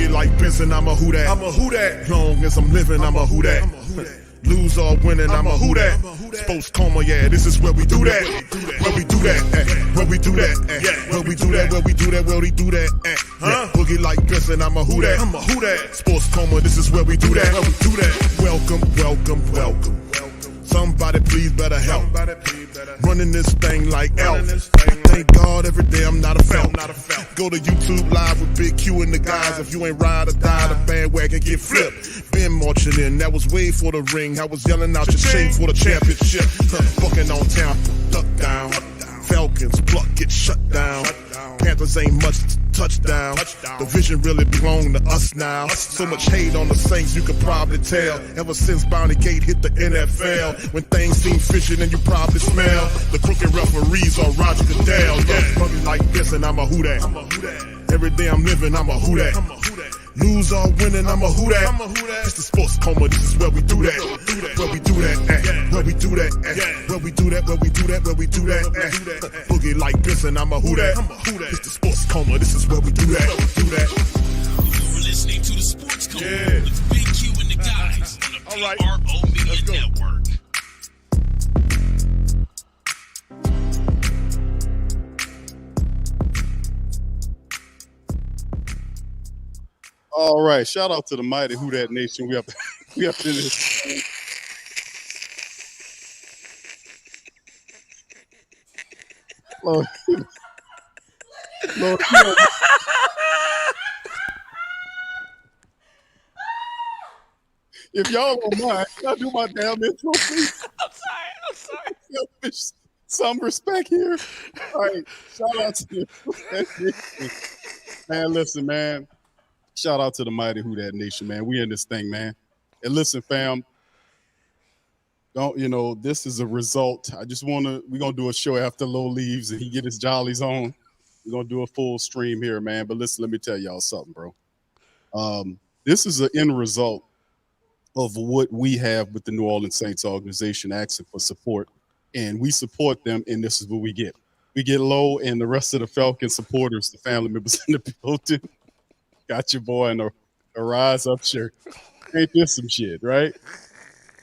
Boogie like Benson, I'm a who that. I'm a who that. Long as I'm living, I'm a who that. Lose or winning, I'm a who that. Sports coma, yeah, this is where we do that. Where we do that, where we do that, where we do that, where we do that, where we do that, huh? Boogie like Benson, I'm a who that. I'm a who that. Sports coma, this is where we do that. Where we do that. Welcome, welcome, welcome. Somebody please better help. Running this thing like elf. Thank God every day I'm not a felt. Go to YouTube live with Big Q and the guys. If you ain't ride or die, the bandwagon get flipped. Been marching in, that was way for the ring. I was yelling out your shame for the championship. Bucking on town, duck down. Falcons pluck, get shut down. Panthers ain't much touchdown. The vision really belong to us now. So much hate on the Saints, you could probably tell. Ever since Bounty Gate hit the NFL, when things seem fishy, then you probably smell the crooked referees or Roger Goodell. Yeah, probably like this, and I'm a who that. Every day I'm living, I'm a who that. Lose or winning, I'm a who that. It's the sports coma, this is where we do that. Where we do that, where we do that, where we do that, where we do that, where we do that. Boogie like Benson, I'm a who that. It's the sports coma, this is where we do that. You're listening to the Sports Coma with Big Q and the guys on the PRO Media Network. All right, shout out to the mighty Who That Nation. We up to this. Lord, if y'all don't mind, can I do my damn intro, please? I'm sorry. Some respect here. All right, shout out to you. Man, listen, man. Shout out to the mighty Who That Nation, man. We in this thing, man. And listen, fam, this is a result. We're going to do a show after Low leaves and he get his jollies on. We're going to do a full stream here, man. But listen, let me tell y'all something, bro. This is an end result of what we have with the New Orleans Saints organization asking for support. And we support them, and this is what we get. We get Low and the rest of the Falcon supporters, the family members in the building. Got your boy in a Rise Up shirt. Ain't this some shit, right?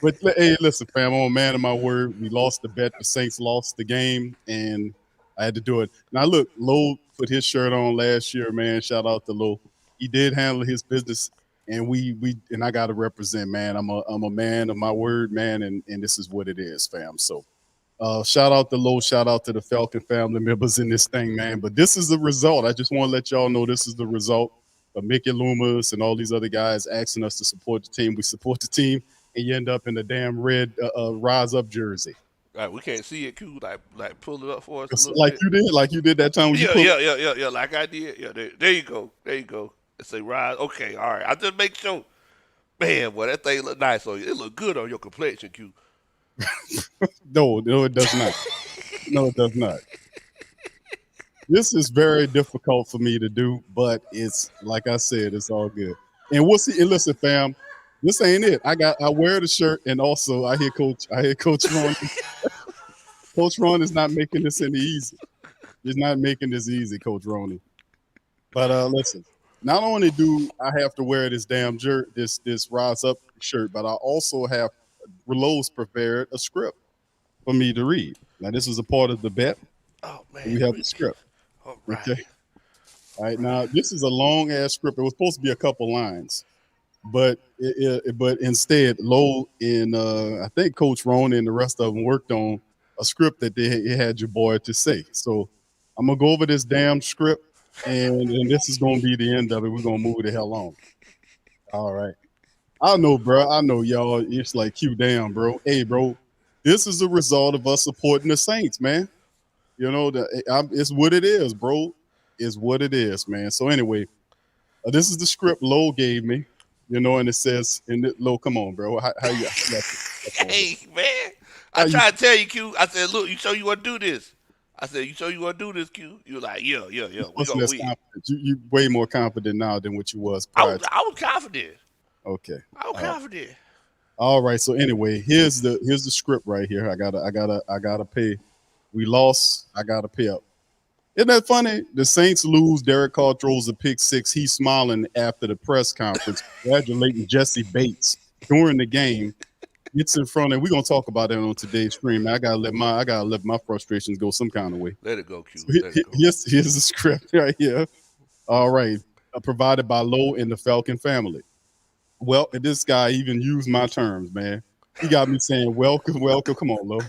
But hey, listen, fam, I'm a man of my word. We lost the bet. The Saints lost the game, and I had to do it. Now, look, Low put his shirt on last year, man. Shout out to Low. He did handle his business, and and I got to represent, man. I'm a man of my word, man, and this is what it is, fam. So shout out to Low. Shout out to the Falcon family members in this thing, man. But this is the result. I just want to let y'all know this is the result. Mickey Loomis and all these other guys asking us to support the team. We support the team, and you end up in the damn red Rise Up jersey. Right, we can't see it, Q. Like pull it up for us. Like you did that time. When yeah. Like I did. Yeah, there you go. It say Rise. Okay, all right. I just make sure. Man, boy, that thing look nice on you. It look good on your complexion, Q. No, it does not. No, it does not. This is very difficult for me to do, but it's like I said, it's all good. And we'll see. And listen, fam, this ain't it. I wear the shirt, and also I hear Coach Ron. Coach Ron is not making this any easy. He's not making this easy, Coach Roney. But listen, not only do I have to wear this damn shirt, this Rise Up shirt, but I also have Lowe's prepared a script for me to read. Now this is a part of the bet. Oh man, we have the script. All right. Okay. All right. Now this is a long ass script. It was supposed to be a couple lines, but instead, Lowe and I think Coach Ron and the rest of them worked on a script that they had your boy to say. So I'm gonna go over this damn script, and this is gonna be the end of it. We're gonna move the hell on. All right. I know, bro. I know y'all. It's like Q down, bro. Hey, bro. This is the result of us supporting the Saints, man. You know, it's what it is, bro. It's what it is, man. So anyway, this is the script Lowe gave me, you know, and it says, Lowe, come on, bro. How you? Hey, man. I tried to tell you, Q. I said, look, you sure you want to do this? I said, you sure you want to do this, Q? You were like, yeah. We gonna win. You way more confident now than what you was I prior. was confident. Okay. I was confident. All right. So anyway, here's the script right here. I gotta pay. We lost. I gotta pay up. Isn't that funny? The Saints lose. Derek Carr throws a pick six. He's smiling after the press conference, congratulating Jesse Bates during the game. Gets in front, and we're gonna talk about that on today's stream. I gotta let my frustrations go some kind of way. Let it go, Q. So Let it go. here's the script right here. All right, provided by Lowe and the Falcon family. Well, this guy even used my terms, man. He got me saying, "Welcome, welcome." Come on, Lowe.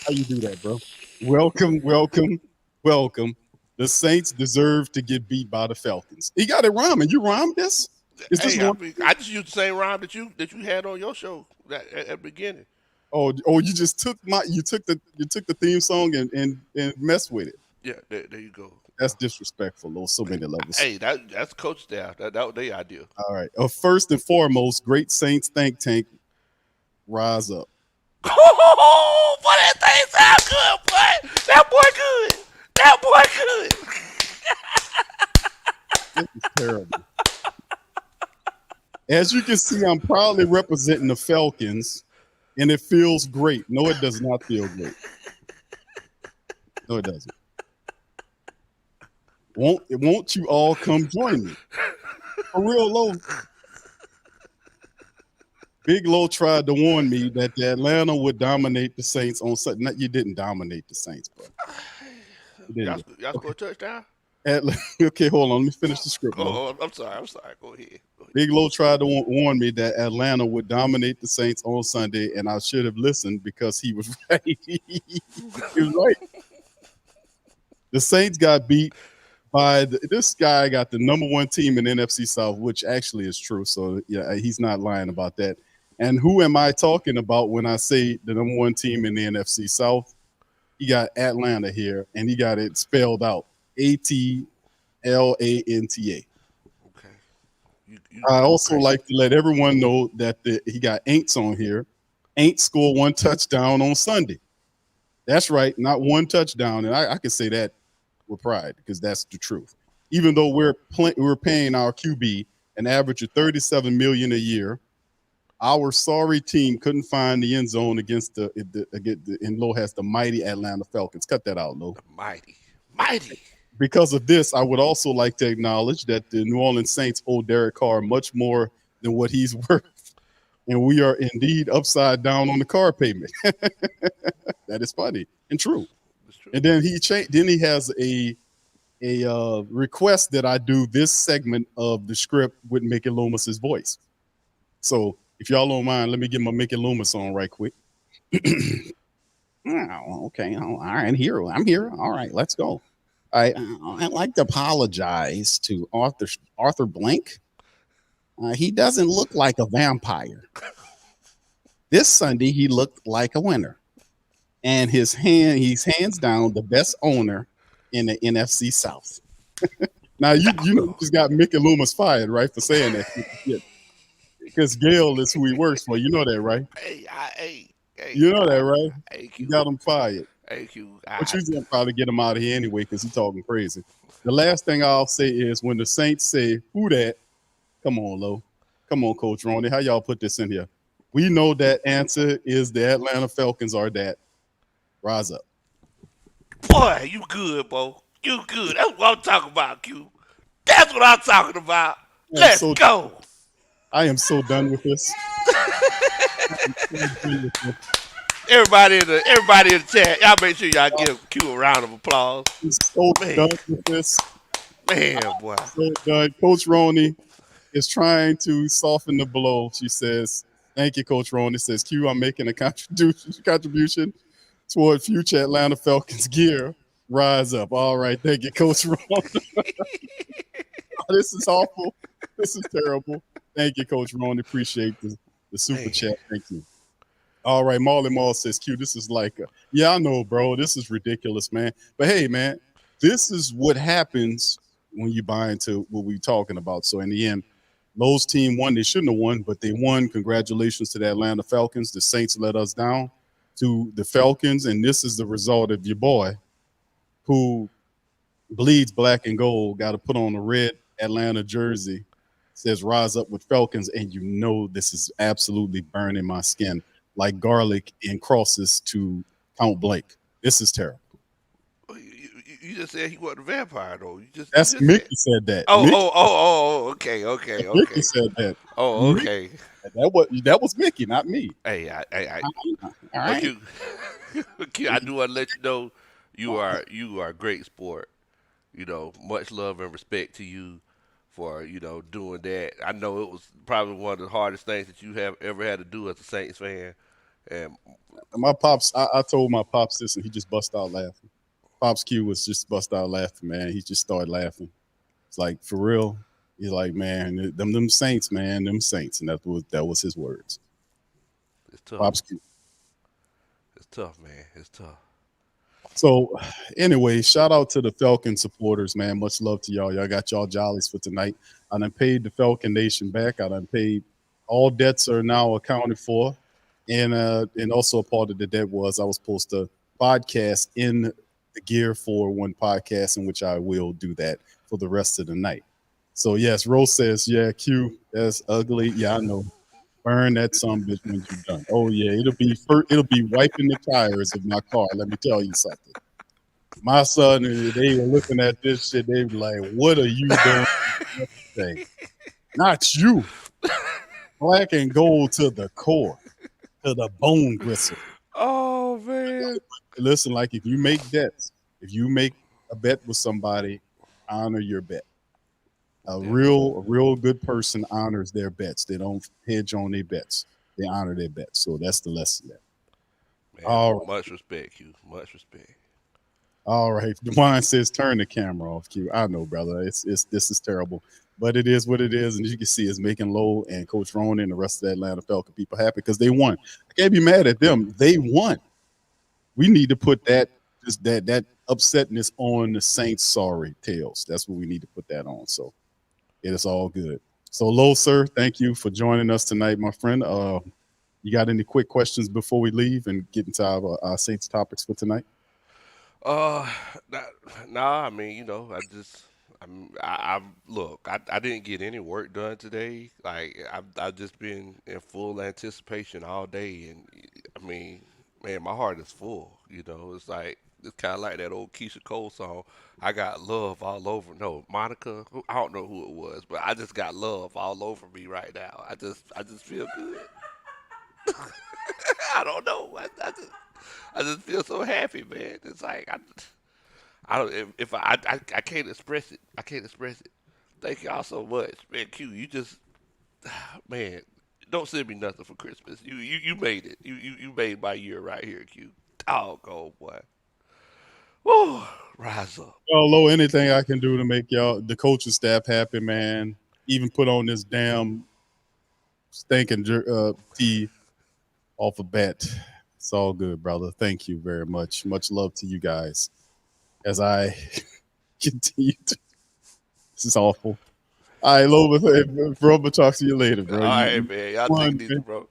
How you do that, bro? Welcome, welcome, welcome. The Saints deserve to get beat by the Falcons. He got it rhyming. You rhymed this? Is this Hey, one? I just used the same rhyme that you had on your show at the beginning. Oh, you just took the theme song and messed with it. Yeah, there you go. That's disrespectful on so many levels. Hey, that's coach staff. That was their idea. All right. First and foremost, great Saints think tank, rise up. Oh, boy, that thing sound good, boy. That boy good. That boy good. This is terrible. As you can see, I'm proudly representing the Falcons, and it feels great. No, it does not feel great. No, it doesn't. Won't you all come join me? For real, Low. Big Low tried to warn me that the Atlanta would dominate the Saints on Sunday. You didn't dominate the Saints, bro. Y'all score a touchdown? Okay, hold on. Let me finish the script. Oh, I'm sorry. Go ahead. Big Low tried to warn me that Atlanta would dominate the Saints on Sunday, and I should have listened because he was right. He was right. The Saints got beat by this guy got the number one team in NFC South, which actually is true. So yeah, he's not lying about that. And who am I talking about when I say the number one team in the NFC South? He got Atlanta here, and he got it spelled out Atlanta. Okay. I also like to let everyone know that he got Aints on here. Aints scored one touchdown on Sunday. That's right, not one touchdown, and I can say that with pride because that's the truth. Even though we're paying our QB an average of $37 million a year, our sorry team couldn't find the end zone against and Lowe has the mighty Atlanta Falcons. Cut that out, Lowe. Mighty. Because of this, I would also like to acknowledge that the New Orleans Saints owe Derek Carr much more than what he's worth. And we are indeed upside down on the car payment. That is funny and true. And then he has a request that I do this segment of the script with Mickey Loomis's voice. So if y'all don't mind, let me get my Mickey Loomis on right quick. Oh, okay. All right. I'm here. All right. Let's go. I'd like to apologize to Arthur Blank. He doesn't look like a vampire. This Sunday, he looked like a winner. And he's hands down the best owner in the NFC South. Now, you just got Mickey Loomis fired, right, for saying that. Because Gail is who he works for. You know that, right? Hey. You know that, right? Hey, You got him fired. Thank you. But you're going to probably get him out of here anyway because he's talking crazy. The last thing I'll say is when the Saints say, who that? Come on, Lo. Come on, Coach Ronnie. How y'all put this in here? We know that answer is the Atlanta Falcons are that. Rise up. Boy, you good, Bo. You good. That's what I'm talking about, Q. That's what I'm talking about. Let's go. I am so done with this. Everybody in the chat, y'all make sure y'all give Q a round of applause. I'm so done with this. Man, boy. So done. Coach Ronnie is trying to soften the blow. She says, thank you, Coach Ronnie. Says, Q, I'm making a contribution toward future Atlanta Falcons gear. Rise up. All right. Thank you, Coach Ronnie. This is awful. This is terrible. Thank you, Coach Ronnie. Appreciate the super chat. Thank you. All right, Marley Mall says, Q, this is like, yeah, I know, bro. This is ridiculous, man. But hey, man, this is what happens when you buy into what we're talking about. So in the end, Lowe's team won. They shouldn't have won, but they won. Congratulations to the Atlanta Falcons. The Saints let us down to the Falcons, and this is the result of your boy who bleeds black and gold, got to put on a red Atlanta jersey, says rise up with Falcons, and you know this is absolutely burning my skin like garlic and crosses to Count Blake. This is terrible. You just said he wasn't a vampire though. You That's just Mickey said. said that. Oh, Mickey, oh, oh, oh, okay, Mickey okay. said that. Oh, Mickey, okay. that was Mickey, not me. Hey, All right. okay, okay. I do want to let you know you are a great sport. You know, much love and respect to you for doing that. I know it was probably one of the hardest things that you have ever had to do as a Saints fan. And My pops, I told my pops this, and he just bust out laughing. Pops Q was just bust out laughing, man. He just started laughing. It's like, for real. He's like, man, them Saints, man, them Saints, and that was his words. it's tough. Pops Q. It's tough, man. It's tough. So, anyway, shout out to the Falcon supporters, man. Much love to y'all. Y'all got y'all jollies for tonight. I done paid the Falcon Nation back. I done paid. All debts are now accounted for, and also a part of the debt was I was supposed to podcast in the Gear 401 podcast, in which I will do that for the rest of the night. So yes, Rose says, yeah, Q, that's ugly. Yeah, I know. Burn that some bitch when you're done. Oh yeah, it'll be wiping the tires of my car. Let me tell you something. My son, they were looking at this shit. They were like, "What are you doing today?" Not you. Black and gold to the core, to the bone gristle. Oh man. Listen, like if you make bets, if you make a bet with somebody, honor your bet. A real good person honors their bets. They don't hedge on their bets. They honor their bets. So that's the lesson there. Man, All right. much respect, Q. Much respect. All right. Dwayne says turn the camera off, Q. I know, brother. It's this is terrible. But it is what it is. And as you can see, it's making Lowe and Coach Ronan and the rest of the Atlanta Falcon people happy because they won. I can't be mad at them. They won. We need to put that upsetness on the Saints sorry tales. That's what we need to put that on. So it is all good. So, Lowe, sir, thank you for joining us tonight, my friend. You got any quick questions before we leave and get into our Saints topics for tonight? Uh, nah, nah, I mean, look, I didn't get any work done today. Like, I've just been in full anticipation all day, and I mean, man, my heart is full. It's like it's kind of like that old Keisha Cole song. I got love all over. No, Monica. I don't know who it was, but I just got love all over me right now. I just feel good. I don't know. I just feel so happy, man. It's like I don't if I can't express it. I can't express it. Thank y'all so much, man. Q, you just man, don't send me nothing for Christmas. You made it. You made my year right here, Q. Doggone boy. Woo, rise up. Well, Lo, anything I can do to make y'all, the coaching staff, happy, man. Even put on this damn stinking tee off a bat. It's all good, brother. Thank you very much. Much love to you guys. As I continue to, this is awful. All right, Lo, bro, but talk to you later, bro. All right, man. Y'all take it easy, bro.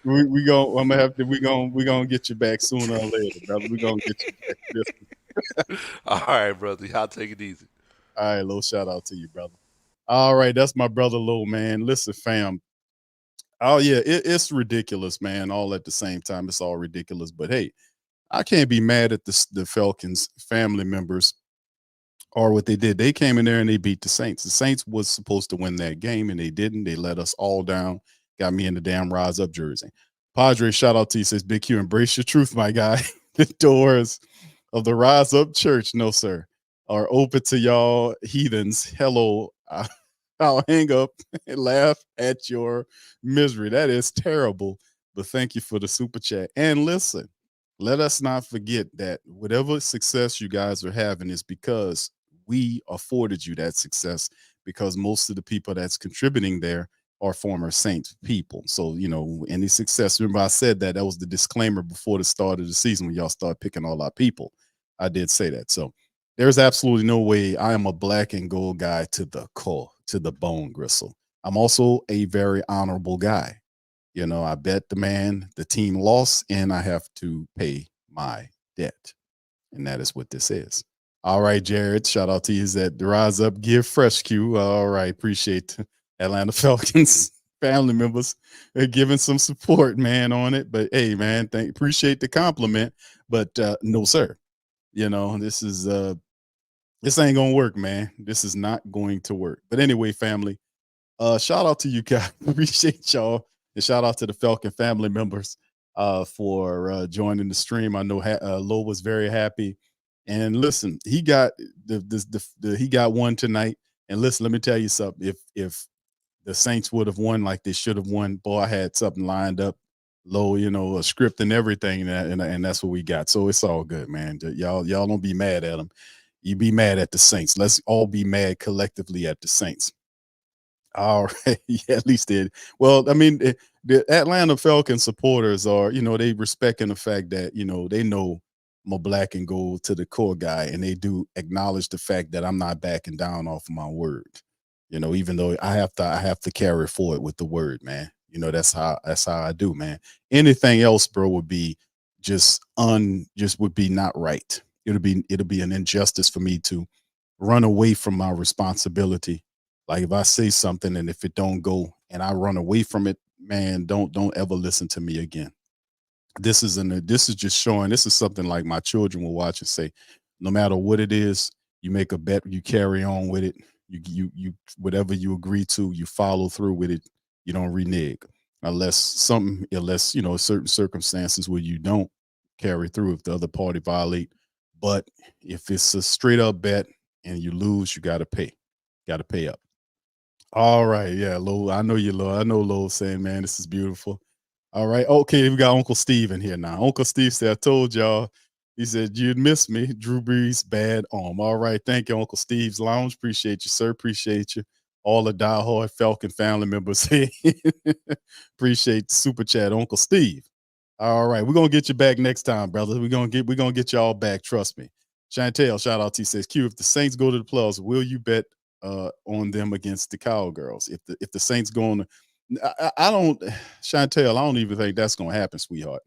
We go. I'm gonna have to. We gonna get you back sooner or later, brother. We gonna get you back. All right, brother. Y'all take it easy. All right, Lo, shout out to you, brother. All right, that's my brother Lo, man. Listen, fam. Oh yeah, it's ridiculous, man. All at the same time, it's all ridiculous. But hey, I can't be mad at the Falcons family members or what they did. They came in there and they beat the Saints. The Saints was supposed to win that game and they didn't. They let us all down. Got me in the damn Rise Up jersey. Padre, shout out to you. Says Big Q, embrace your truth, my guy. The doors of the Rise Up Church, no sir, are open to y'all heathens. Hello. I'll hang up and laugh at your misery. That is terrible. But thank you for the super chat. And listen, let us not forget that whatever success you guys are having is because we afforded you that success, because most of the people that's contributing there are former Saints people. So, any success, remember I said that was the disclaimer before the start of the season when y'all start picking all our people. I did say that. So there's absolutely no way I am a black and gold guy to the core, to the bone gristle. I'm also a very honorable guy. I bet the team lost, and I have to pay my debt. And that is what this is. All right, Jared, shout out to you. Is that the Rise Up Give Fresh Q? All right, appreciate Atlanta Falcons family members giving some support, man, on it. But hey, man, appreciate the compliment. But no, sir. This is This ain't gonna work, man. This is not going to work. But anyway, family, shout out to you guys. Appreciate y'all. And shout out to the Falcon family members for joining the stream. I know Lo was very happy. And listen, he got he got one tonight. And listen, let me tell you something. If the Saints would have won like they should have won, boy, I had something lined up, Low, a script and everything, and that's what we got. So it's all good, man. Y'all don't be mad at them. You be mad at the Saints. Let's all be mad collectively at the Saints. All right. Yeah, at least did. Well, I mean, the Atlanta Falcons supporters are, they respecting the fact that, they know I'm a black and gold to the core guy, and they do acknowledge the fact that I'm not backing down off of my word. Even though I have to carry forward with the word, man. That's how I do, man. Anything else, bro, would be just would be not right. It'll be an injustice for me to run away from my responsibility. Like if I say something and if it don't go and I run away from it, man, don't ever listen to me again. This is just showing, this is something like my children will watch and say, no matter what it is, you make a bet, you carry on with it. You whatever you agree to, you follow through with it. You don't renege unless certain circumstances where you don't carry through if the other party violate. But if it's a straight up bet and you lose, you got to pay. Got to pay up. All right. Yeah, Lo. I know you, Lo. I know Lo saying, man, this is beautiful. All right. Okay, we got Uncle Steve in here now. Uncle Steve said, I told y'all. He said, you'd miss me. Drew Brees, bad arm. All right. Thank you, Uncle Steve's Lounge. Appreciate you, sir. Appreciate you. All the diehard Falcon family members here. Appreciate the super chat, Uncle Steve. All right. We're gonna get you back next time, brother. We're gonna get y'all back. Trust me. Chantel, shout out to you, says Q. If the Saints go to the playoffs, will you bet on them against the Cowgirls? If the Saints go on, I don't, Chantel, I don't even think that's gonna happen, sweetheart.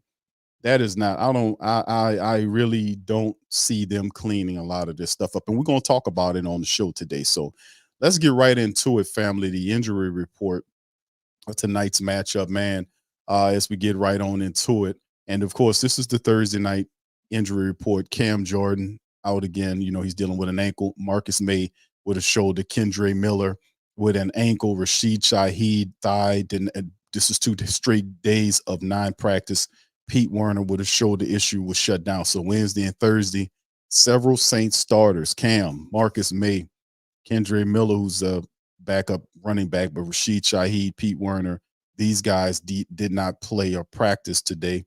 That is not. I really don't see them cleaning a lot of this stuff up, and we're gonna talk about it on the show today. So let's get right into it, family. The injury report of tonight's matchup, man. As we get right on into it, and of course, this is the Thursday night injury report. Cam Jordan out again. He's dealing with an ankle. Marcus May with a shoulder. Kendre Miller with an ankle. Rashid Shaheed thigh. This is 2 straight days of non-practice. Pete Werner with a shoulder issue was shut down. So Wednesday and Thursday, several Saints starters: Cam, Marcus May, Kendre Miller, who's a backup running back, but Rashid Shaheed, Pete Werner, these guys did not play or practice today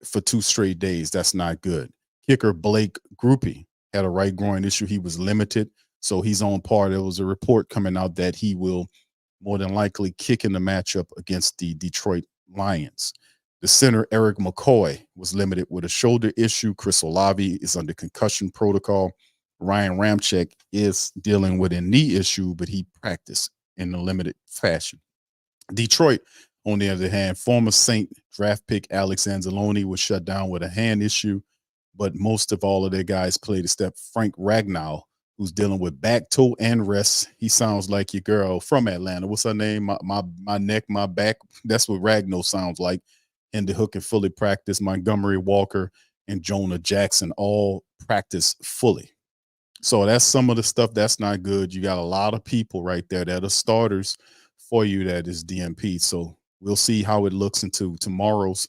for 2 straight days. That's not good. Kicker Blake Groupie had a right groin issue. He was limited, so he's on par. There was a report coming out that he will more than likely kick in the matchup against the Detroit Lions. The center, Eric McCoy, was limited with a shoulder issue. Chris Olave is under concussion protocol. Ryan Ramczyk is dealing with a knee issue, but he practiced in a limited fashion. Detroit, on the other hand, former Saint draft pick Alex Anzalone was shut down with a hand issue, but most of all of their guys played a step. Frank Ragnow, who's dealing with back, toe, and rest. He sounds like your girl from Atlanta. What's her name? My neck, my back. That's what Ragnow sounds like. And the hook and fully practice. Montgomery Walker and Jonah Jackson all practice fully. So that's some of the stuff that's not good. You got a lot of people right there that are starters for you that is DMP. So we'll see how it looks into tomorrow's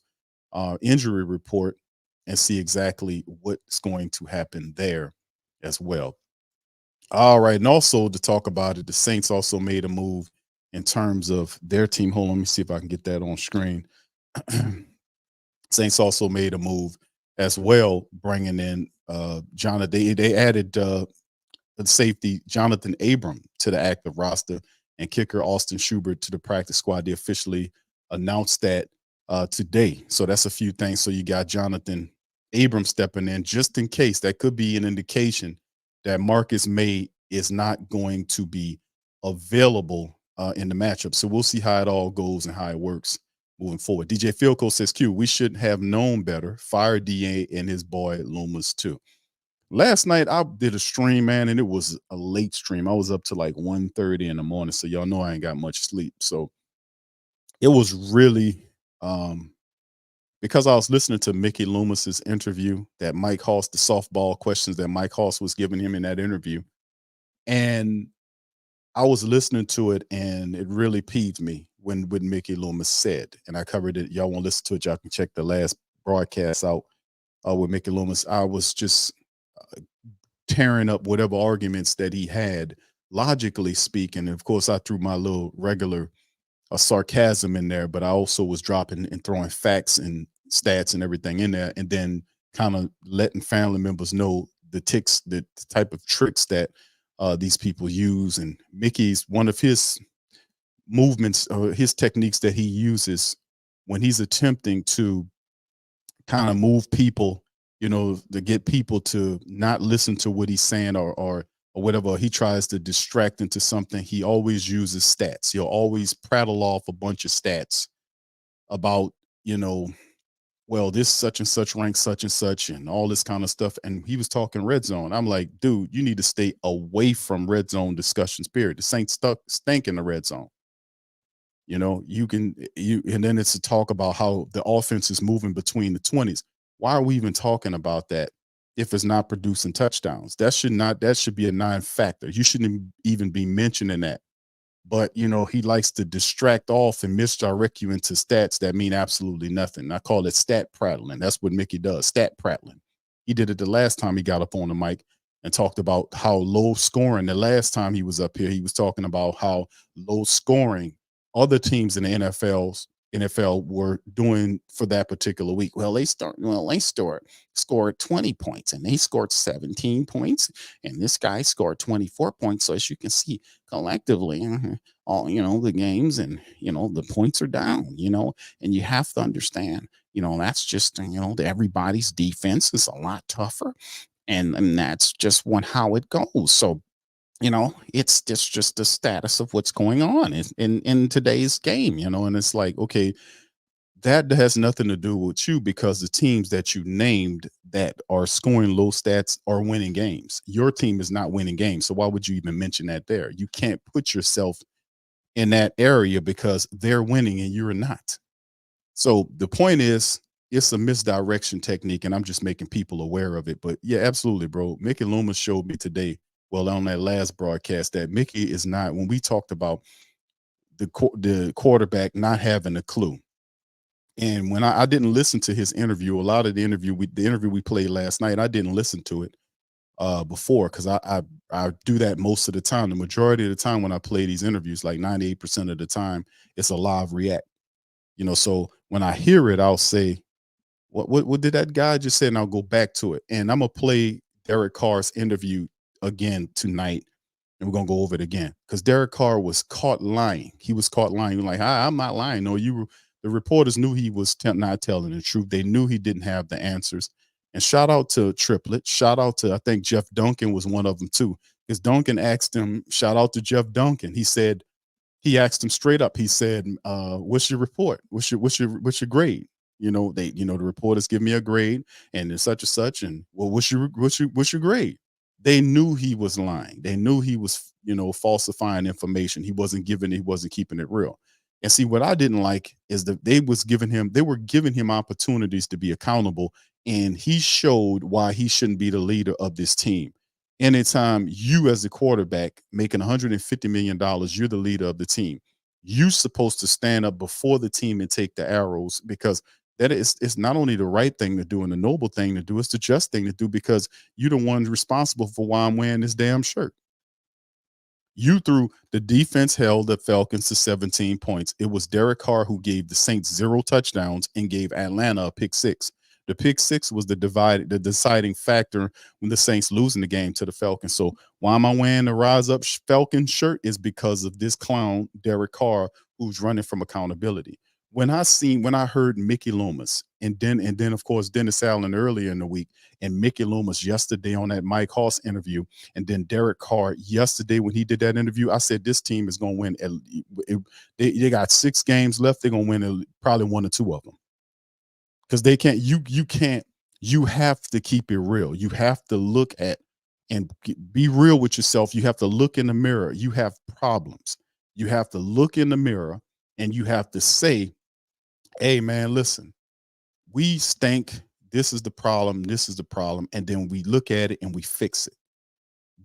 injury report and see exactly what's going to happen there as well. All right. And also to talk about it, the Saints also made a move in terms of their team. Hold on, let me see if I can get that on screen. Saints also made a move as well, bringing in Jonathan. They added the safety Jonathan Abram to the active roster and kicker Austin Schubert to the practice squad. They officially announced that today. So that's a few things. So you got Jonathan Abram stepping in just in case. That could be an indication that Marcus May is not going to be available in the matchup. So we'll see how it all goes and how it works moving forward. DJ Philco says, Q, we should have known better. Fire DA and his boy Loomis too. Last night I did a stream, man, and it was a late stream. I was up to like 1:30 in the morning. So y'all know I ain't got much sleep. So it was really because I was listening to Mickey Loomis's interview, that Mike Hoss, the softball questions that Mike Hoss was giving him in that interview, and I was listening to it, and it really peeved me when Mickey Loomis said, and I covered it. Y'all want to listen to it? Y'all can check the last broadcast out with Mickey Loomis. I was just tearing up whatever arguments that he had, logically speaking. And of course, I threw my little regular sarcasm in there, but I also was dropping and throwing facts and stats and everything in there, and then kind of letting family members know the type of tricks that these people use. And Mickey's, one of his movements or his techniques that he uses when he's attempting to kind of move people, to get people to not listen to what he's saying or whatever, he tries to distract into something. He always uses stats. He'll always prattle off a bunch of stats about, well, this such and such ranks such and such and all this kind of stuff. And he was talking red zone. I'm like, dude, you need to stay away from red zone discussions, period. The Saints stink in the red zone. And then it's a talk about how the offense is moving between the 20s. Why are we even talking about that if it's not producing touchdowns? That should be a non-factor. You shouldn't even be mentioning that. But, he likes to distract off and misdirect you into stats that mean absolutely nothing. I call it stat prattling. That's what Mickey does, stat prattling. He did it the last time he got up on the mic and talked about how low scoring. The last time he was up here, he was talking about how low scoring other teams in the NFL were doing for that particular week. Well, they scored 20 points and they scored 17 points, and this guy scored 24 points. So as you can see, collectively, all the games and the points are down, and you have to understand, that's just everybody's defense is a lot tougher, and that's just how it goes. So it's just the status of what's going on in today's game, and it's like, okay, that has nothing to do with you, because the teams that you named that are scoring low stats are winning games. Your team is not winning games. So why would you even mention that there? You can't put yourself in that area because they're winning and you're not. So the point is, it's a misdirection technique, and I'm just making people aware of it. But yeah, absolutely, bro. Mickey Loomis showed me today, well, on that last broadcast, that Mickey is not, when we talked about the quarterback not having a clue. And when I didn't listen to his interview, a lot of the interview we played last night, I didn't listen to it before, because I do that most of the time. The majority of the time when I play these interviews, like 98% of the time, it's a live react. So when I hear it, I'll say, what did that guy just say? And I'll go back to it. And I'm gonna play Derek Carr's interview again tonight, and we're gonna go over it again, because Derek Carr was caught lying. He was caught lying. Like, I'm not lying. No, the reporters knew he was not telling the truth. They knew he didn't have the answers. And shout out to Triplet. Shout out to, I think Jeff Duncan was one of them too, because Duncan asked him. Shout out to Jeff Duncan. He asked him straight up. He said, "What's your report? What's your grade?" The reporters give me a grade, and it's such and such, and well, what's your grade? They knew he was lying. They knew he was, falsifying information. He wasn't keeping it real. And see, what I didn't like is that they were giving him opportunities to be accountable, and he showed why he shouldn't be the leader of this team. Anytime you, as the quarterback, making $150 million, you're the leader of the team. You're supposed to stand up before the team and take the arrows, because it's not only the right thing to do and the noble thing to do, it's the just thing to do, because you're the one responsible for why I'm wearing this damn shirt. The defense held the Falcons to 17 points. It was Derek Carr who gave the Saints 0 touchdowns and gave Atlanta a pick six. The pick six was the deciding factor when the Saints losing the game to the Falcons. So why am I wearing the Rise Up Falcon shirt? Is because of this clown, Derek Carr, who's running from accountability. When I heard Mickey Loomis and then of course Dennis Allen earlier in the week, and Mickey Loomis yesterday on that Mike Hoss interview, and then Derek Carr yesterday when he did that interview, I said this team is going to win. They got 6 games left. They're going to win probably 1 or 2 of them, because they can't. You have to keep it real. You have to look at and be real with yourself. You have to look in the mirror. You have problems. You have to look in the mirror and you have to say, hey, man, listen, we think this is the problem, and then we look at it and we fix it.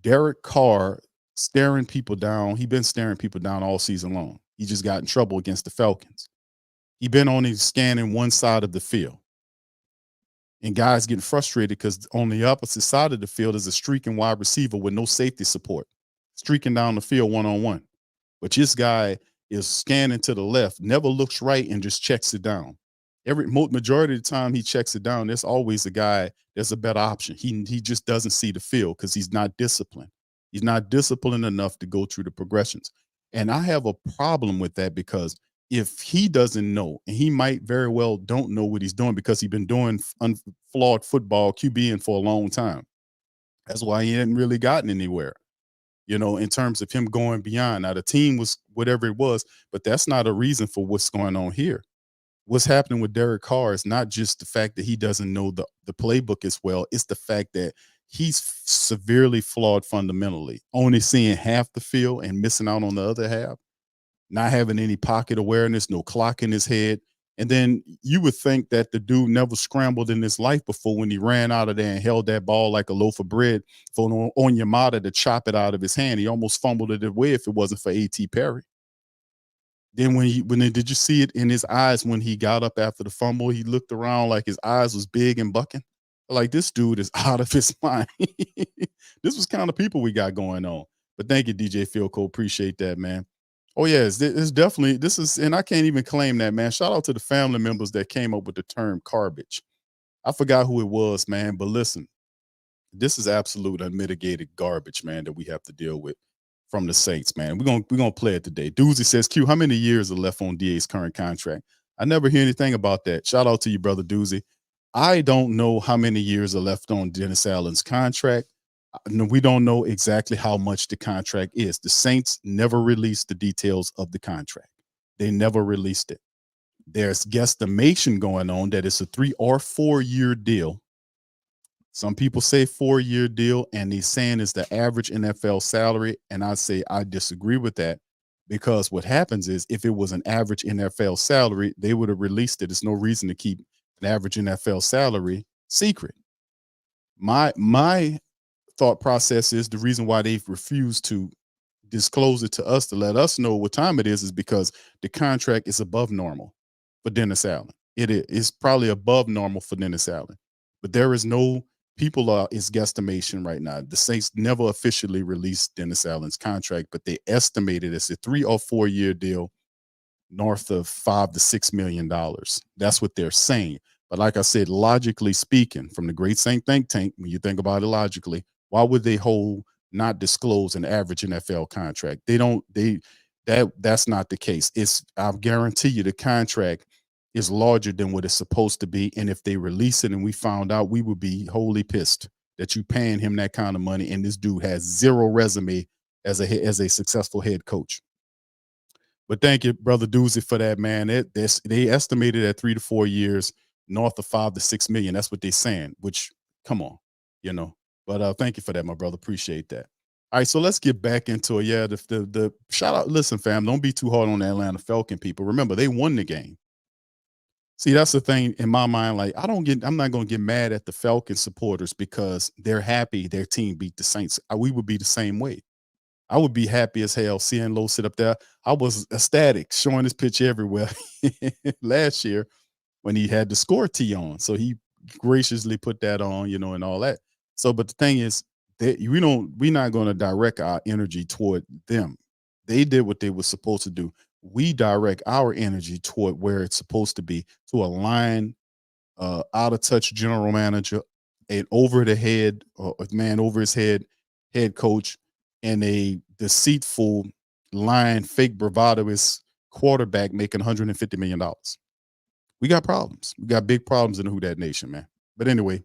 Derek Carr staring people down. He's been staring people down all season long. He just got in trouble against the Falcons. He been only scanning one side of the field. And guys getting frustrated because on the opposite side of the field is a streaking wide receiver with no safety support, streaking down the field one-on-one. But this guy is scanning to the left, never looks right, and just checks it down. Majority of the time he checks it down, there's always a guy that's a better option. He just doesn't see the field because he's not disciplined. He's not disciplined enough to go through the progressions. And I have a problem with that because if he doesn't know, and he might very well don't know what he's doing because he's been doing flawed football, QBing for a long time. That's why he hadn't really gotten anywhere, in terms of him going beyond. Now, the team was whatever it was, but that's not a reason for what's going on here. What's happening with Derek Carr is not just the fact that he doesn't know the playbook as well. It's the fact that he's severely flawed fundamentally, only seeing half the field and missing out on the other half, not having any pocket awareness, no clock in his head. And then you would think that the dude never scrambled in his life before when he ran out of there and held that ball like a loaf of bread for Onyemata to chop it out of his hand. He almost fumbled it away if it wasn't for A.T. Perry. Then did you see it in his eyes when he got up after the fumble? He looked around like his eyes was big and bucking. Like, this dude is out of his mind. This was kind of people we got going on. But thank you, DJ Philco. Appreciate that, man. Oh, yeah, it's definitely, and I can't even claim that, man. Shout out to the family members that came up with the term garbage. I forgot who it was, man. But listen, this is absolute unmitigated garbage, man, that we have to deal with from the Saints, man. We're gonna play it today. Doozy says, Q, how many years are left on DA's current contract? I never hear anything about that. Shout out to you, brother Doozy. I don't know how many years are left on Dennis Allen's contract. We don't know exactly how much the contract is. The Saints never released the details of the contract. They never released it. There's guesstimation going on that it's a 3 or 4 year deal. Some people say 4-year deal, and they're saying it's the average NFL salary. And I say I disagree with that, because what happens is if it was an average NFL salary, they would have released it. There's no reason to keep an average NFL salary secret. My thought process is the reason why they've refused to disclose it to us to let us know what time it is because the contract is above normal for Dennis Allen. It's probably above normal for Dennis Allen, but there is no is guesstimation right now. The Saints never officially released Dennis Allen's contract, but they estimated it's a 3 or 4 year deal north of $5 to $6 million. That's what they're saying. But like I said, logically speaking, from the Great Saint think tank, when you think about it logically, why would they not disclose an average NFL contract? That's not the case. I guarantee you the contract is larger than what it's supposed to be. And if they release it and we found out, we would be wholly pissed that you paying him that kind of money. And this dude has zero resume as a successful head coach. But thank you, brother Doozy, for that, man. They estimated at 3 to 4 years, north of $5 to $6 million. That's what they're saying, which, come on, But thank you for that, my brother. Appreciate that. All right, so let's get back into it. Yeah, the shout out. Listen, fam, don't be too hard on the Atlanta Falcon people. Remember, they won the game. See, that's the thing in my mind. Like, I'm not going to get mad at the Falcon supporters because they're happy their team beat the Saints. We would be the same way. I would be happy as hell seeing Lowe sit up there. I was ecstatic showing his pitch everywhere last year when he had the score tee on. So he graciously put that on, and all that. So, but the thing is that we're not going to direct our energy toward them. They did what they were supposed to do. We direct our energy toward where it's supposed to be, to align out of touch general manager, an over his head coach, and a deceitful lying fake bravado quarterback making $150 million. We got problems. We got big problems in the Who Dat Nation, man. But anyway,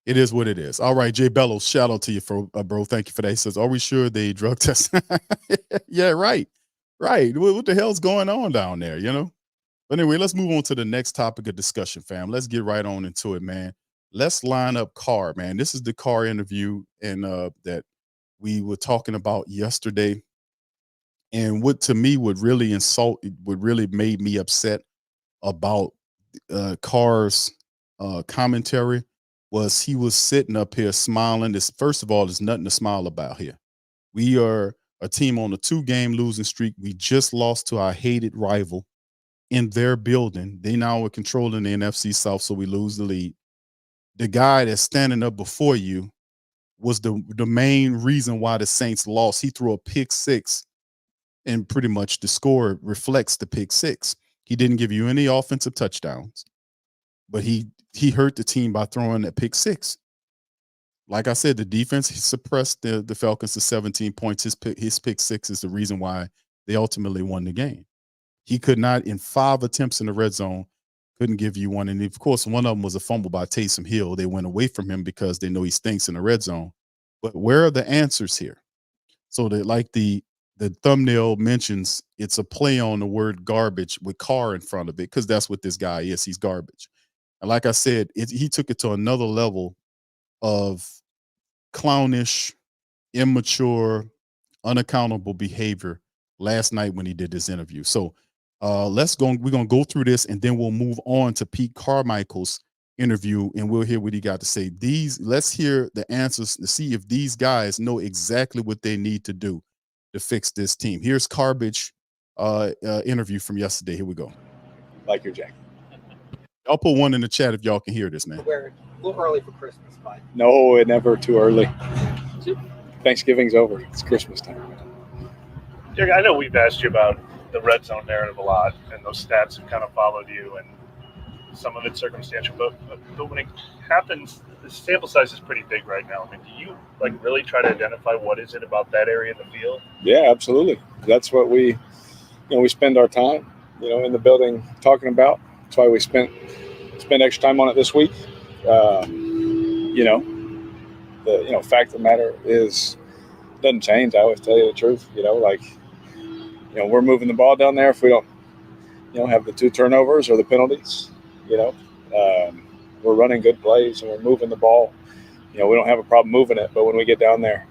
it is what it is. All right, Jay Bellows, shout out to you, bro. Thank you for that. He says, are we sure they drug test? Yeah, right. Right. What the hell's going on down there, But anyway, let's move on to the next topic of discussion, fam. Let's get right on into it, man. Let's line up Carr, man. This is the Carr interview that we were talking about yesterday. And what to me would really made me upset about Carr's commentary was he was sitting up here smiling. This, first of all, there's nothing to smile about here. We are a team on a 2-game losing streak. We just lost to our hated rival in their building. They now are controlling the NFC South, so we lose the lead. The guy that's standing up before you was the main reason why the Saints lost. He threw a pick 6, and pretty much the score reflects the pick 6. He didn't give you any offensive touchdowns, but he hurt the team by throwing that pick 6. Like I said, the defense suppressed the Falcons to 17 points. His pick 6 is the reason why they ultimately won the game. He could not, in 5 attempts in the red zone, couldn't give you one. And of course, one of them was a fumble by Taysom Hill. They went away from him because they know he stinks in the red zone. But where are the answers here? So that, like the thumbnail mentions, it's a play on the word garbage with Carr in front of it, because that's what this guy is. He's garbage. And like I said, he took it to another level of clownish, immature, unaccountable behavior last night when he did this interview. So we're gonna go through this, and then we'll move on to Pete Carmichael's interview, and we'll hear what he got to say. Let's hear the answers to see if these guys know exactly what they need to do to fix this team. Here's Garbage interview from yesterday. Here we go. Like your jacket. I'll put one in the chat if y'all can hear this, man. Wear it a little early for Christmas, but No, it never too early. Thanksgiving's over. It's Christmas time. Derek, I know we've asked you about the red zone narrative a lot, and those stats have kind of followed you, and some of it's circumstantial. But when it happens, the sample size is pretty big right now. I mean, do you really try to identify what is it about that area of the field? Yeah, absolutely. That's what we spend our time, in the building talking about. That's why we spend extra time on it this week. The fact of the matter is, it doesn't change. I always tell you the truth. We're moving the ball down there. If we don't, have the 2 turnovers or the penalties, we're running good plays and we're moving the ball. We don't have a problem moving it, but when we get down there,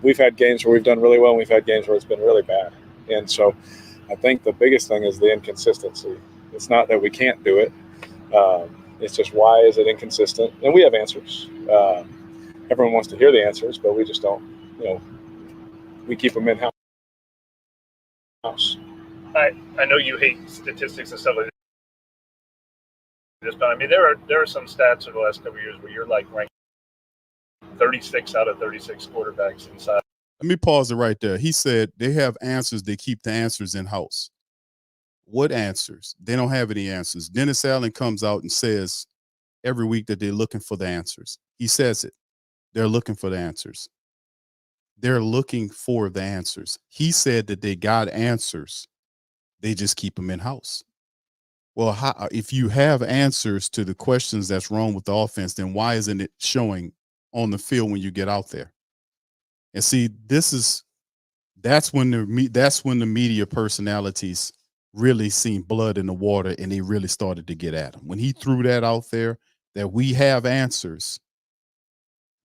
we've had games where we've done really well and we've had games where it's been really bad. And so I think the biggest thing is the inconsistency. It's not that we can't do it. It's just, why is it inconsistent? And we have answers. Everyone wants to hear the answers, but we just don't, we keep them in-house. I know you hate statistics and stuff like this, but I mean, there are some stats over the last couple of years where you're ranked 36 out of 36 quarterbacks inside. Let me pause it right there. He said they have answers. They keep the answers in-house. What answers? They don't have any answers. Dennis Allen comes out and says every week that they're looking for the answers. He says it. They're looking for the answers. They're looking for the answers. He said that they got answers. They just keep them in-house. Well, if you have answers to the questions that's wrong with the offense, then why isn't it showing on the field when you get out there? And see, that's when the media personalities really seen blood in the water, and they really started to get at him. When he threw that out there, that we have answers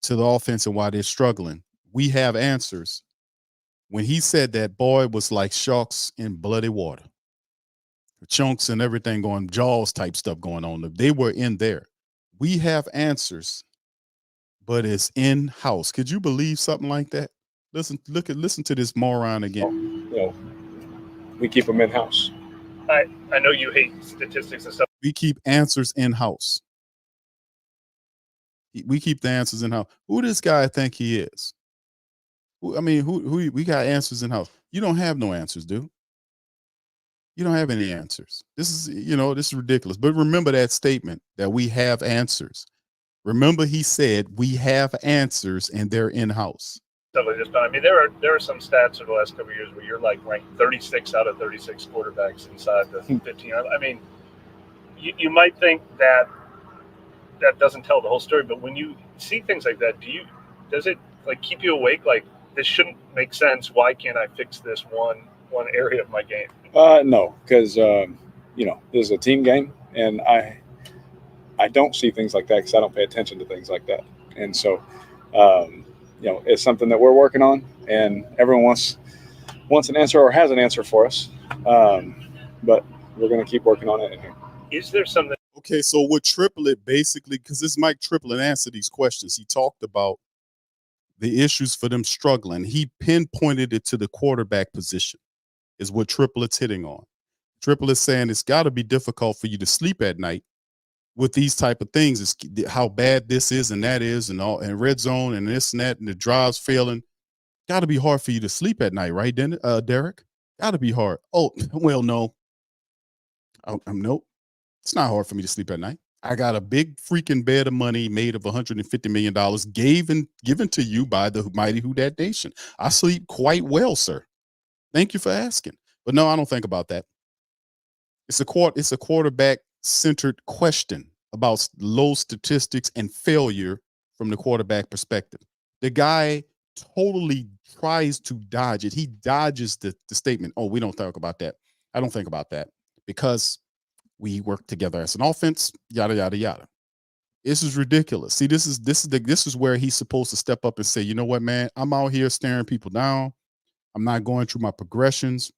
to the offense and why they're struggling. We have answers. When he said that, boy, it was like sharks in bloody water. Chunks and everything going, Jaws type stuff going on. They were in there. We have answers, but it's in-house. Could you believe something like that? Listen to this moron again. We keep them in-house. I know you hate statistics and stuff. We keep answers in-house. We keep the answers in-house. Who this guy think he is? Who we got answers in-house. You don't have no answers, dude. You don't have any answers. This is ridiculous. But remember that statement that we have answers. Remember he said we have answers and they're in-house. Stuff like this, but I mean, there are some stats over the last couple of years where you're ranked 36 out of 36 quarterbacks inside the 15. I mean, you might think that doesn't tell the whole story, but when you see things like that, does it keep you awake? This shouldn't make sense. Why can't I fix this one area of my game? No, because this is a team game, and I don't see things like that because I don't pay attention to things like that. And so, it's something that we're working on, and everyone wants an answer or has an answer for us. But we're going to keep working on it in here. Is there something? Okay, so with Triplett, basically, because this Mike Triplett answered these questions, he talked about the issues for them struggling. He pinpointed it to the quarterback position, is what Triplett's hitting on. Triplett's saying it's got to be difficult for you to sleep at night with these type of things. It's how bad this is and that is, and all, and red zone and this and that, and the drives failing. Got to be hard for you to sleep at night, right, Derek? Got to be hard. Oh, well, no. Nope. It's not hard for me to sleep at night. I got a big freaking bed of money made of $150 million given to you by the mighty Who Dat Nation. I sleep quite well, sir. Thank you for asking. But no, I don't think about that. It's a quarterback-centered question about low statistics and failure from the quarterback perspective. The guy totally tries to dodge it. He dodges the statement. Oh, we don't talk about that. I don't think about that because we work together as an offense, yada, yada, yada. This is ridiculous. See, this is where he's supposed to step up and say, you know what, man, I'm out here staring people down. I'm not going through my progressions.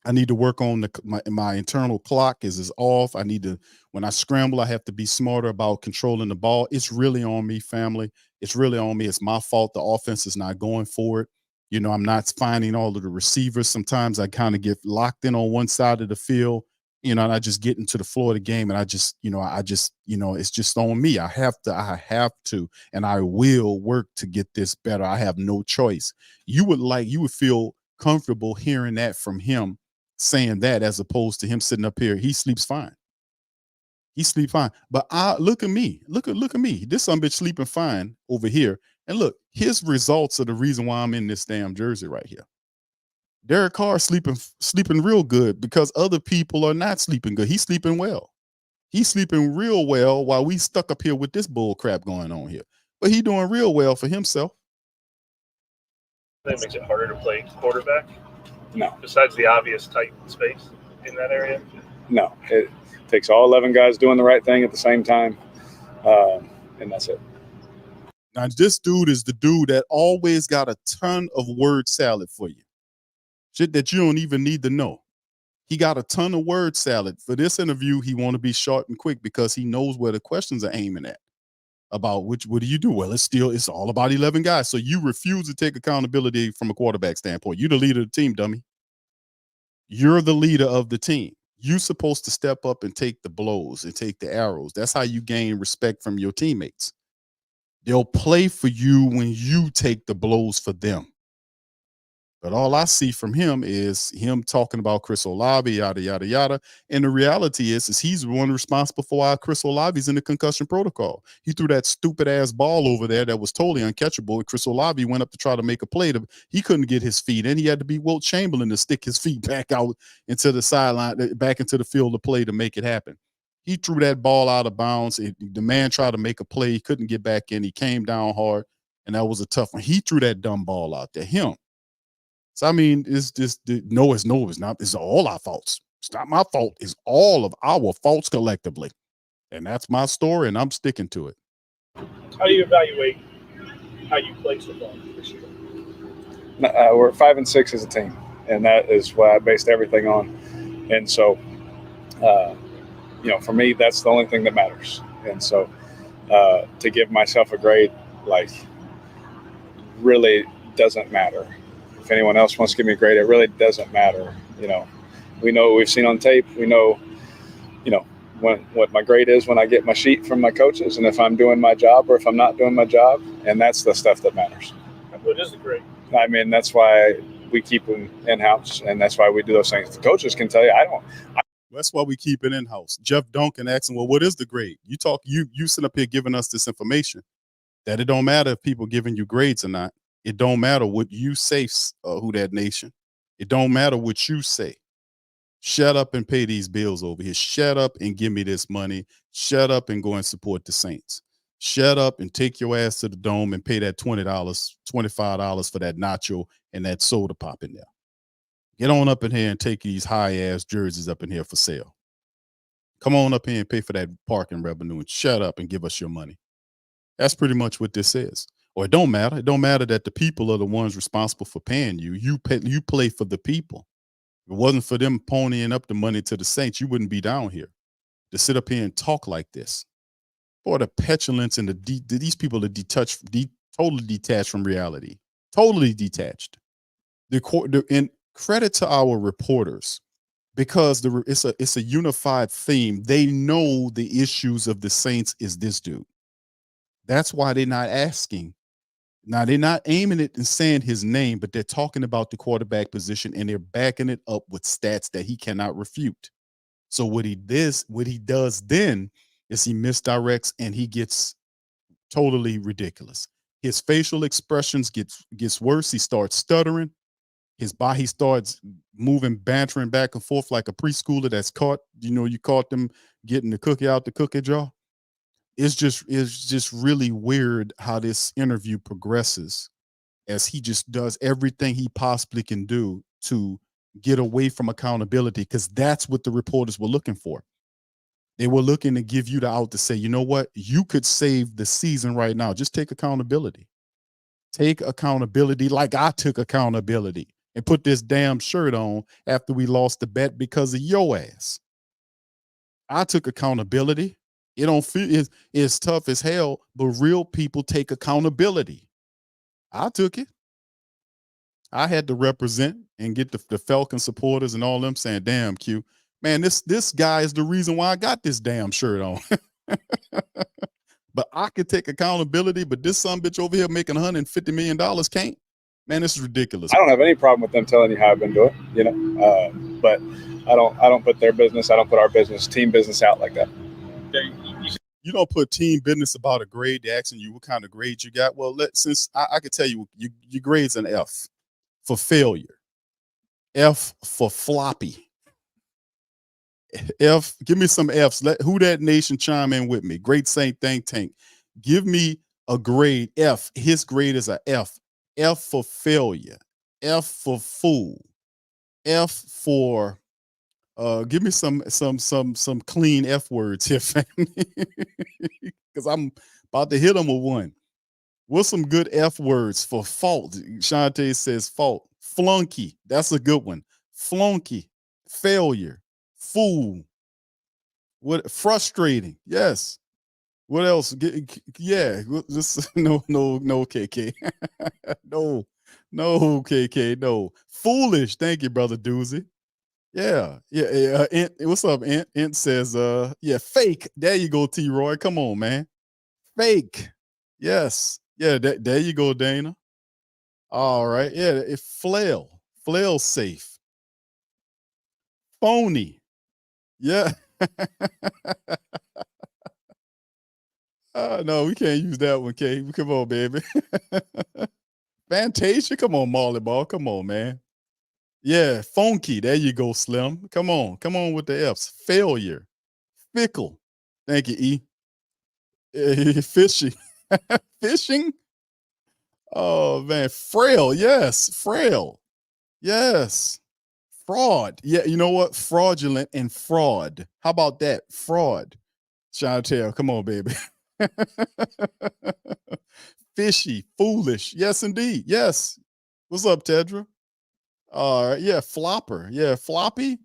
I need to work on my internal clock is off. I need to, when I scramble, I have to be smarter about controlling the ball. It's really on me, family. It's really on me. It's my fault. The offense is not going for it. You know, I'm not finding all of the receivers. Sometimes I kind of get locked in on one side of the field, you know, and I just get into the flow of the game, and I just, it's just on me. I have to, and I will work to get this better. I have no choice. You would feel comfortable hearing that from him, saying that, as opposed to him sitting up here. He sleeps fine. He sleeps fine. But look at me. Look at me. This son bitch sleeping fine over here. And look, his results are the reason why I'm in this damn jersey right here. Derek Carr sleeping real good because other people are not sleeping good. He's sleeping well. He's sleeping real well while we stuck up here with this bull crap going on here. But he doing real well for himself. That makes it harder to play quarterback? No. Besides the obvious tight space in that area? No. It takes all 11 guys doing the right thing at the same time, and that's it. Now, this dude is the dude that always got a ton of word salad for you. Shit that you don't even need to know. He got a ton of word salad. For this interview, he want to be short and quick because he knows where the questions are aiming at. About what do you do? Well, it's all about 11 guys. So you refuse to take accountability from a quarterback standpoint. You're the leader of the team, dummy. You're the leader of the team. You're supposed to step up and take the blows and take the arrows. That's how you gain respect from your teammates. They'll play for you when you take the blows for them. But all I see from him is him talking about Chris Olave, yada, yada, yada. And the reality is he's the one responsible for why Chris Olave's in the concussion protocol. He threw that stupid ass ball over there that was totally uncatchable. And Chris Olave went up to try to make a play. He couldn't get his feet in. He had to be Wilt Chamberlain to stick his feet back out into the sideline, back into the field of play to make it happen. He threw that ball out of bounds. The man tried to make a play. He couldn't get back in. He came down hard, and that was a tough one. He threw that dumb ball out there. Him. So, I mean, it's just, no, it's not. It's all our faults. It's not my fault. It's all of our faults collectively. And that's my story, and I'm sticking to it. How do you evaluate how you play so far this year? We're 5-6 as a team, and that is what I based everything on. And so, for me, that's the only thing that matters. And so to give myself a grade, really doesn't matter. If anyone else wants to give me a grade, it really doesn't matter. We know what we've seen on tape. We know, what my grade is when I get my sheet from my coaches, and if I'm doing my job or if I'm not doing my job, and that's the stuff that matters. What is the grade? I mean, that's why we keep them in-house, and that's why we do those things. The coaches can tell you, That's why we keep it in-house. Jeff Duncan asking, well, what is the grade? You sit up here giving us this information that it don't matter if people giving you grades or not. It don't matter what you say, Who Dat Nation. It don't matter what you say. Shut up and pay these bills over here. Shut up and give me this money. Shut up and go and support the Saints. Shut up and take your ass to the dome and pay that $20, $25 for that nacho and that soda pop in there. Get on up in here and take these high-ass jerseys up in here for sale. Come on up here and pay for that parking revenue and shut up and give us your money. That's pretty much what this is. Or it don't matter. It don't matter that the people are the ones responsible for paying you. You play for the people. If it wasn't for them ponying up the money to the Saints, you wouldn't be down here. to sit up here and talk like this. Boy, the petulance and these people are totally detached from reality. Totally detached. And credit to our reporters, because it's a unified theme. They know the issues of the Saints is this dude. That's why they're not asking. Now, they're not aiming it and saying his name, but they're talking about the quarterback position, and they're backing it up with stats that he cannot refute. So what he does then is he misdirects and he gets totally ridiculous. His facial expressions gets worse. He starts stuttering. His body starts moving, bantering back and forth like a preschooler that's caught. You caught them getting the cookie out the cookie jar. It's just really weird how this interview progresses, as he just does everything he possibly can do to get away from accountability, because that's what the reporters were looking for. They were looking to give you the out to say, you know what, you could save the season right now. Just take accountability. Take accountability like I took accountability and put this damn shirt on after we lost the bet because of your ass. I took accountability. It don't feel it's tough as hell, but real people take accountability. I took it. I had to represent and get the Falcon supporters and all them saying, damn, Q, man, this guy is the reason why I got this damn shirt on. But I could take accountability, but this son bitch over here making $150 million can't. Man, this is ridiculous. I don't have any problem with them telling you how I've been doing, but I don't put their business, I don't put our business, team business out like that. You don't put team business about a grade. They're asking you what kind of grade you got. Well, since I could tell you, your grade's an F for failure, F for floppy, F. Give me some Fs. Who that nation chime in with me? Great Saint Think Tank. Give me a grade F. His grade is a F. F for failure, F for fool, F for give me some clean F words here, family, because I'm about to hit them with one. What's some good F words for fault? Shantae says fault. Flunky, that's a good one. Flunky, failure, fool. What? Frustrating, yes. What else? Yeah, just no, KK. no, KK, no. Foolish, thank you, brother Doozy. Yeah. What's up, Int? Int says, yeah, fake. There you go, T. Roy. Come on, man. Fake. Yes. Yeah, there you go, Dana. All right. Yeah, flail. Flail safe. Phony. Yeah. No, we can't use that one, K. Come on, baby. Fantasia. Come on, Marley Ball. Come on, man. Yeah, funky. There you go, Slim. Come on with the F's. Failure, fickle. Thank you, E. Fishy, fishing. Oh man, frail. Yes, frail. Yes, fraud. Yeah, you know what? Fraudulent and fraud. How about that? Fraud. Chantel, come on, baby. Fishy, foolish. Yes, indeed. Yes. What's up, Tedra? All right, yeah, flopper, yeah, floppy.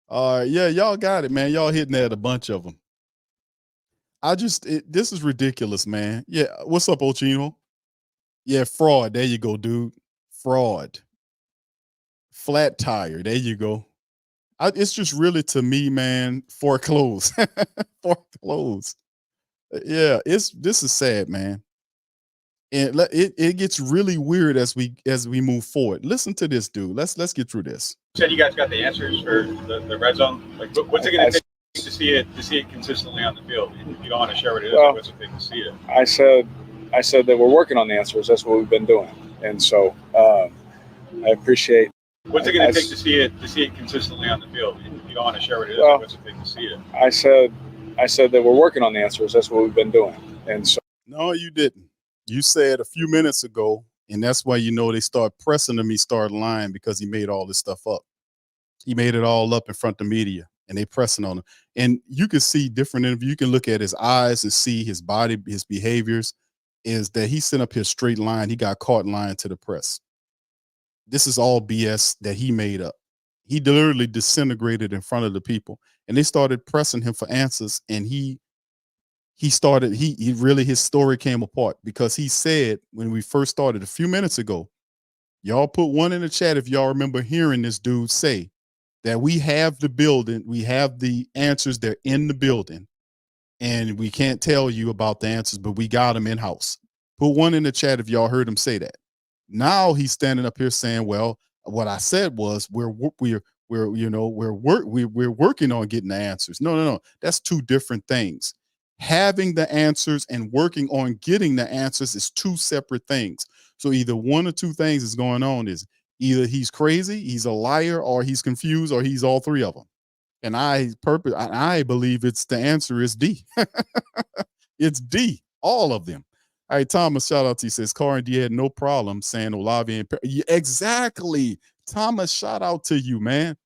All right, yeah, y'all got it, man. Y'all hitting that a bunch of them. This is ridiculous, man. Yeah, what's up, Ochino? Yeah, fraud. There you go, dude. Fraud. Flat tire. There you go. It's just really, to me, man, foreclosed. Foreclosed. Yeah, this is sad, man. And it gets really weird as we move forward. Listen to this, dude. Let's get through this. You said you guys got the answers for the red zone. Like, what's it going to take to see it consistently on the field? You don't want to share what it is. Well, what's it take to see it? I said that we're working on the answers. That's what we've been doing, and so I appreciate. What's it going to take to see it consistently on the field? You don't want to share what it is. What's it take to see it? I said that we're working on the answers. That's what we've been doing, and so. No, you didn't. You said a few minutes ago, and that's why they start pressing him. He started lying because he made all this stuff up. He made it all up in front of the media, and they pressing on him. And you can see different interviews. You can look at his eyes and see his body, his behaviors, is that he sent up his straight line. He got caught lying to the press. This is all BS that he made up. He literally disintegrated in front of the people, and they started pressing him for answers. And he started, he really, his story came apart because he said when we first started a few minutes ago, y'all put one in the chat if y'all remember hearing this dude say that we have the building, we have the answers, they're in the building, and we can't tell you about the answers, but we got them in house. Put one in the chat if y'all heard him say that. Now he's standing up here saying, well, what I said was we're working on getting the answers. No. That's two different things. Having the answers and working on getting the answers is two separate things. So either one or two things is going on. Is either he's crazy, he's a liar, or he's confused, or he's all three of them. And I believe the answer is D. It's D, all of them. All right, Thomas, shout out to you. Says Carr and D had no problem saying Olave and Perry. Yeah, exactly. Thomas, shout out to you, man.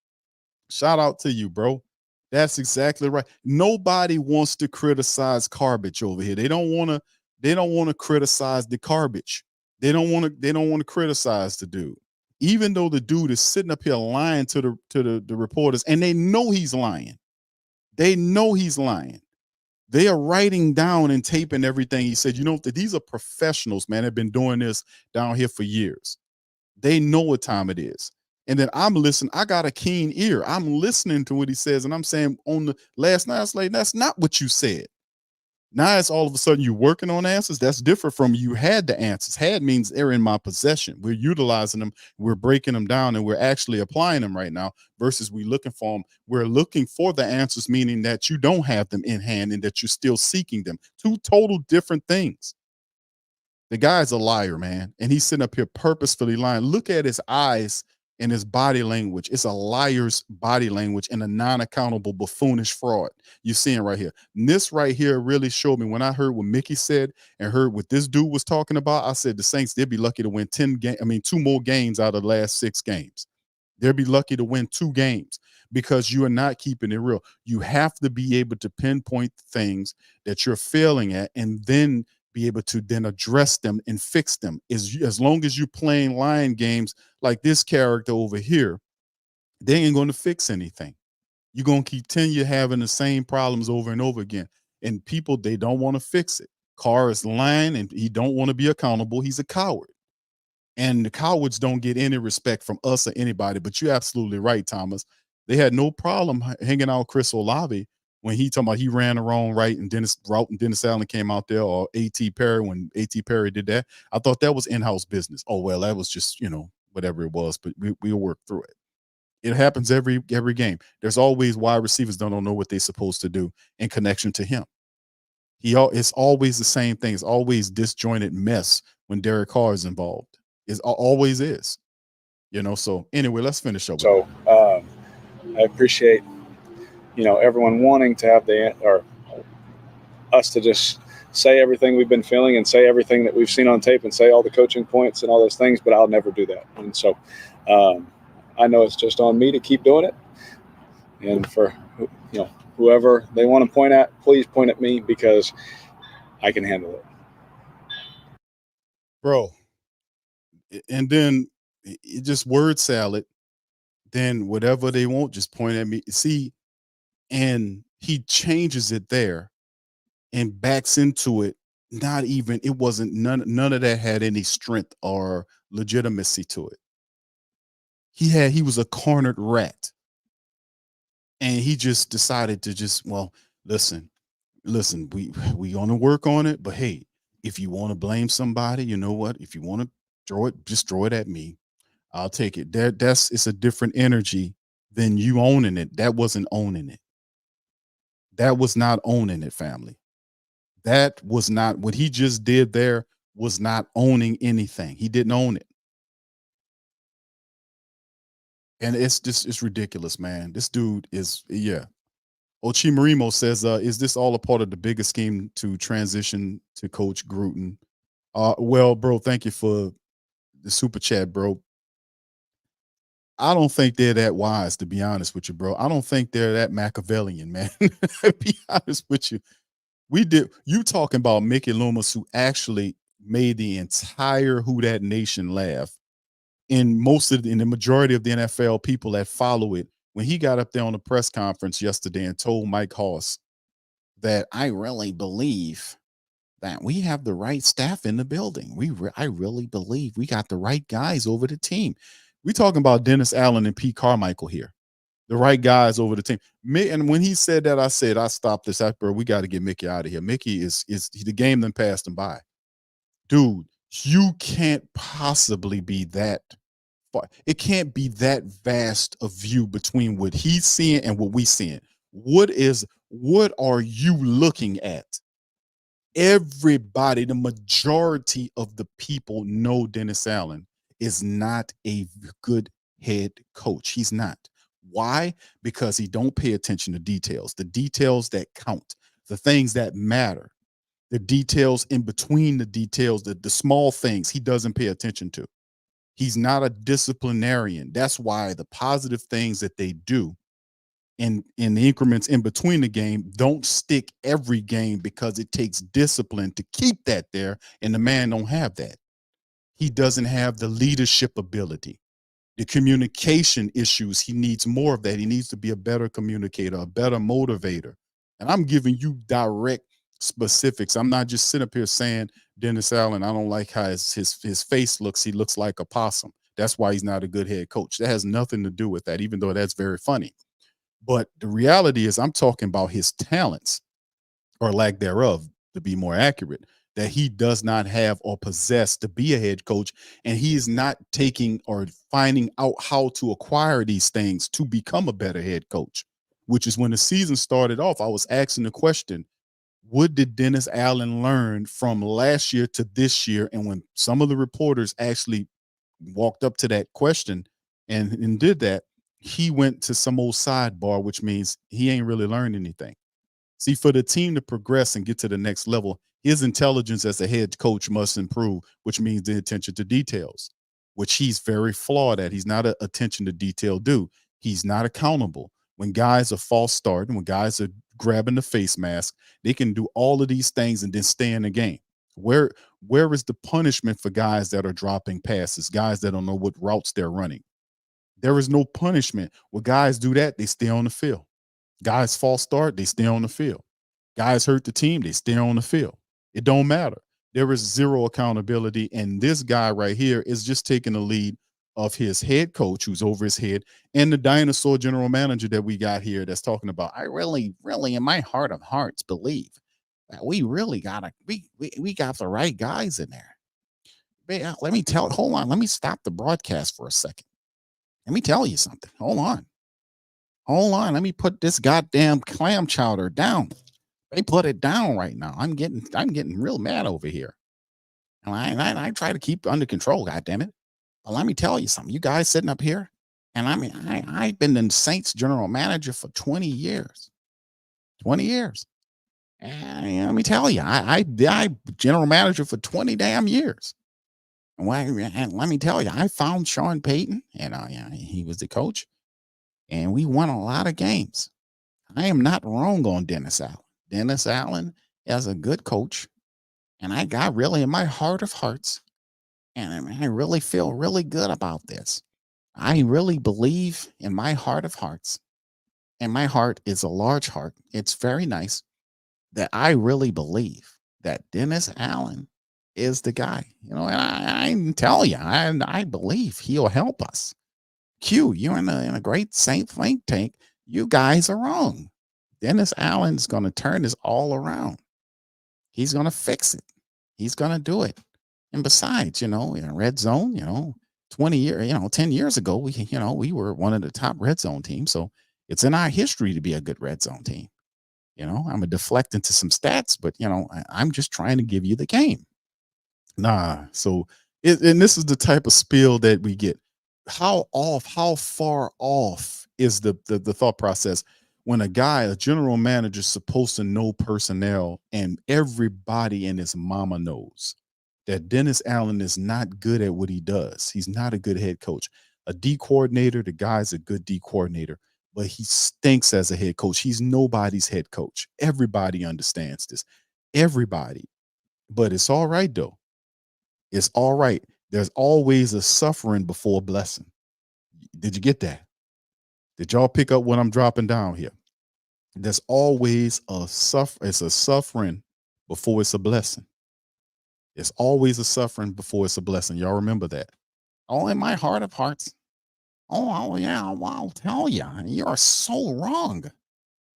Shout out to you, bro. That's exactly right. Nobody wants to criticize garbage over here. They don't want to criticize the garbage. They don't want to criticize the dude. Even though the dude is sitting up here lying to the reporters, and they know he's lying. They know he's lying. They are writing down and taping everything he said. You know, these are professionals, man. They've been doing this down here for years. They know what time it is. And then I'm listening. I got a keen ear. I'm listening to what he says. And I'm saying on the last night, I was like, that's not what you said. Now it's all of a sudden you're working on answers. That's different from you had the answers. Had means they're in my possession. We're utilizing them. We're breaking them down, and we're actually applying them right now versus we looking for them. We're looking for the answers, meaning that you don't have them in hand and that you're still seeking them. Two total different things. The guy's a liar, man. And he's sitting up here purposefully lying. Look at his eyes and his body language. It's a liar's body language and a non-accountable buffoonish fraud. You're seeing right here. And this right here really showed me when I heard what Mickey said and heard what this dude was talking about. I said the Saints, they'd be lucky to win 2 more games out of the last 6 games. They'll be lucky to win 2 games because you are not keeping it real. You have to be able to pinpoint things that you're failing at and then be able to then address them and fix them. As long as you're playing lying games like this character over here, they ain't going to fix anything. You're going to continue having the same problems over and over again. And people, they don't want to fix it. Carr is lying and he don't want to be accountable. He's a coward. And the cowards don't get any respect from us or anybody. But you're absolutely right, Thomas. They had no problem hanging out Chris Olave when he talking about he ran the wrong right and Dennis Allen came out there, or A.T. Perry when A.T. Perry did that. I thought that was in-house business. Oh, well, that was just, whatever it was, but we'll work through it. It happens every game. There's always wide receivers don't know what they're supposed to do in connection to him. It's always the same thing. It's always disjointed mess when Derek Carr is involved. It always is. So anyway, let's finish up. So I appreciate everyone wanting to have us to just say everything we've been feeling and say everything that we've seen on tape and say all the coaching points and all those things, but I'll never do that. And so I know it's just on me to keep doing it. And for whoever they want to point at, please point at me because I can handle it. Bro. And then it just word salad. Then whatever they want, just point at me. See, and he changes it there and backs into it. It wasn't none of that had any strength or legitimacy to it. He was a cornered rat. And he just decided to listen, we gonna work on it. But hey, if you want to blame somebody, you know what? If you want to throw it, just throw it at me. I'll take it. It's a different energy than you owning it. That wasn't owning it. That was not owning it, family. That was not what he just did there, was not owning anything. He didn't own it. And it's ridiculous, man. This dude is, yeah. Ochi Marimo says, is this all a part of the bigger scheme to transition to Coach Gruden? Well, bro, thank you for the super chat, bro. I don't think they're that wise, to be honest with you, bro. I don't think they're that Machiavellian, man. Be honest with you. You talking about Mickey Loomis, who actually made the entire Who Dat Nation laugh in the majority of the NFL people that follow it, when he got up there on the press conference yesterday and told Mike Hoss that I really believe that we have the right staff in the building. I really believe we got the right guys over the team. We talking about Dennis Allen and Pete Carmichael here, the right guys over the team. And when he said that, I said, I stopped this. Bro, we got to get Mickey out of here. Mickey is the game then passed him by. Dude, you can't possibly be that far. It can't be that vast a view between what he's seeing and what we seeing. What are you looking at? Everybody, the majority of the people know Dennis Allen is not a good head coach. He's not. Why? Because he don't pay attention to details, the details that count, the things that matter, the details in between the details, the small things he doesn't pay attention to. He's not a disciplinarian. That's why the positive things that they do in the increments in between the game don't stick every game, because it takes discipline to keep that there, and the man don't have that. He doesn't have the leadership ability, the communication issues. He needs more of that. He needs to be a better communicator, a better motivator. And I'm giving you direct specifics. I'm not just sitting up here saying Dennis Allen, I don't like how his face looks. He looks like a possum. That's why he's not a good head coach. That has nothing to do with that, even though that's very funny. But the reality is, I'm talking about his talents, or lack thereof, to be more accurate, that he does not have or possess to be a head coach. And he is not taking or finding out how to acquire these things to become a better head coach, which is when the season started off. I was asking the question, what did Dennis Allen learn from last year to this year? And when some of the reporters actually walked up to that question and did that, he went to some old sidebar, which means he ain't really learned anything. See, for the team to progress and get to the next level, his intelligence as a head coach must improve, which means the attention to details, which he's very flawed at. He's not an attention to detail dude. He's not accountable. When guys are false starting, when guys are grabbing the face mask, they can do all of these things and then stay in the game. Where is the punishment for guys that are dropping passes, guys that don't know what routes they're running? There is no punishment. When guys do that, they stay on the field. Guys false start, they stay on the field. Guys hurt the team, they stay on the field. It don't matter. There is zero accountability, and this guy right here is just taking the lead of his head coach, who's over his head, and the dinosaur general manager that we got here that's talking about, I really, really, in my heart of hearts, believe that we really got we got the right guys in there. Let me hold on. Let me stop the broadcast for a second. Let me tell you something. Hold on. Let me put this goddamn clam chowder down. They put it down right now. I'm getting real mad over here. And I try to keep under control, goddammit. But let me tell you something. You guys sitting up here, and I've been the Saints general manager for 20 years. 20 years. And let me tell you, I general manager for 20 damn years. And let me tell you, I found Sean Payton, and he was the coach, and we won a lot of games. I am not wrong on Dennis Allen. Dennis Allen is a good coach, and I got really in my heart of hearts, and I really feel really good about this. I really believe in my heart of hearts, and my heart is a large heart. It's very nice that I really believe that Dennis Allen is the guy, and I tell you, I believe he'll help us. Q, you're in a great Saint think tank. You guys are wrong. Dennis Allen's going to turn this all around. He's going to fix it. He's going to do it. And besides, in a red zone, 10 years ago, we were one of the top red zone teams. So it's in our history to be a good red zone team. I'm a deflect into some stats, but I'm just trying to give you the game. So and this is the type of spiel that we get. How far off is the thought process when a general manager is supposed to know personnel, and everybody and his mama knows that Dennis Allen is not good at what he does. He's not a good head coach. A D coordinator, the guy's a good D coordinator, but he stinks as a head coach. He's nobody's head coach. Everybody understands this. Everybody. But it's all right, though. It's all right. There's always a suffering before a blessing. Did you get that? Did y'all pick up what I'm dropping down here? There's always it's a suffering before it's a blessing. It's always a suffering before it's a blessing. Y'all remember that? Oh, in my heart of hearts. Oh yeah, well, I'll tell you, you are so wrong.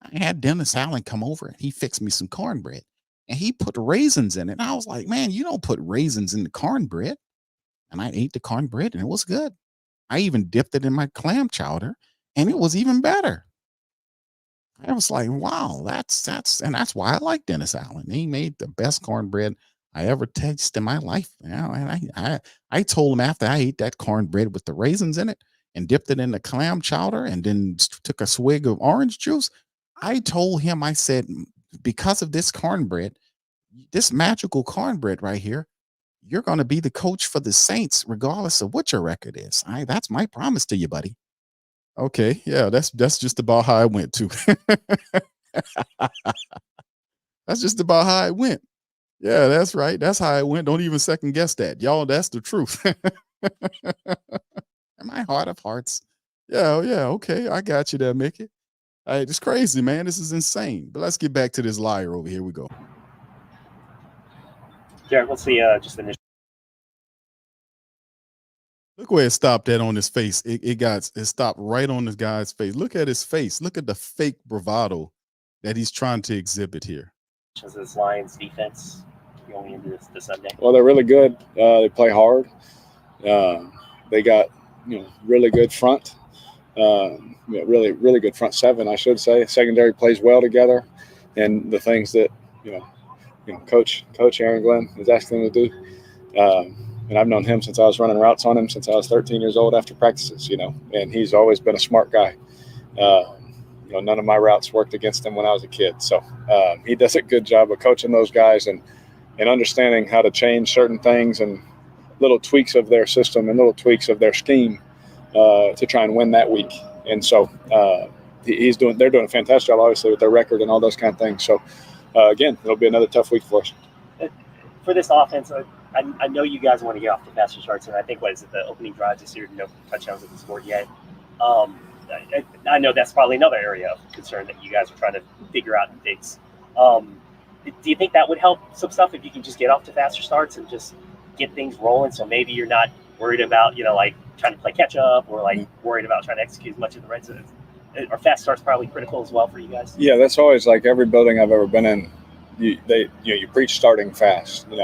I had Dennis Allen come over and he fixed me some cornbread and he put raisins in it. And I was like, man, you don't put raisins in the cornbread. And I ate the cornbread and it was good. I even dipped it in my clam chowder and it was even better. I was like, wow, that's why I like Dennis Allen. He made the best cornbread I ever tasted in my life. You know, and I told him after I ate that cornbread with the raisins in it and dipped it in the clam chowder and then took a swig of orange juice. I told him, I said, because of this cornbread, this magical cornbread right here, you're going to be the coach for the Saints, regardless of what your record is. That's my promise to you, buddy. Okay, yeah, that's just about how I went too. That's just about how I went. Yeah, that's right. That's how I went. Don't even second guess that, y'all. That's the truth. In my heart of hearts. Yeah, okay, I got you there, Mickey. It's crazy, man. This is insane. But let's get back to this liar over here. We go. Derek, what's the just initial? Look where it stopped at on his face. It stopped right on this guy's face. Look at his face. Look at the fake bravado that he's trying to exhibit here. This Lions defense going into this Sunday? Well, they're really good. They play hard. They got really good front. Really good front seven, I should say. Secondary plays well together, and the things that Coach Aaron Glenn is asking them to do. And I've known him since I was running routes on him since I was 13 years old after practices, and he's always been a smart guy. None of my routes worked against him when I was a kid. So he does a good job of coaching those guys and understanding how to change certain things and little tweaks of their system and little tweaks of their scheme to try and win that week. And so they're doing a fantastic job, obviously, with their record and all those kind of things. So, again, it'll be another tough week for us. For this offense, I know you guys want to get off the faster starts, and I think, the opening drive this year, no touchdowns have been scored yet. I know that's probably another area of concern that you guys are trying to figure out and fix. Do you think that would help some stuff if you can just get off to faster starts and just get things rolling? So maybe you're not worried about, trying to play catch up or worried about trying to execute as much of the red zone. Are fast starts probably critical as well for you guys? Yeah, that's always every building I've ever been in. You preach starting fast. With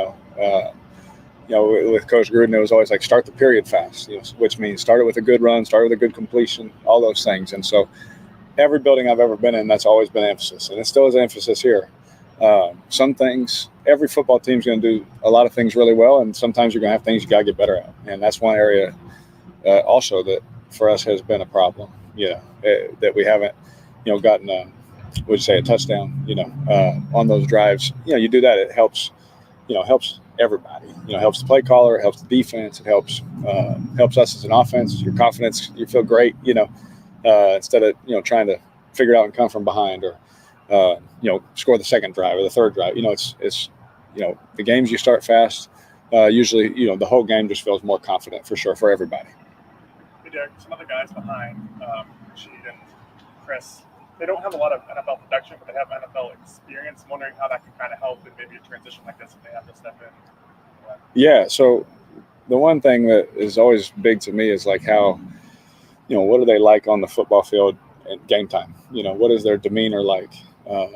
Coach Gruden, it was always start the period fast, which means start it with a good run, start with a good completion, all those things. And so every building I've ever been in, that's always been emphasis. And it still is an emphasis here. Some things, every football team's going to do a lot of things really well, and sometimes you're going to have things you got to get better at. And that's one area also that for us has been a problem, that we haven't, gotten a touchdown, on those drives. You do that, it helps everybody. Helps the play caller, it helps the defense, it helps us as an offense. Your confidence, you feel great, instead of trying to figure it out and come from behind or score the second drive or the third drive. It's the games you start fast, usually the whole game just feels more confident for sure for everybody. Hey Derek, some other guys behind Rashid and Chris, they don't have a lot of NFL production, but they have NFL experience. I'm wondering how that can kind of help in maybe a transition like this if they have to step in. Yeah, so the one thing that is always big to me is how, what are they like on the football field at game time? What is their demeanor like? Are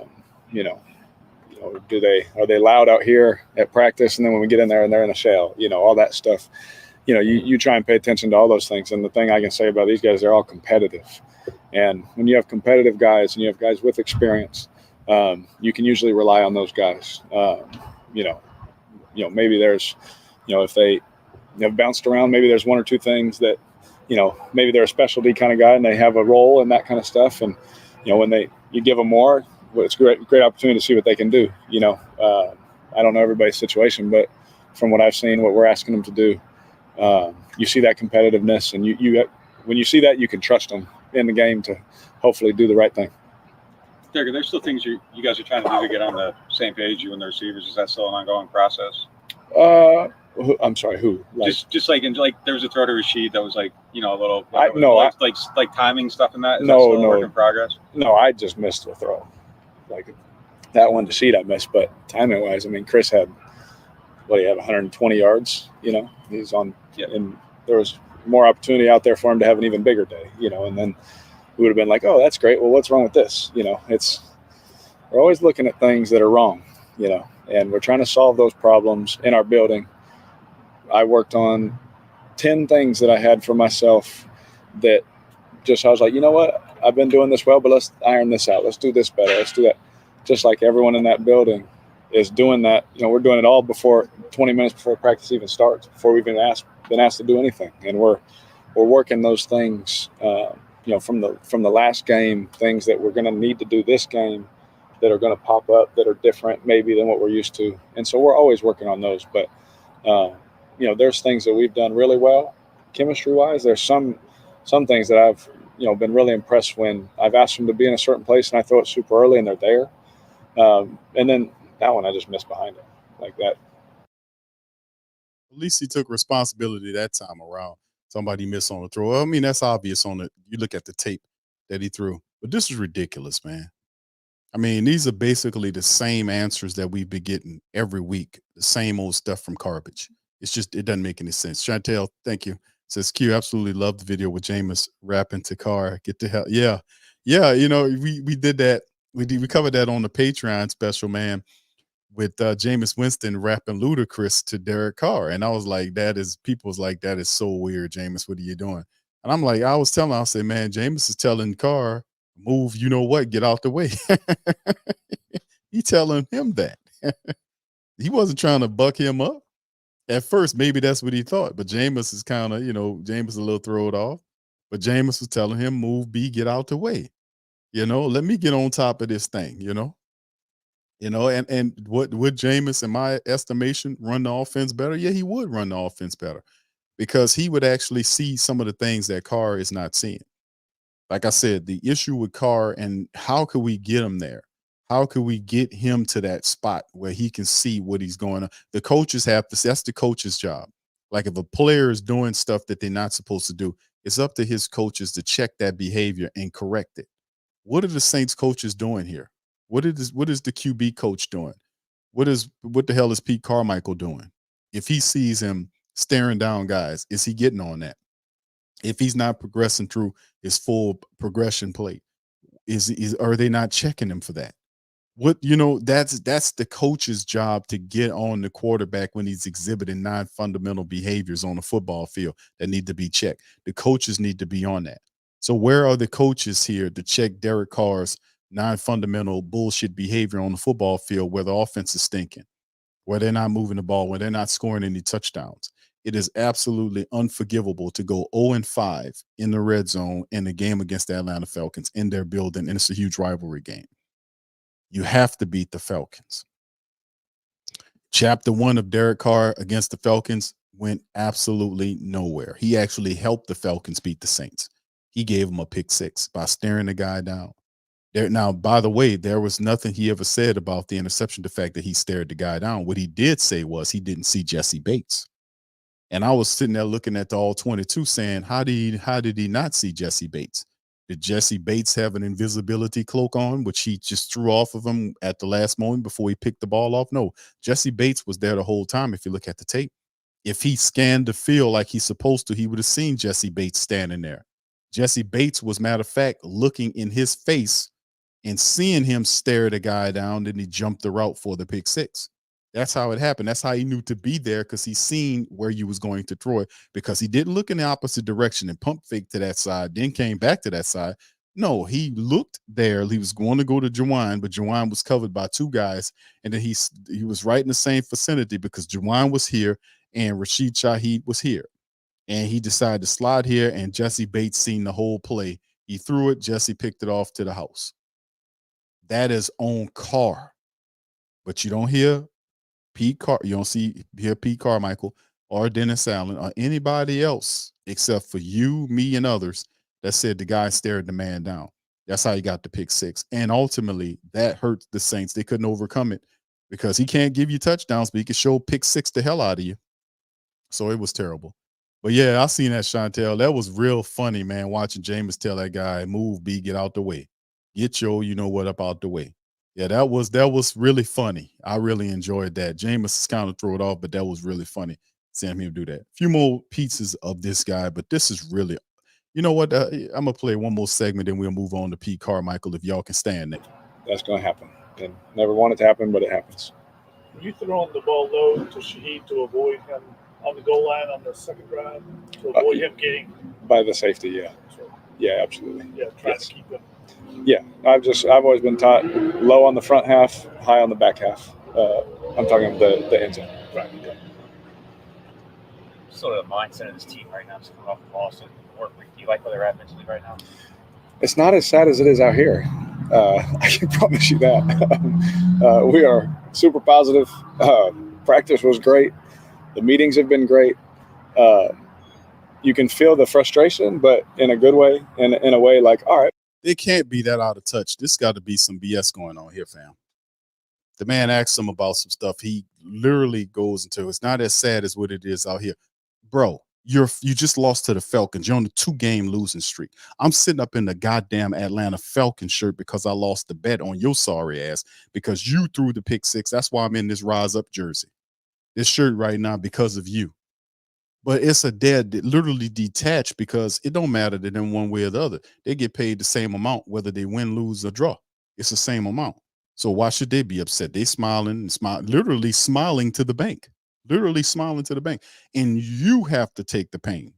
they loud out here at practice, and then when we get in there and they're in a shell, all that stuff. You try and pay attention to all those things. And the thing I can say about these guys, they're all competitive. And when you have competitive guys and you have guys with experience, you can usually rely on those guys. Maybe there's, if they have bounced around, maybe there's one or two things that, maybe they're a specialty kind of guy and they have a role and that kind of stuff. And, when you give them more, well, it's great opportunity to see what they can do. I don't know everybody's situation, but from what I've seen, what we're asking them to do, you see that competitiveness, and you when you see that, you can trust them in the game to hopefully do the right thing. Derek, are there still things you guys are trying to do to get on the same page, you and the receivers? Is that still an ongoing process? I'm sorry, who? Like, just like there was a throw to Rashid that was like, a little like timing stuff in that. Is No, that still a no. work in progress? No, I just missed the throw. Like that one to Rashid I missed, but timing wise, I mean, Chris had 120 yards. He's on, and there was more opportunity out there for him to have an even bigger day. And then we would have been like, oh, that's great. Well, what's wrong with this? We're always looking at things that are wrong. And we're trying to solve those problems in our building. I worked on 10 things that I had for myself that I was like, you know what? I've been doing this well, but let's iron this out. Let's do this better. Let's do that. Just like everyone in that building is doing that. We're doing it all before 20 minutes before practice even starts, before we've been asked to do anything. And we're working those things, from the last game, things that we're going to need to do this game that are going to pop up that are different maybe than what we're used to. And so we're always working on those. But, there's things that we've done really well chemistry-wise. There's some things that I've, been really impressed when I've asked them to be in a certain place and I throw it super early and they're there. And then that one I just missed behind it like that. At least he took responsibility that time around. Somebody missed on the throw. I mean, that's obvious on it. You look at the tape that he threw. But this is ridiculous, man. I mean, these are basically the same answers that we've been getting every week. The same old stuff from Garbage. It's just, it doesn't make any sense. Chantel, thank you. Says Q, absolutely love the video with Jameis rapping to Carr. Get the hell. Yeah. Yeah. We did that. We covered that on the Patreon special, man, with Jameis Winston rapping Ludacris to Derek Carr. And I was like, that is so weird, Jameis. What are you doing? And I'm like, I said, man, Jameis is telling Carr, move, you know what, get out the way. He telling him that. He wasn't trying to buck him up. At first, maybe that's what he thought, but Jameis is kind of, Jameis a little throwed off. But Jameis was telling him, move, B, get out the way. Let me get on top of this thing, and what would Jameis, in my estimation, run the offense better? Yeah, he would run the offense better because he would actually see some of the things that Carr is not seeing. Like I said, the issue with Carr and how could we get him there? How could we get him to that spot where he can see what he's going on? The coaches have to, that's the coach's job. Like if a player is doing stuff that they're not supposed to do, it's up to his coaches to check that behavior and correct it. What are the Saints coaches doing here? What is the QB coach doing? What the hell is Pete Carmichael doing? If he sees him staring down guys, is he getting on that? If he's not progressing through his full progression plate, are they not checking him for that? That's the coach's job to get on the quarterback when he's exhibiting non-fundamental behaviors on the football field that need to be checked. The coaches need to be on that. So where are the coaches here to check Derek Carr's non-fundamental bullshit behavior on the football field where the offense is stinking, where they're not moving the ball, where they're not scoring any touchdowns? It is absolutely unforgivable to go 0-5 in the red zone in the game against the Atlanta Falcons in their building, and it's a huge rivalry game. You have to beat the Falcons. Chapter 1 of Derek Carr against the Falcons went absolutely nowhere. He actually helped the Falcons beat the Saints. He gave them a pick 6 by staring the guy down. Now, by the way, there was nothing he ever said about the interception, the fact that he stared the guy down. What he did say was he didn't see Jesse Bates. And I was sitting there looking at the all 22 saying, how did he not see Jesse Bates? Did Jesse Bates have an invisibility cloak on, which he just threw off of him at the last moment before he picked the ball off? No, Jesse Bates was there the whole time. If you look at the tape, if he scanned the field like he's supposed to, he would have seen Jesse Bates standing there. Jesse Bates was, matter of fact, looking in his face and seeing him stare the guy down. Then he jumped the route for the pick 6. That's how it happened. That's how he knew to be there, because he seen where you was going to throw it, because he didn't look in the opposite direction and pump fake to that side, then came back to that side. No, he looked there. He was going to go to Juwan, but Juwan was covered by 2 guys. And then he was right in the same vicinity because Juwan was here and Rashid Shaheed was here. And he decided to slide here, and Jesse Bates seen the whole play. He threw it. Jesse picked it off to the house. That is on Carr. But you don't hear Pete Carr, you don't hear Pete Carmichael or Dennis Allen or anybody else except for you, me, and others that said the guy stared the man down. That's how he got the pick 6. And ultimately, that hurt the Saints. They couldn't overcome it because he can't give you touchdowns, but he can show pick 6 the hell out of you. So it was terrible. But yeah, I seen that, Chantel. That was real funny, man, watching Jameis tell that guy, move, B, get out the way. Get your, you know what, up out the way. Yeah, that was really funny. I really enjoyed that. Jameis is kind of throw it off, but that was really funny seeing him do that. A few more pieces of this guy, but this is really, you know what? I'm gonna play one more segment, then we'll move on to Pete Carmichael if y'all can stand that. That's going to happen. And never want it to happen, but it happens. You throwing the ball low to Shaheed to avoid him on the goal line on the second drive, to avoid him getting by the safety. Yeah, yeah, absolutely. Yeah, trying to keep him. Yeah, I've always been taught low on the front half, high on the back half. I'm talking the end zone. Right. Sort of the mindset of this team right now, just coming off the loss and work week. Do you like where they're at mentally right now? It's not as sad as it is out here. I can promise you that. We are super positive. Practice was great. The meetings have been great. You can feel the frustration, but in a good way, in a way like, all right. It can't be that out of touch. This got to be some BS going on here, fam. The man asks him about some stuff. He literally goes into, it's not as sad as what it is out here. Bro, you just lost to the Falcons. You're on a 2-game losing streak. I'm sitting up in the goddamn Atlanta Falcons shirt because I lost the bet on your sorry ass because you threw the pick 6. That's why I'm in this Rise Up jersey. This shirt right now because of you. But it's a literally detached because it don't matter to them one way or the other. They get paid the same amount, whether they win, lose, or draw. It's the same amount. So why should they be upset? They smiling and literally smiling to the bank. Literally smiling to the bank. And you have to take the pain.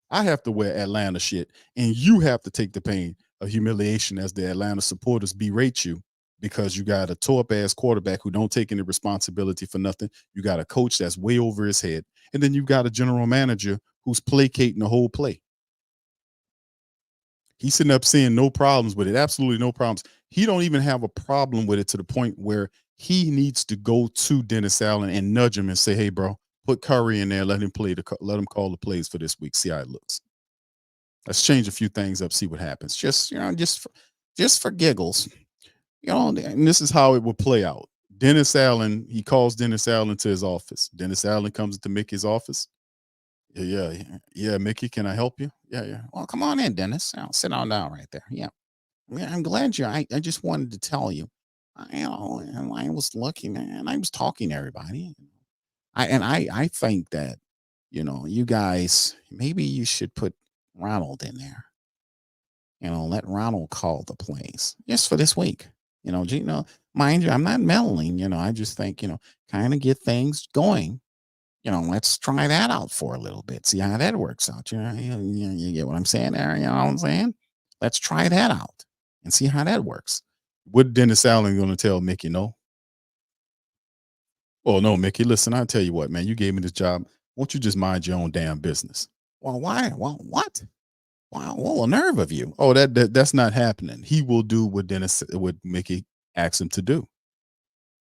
I have to wear Atlanta shit, and you have to take the pain of humiliation as the Atlanta supporters berate you because you got a tore-up-ass quarterback who don't take any responsibility for nothing. You got a coach that's way over his head. And then you got a general manager who's placating the whole play. He's sitting up seeing no problems with it, absolutely no problems. He don't even have a problem with it to the point where he needs to go to Dennis Allen and nudge him and say, hey, bro, put Curry in there, let him call the plays for this week, see how it looks. Let's change a few things up, see what happens. Just for giggles. And this is how it will play out. Dennis Allen, he calls Dennis Allen to his office. Dennis Allen comes to Mickey's office. Yeah, Mickey, can I help you? Yeah. Well, come on in, Dennis. I'll sit on down right there. Yeah, I'm glad I just wanted to tell you. I was looking and I was talking to everybody. I think that, you guys, maybe you should put Ronald in there. Let Ronald call the plays just for this week. Mind you, I'm not meddling, I just think, kind of get things going. Let's try that out for a little bit. See how that works out. You get what I'm saying there? You know what I'm saying? Let's try that out and see how that works. What Dennis Allen going to tell Mickey? No? Oh, no, Mickey, listen, I'll tell you what, man, you gave me this job. Won't you just mind your own damn business? Well, why? Well, what? Wow, well, a nerve of you. Oh, that's not happening. He will do what Mickey asked him to do.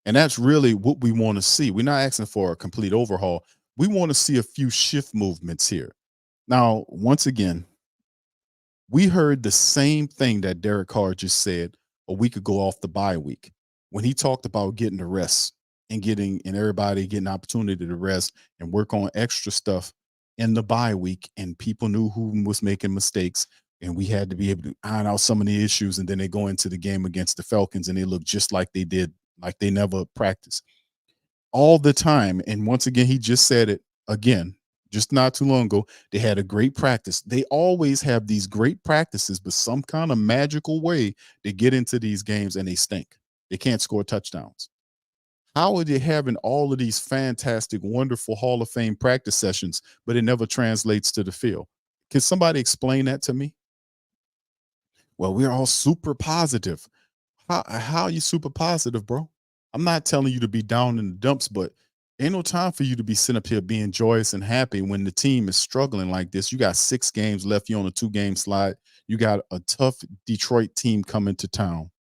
And that's really what we want to see. We're not asking for a complete overhaul. We want to see a few shift movements here. Now, once again, we heard the same thing that Derek Carr just said a week ago off the bye week when he talked about getting the rest and everybody getting opportunity to rest and work on extra stuff in the bye week, and people knew who was making mistakes, and we had to be able to iron out some of the issues, and then they go into the game against the Falcons and they look just like they did, like they never practiced all the time. And once again, he just said it again, just not too long ago. They had a great practice. They always have these great practices, but some kind of magical way they get into these games and they stink. They can't score touchdowns. How are they having all of these fantastic, wonderful Hall of Fame practice sessions, but it never translates to the field? Can somebody explain that to me? Well, we're all super positive. How are you super positive, bro? I'm not telling you to be down in the dumps, but ain't no time for you to be sitting up here being joyous and happy when the team is struggling like this. You got 6 games left. You're on a 2-game slide. You got a tough Detroit team coming to town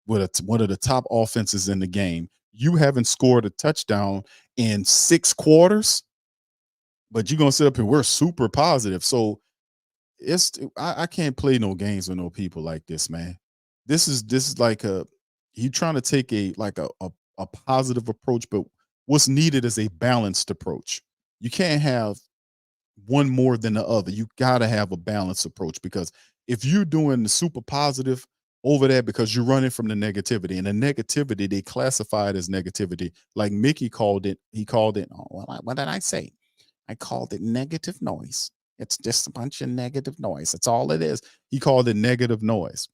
with one of the top offenses in the game. You haven't scored a touchdown in 6 quarters, but you're going to sit up here. We're super positive. So I can't play no games with no people like this, man. This is like you trying to take a positive approach, but what's needed is a balanced approach. You can't have one more than the other. You got to have a balanced approach, because if you're doing the super positive over there because you're running from the negativity, and the negativity, they classify it as negativity. Like Mickey called it, what did I say? I called it negative noise. It's just a bunch of negative noise. That's all it is. He called it negative noise.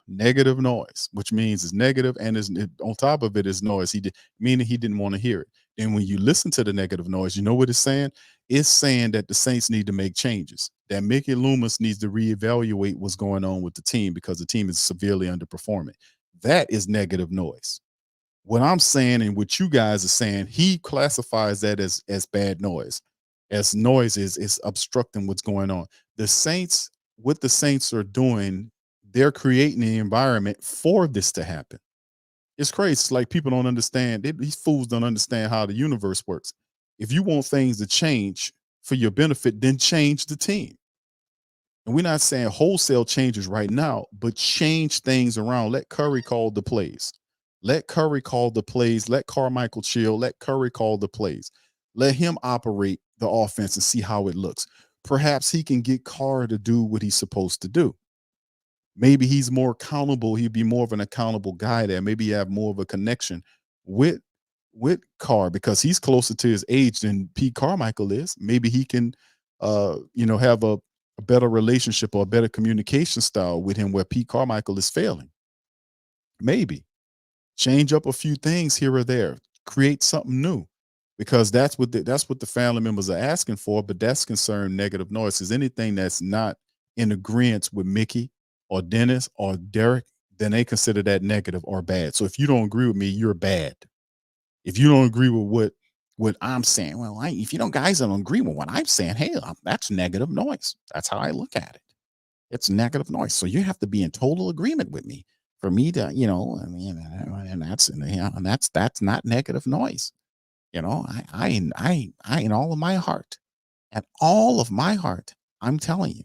Negative noise, which means it's negative, and on top of it is noise. Meaning he didn't want to hear it. And when you listen to the negative noise, you know what it's saying? It's saying that the Saints need to make changes, that Mickey Loomis needs to reevaluate what's going on with the team because the team is severely underperforming. That is negative noise. What I'm saying and what you guys are saying, he classifies that as bad noise, as noise is obstructing what's going on. The Saints, what the Saints are doing, they're creating the environment for this to happen. It's crazy. It's like people don't understand. These fools don't understand how the universe works. If you want things to change for your benefit, then change the team. And we're not saying wholesale changes right now, but change things around. Let Curry call the plays. Let Curry call the plays. Let Carmichael chill. Let Curry call the plays. Let him operate the offense and see how it looks. Perhaps he can get Carr to do what he's supposed to do. Maybe he's more accountable. He'd be more of an accountable guy there. Maybe you have more of a connection with Carr because he's closer to his age than Pete Carmichael is. Maybe he can, have a better relationship or a better communication style with him where Pete Carmichael is failing. Maybe change up a few things here or there, create something new, because that's what the family members are asking for. But that's concerned negative noise. Is anything that's not in agreement with Mickey or Dennis or Derek, then they consider that negative or bad. So if you don't agree with me, you're bad. If you don't agree with what I'm saying, if you guys don't agree with what I'm saying, hey, that's negative noise. That's how I look at it. It's negative noise. So you have to be in total agreement with me for me to, and that's not negative noise. I in all of my heart, I'm telling you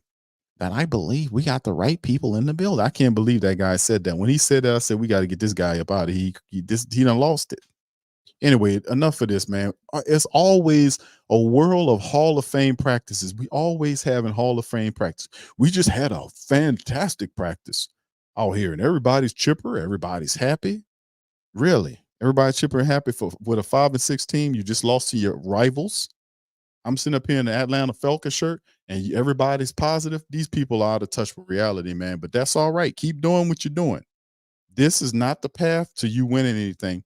that I believe we got the right people in the building. I can't believe that guy said that. When he said that, I said, we got to get this guy up out of here. He done lost it. Anyway, enough of this, man. It's always a world of Hall of Fame practices. We always have in Hall of Fame practice. We just had a fantastic practice out here, and everybody's chipper. Everybody's happy. Really? Everybody's chipper and happy with a 5-6 team. You just lost to your rivals. I'm sitting up here in the Atlanta Falcons shirt, and everybody's positive. These people are out of touch with reality, man. But that's all right. Keep doing what you're doing. This is not the path to you winning anything,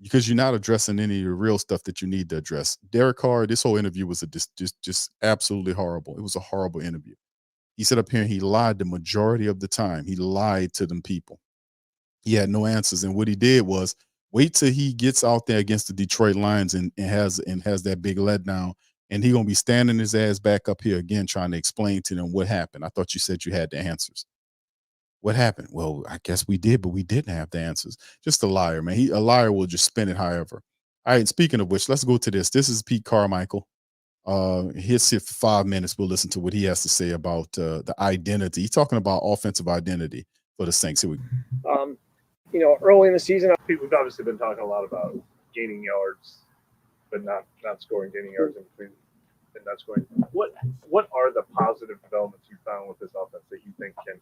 because you're not addressing any of the real stuff that you need to address. Derek Carr, this whole interview was just absolutely horrible. It was a horrible interview. He sat up here and he lied the majority of the time. He lied to them people. He had no answers. And what he did was wait till he gets out there against the Detroit Lions and has that big letdown. And he's going to be standing his ass back up here again trying to explain to them what happened. I thought you said you had the answers. What happened? Well, I guess we did, but we didn't have the answers. Just a liar, man. A liar will just spin it however. All right, speaking of which, let's go to this. This is Pete Carmichael. Here's here for 5 minutes. We'll listen to what he has to say about the identity. He's talking about offensive identity for the Saints. Here we go. Early in the season, we've obviously been talking a lot about gaining yards, but not scoring, gaining yards in between and not scoring. What are the positive developments you found with this offense that you think can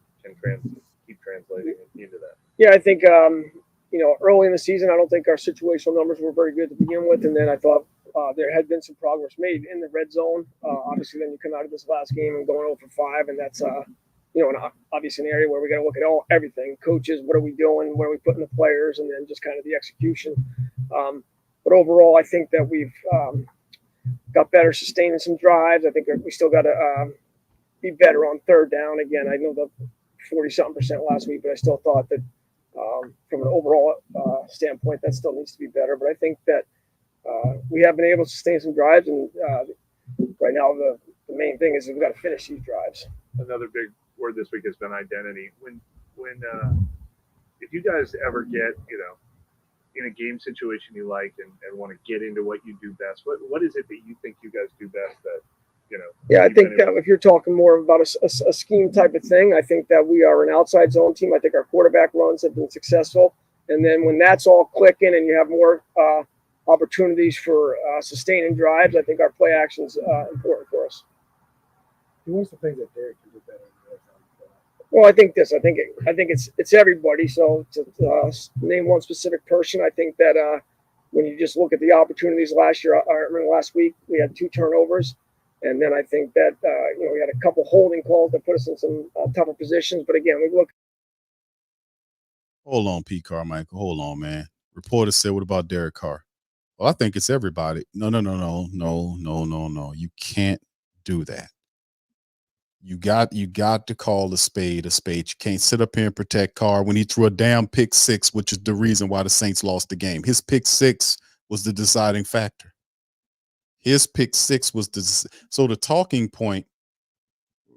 keep translating into that? Yeah, I think early in the season, I don't think our situational numbers were very good to begin with, and then I thought there had been some progress made in the red zone. Obviously, then you come out of this last game and going 0 for 5, and that's obviously an area where we got to look at everything. Coaches, what are we doing? Where are we putting the players? And then just kind of the execution. But overall, I think that we've got better sustaining some drives. I think we still got to be better on third down. Again, I know the 40-something% last week, but I still thought that from an overall standpoint, that still needs to be better. But I think that we have been able to sustain some drives, and right now the main thing is we've got to finish these drives. Another big word this week has been identity. When if you guys ever get in a game situation you like and want to get into what you do best, what is it that you think you guys do best that Yeah, I think that if you're talking more about a scheme type of thing, I think that we are an outside zone team. I think our quarterback runs have been successful, and then when that's all clicking and you have more opportunities for sustaining drives. I think our play action is important for us. What's the thing that Derek can do better? Well, I think it's everybody. So to name one specific person, I think that when you just look at the opportunities last year, I remember last week we had 2 turnovers, and then I think that we had a couple holding calls that put us in some tougher positions. But again, we look. Hold on, Pete Carmichael. Hold on, man. Reporter said, "What about Derek Carr?" Well, I think it's everybody. No. You can't do that. You got to call a spade a spade. You can't sit up here and protect Carr when he threw a damn pick 6, which is the reason why the Saints lost the game. His pick 6 was the deciding factor. His pick 6 was so the talking point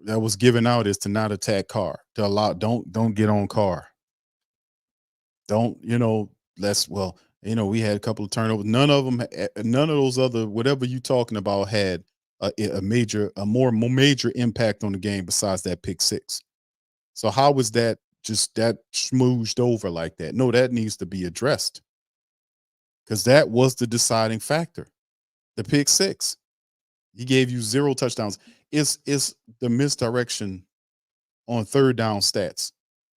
that was given out is to not attack Carr, to allow don't get on Carr. Don't, we had a couple of turnovers. None of those other whatever you talking about had a more major impact on the game besides that pick 6. So how was that just that smoothed over like that? No, that needs to be addressed because that was the deciding factor. The pick 6, he gave you 0 touchdowns. It's the misdirection on third down stats.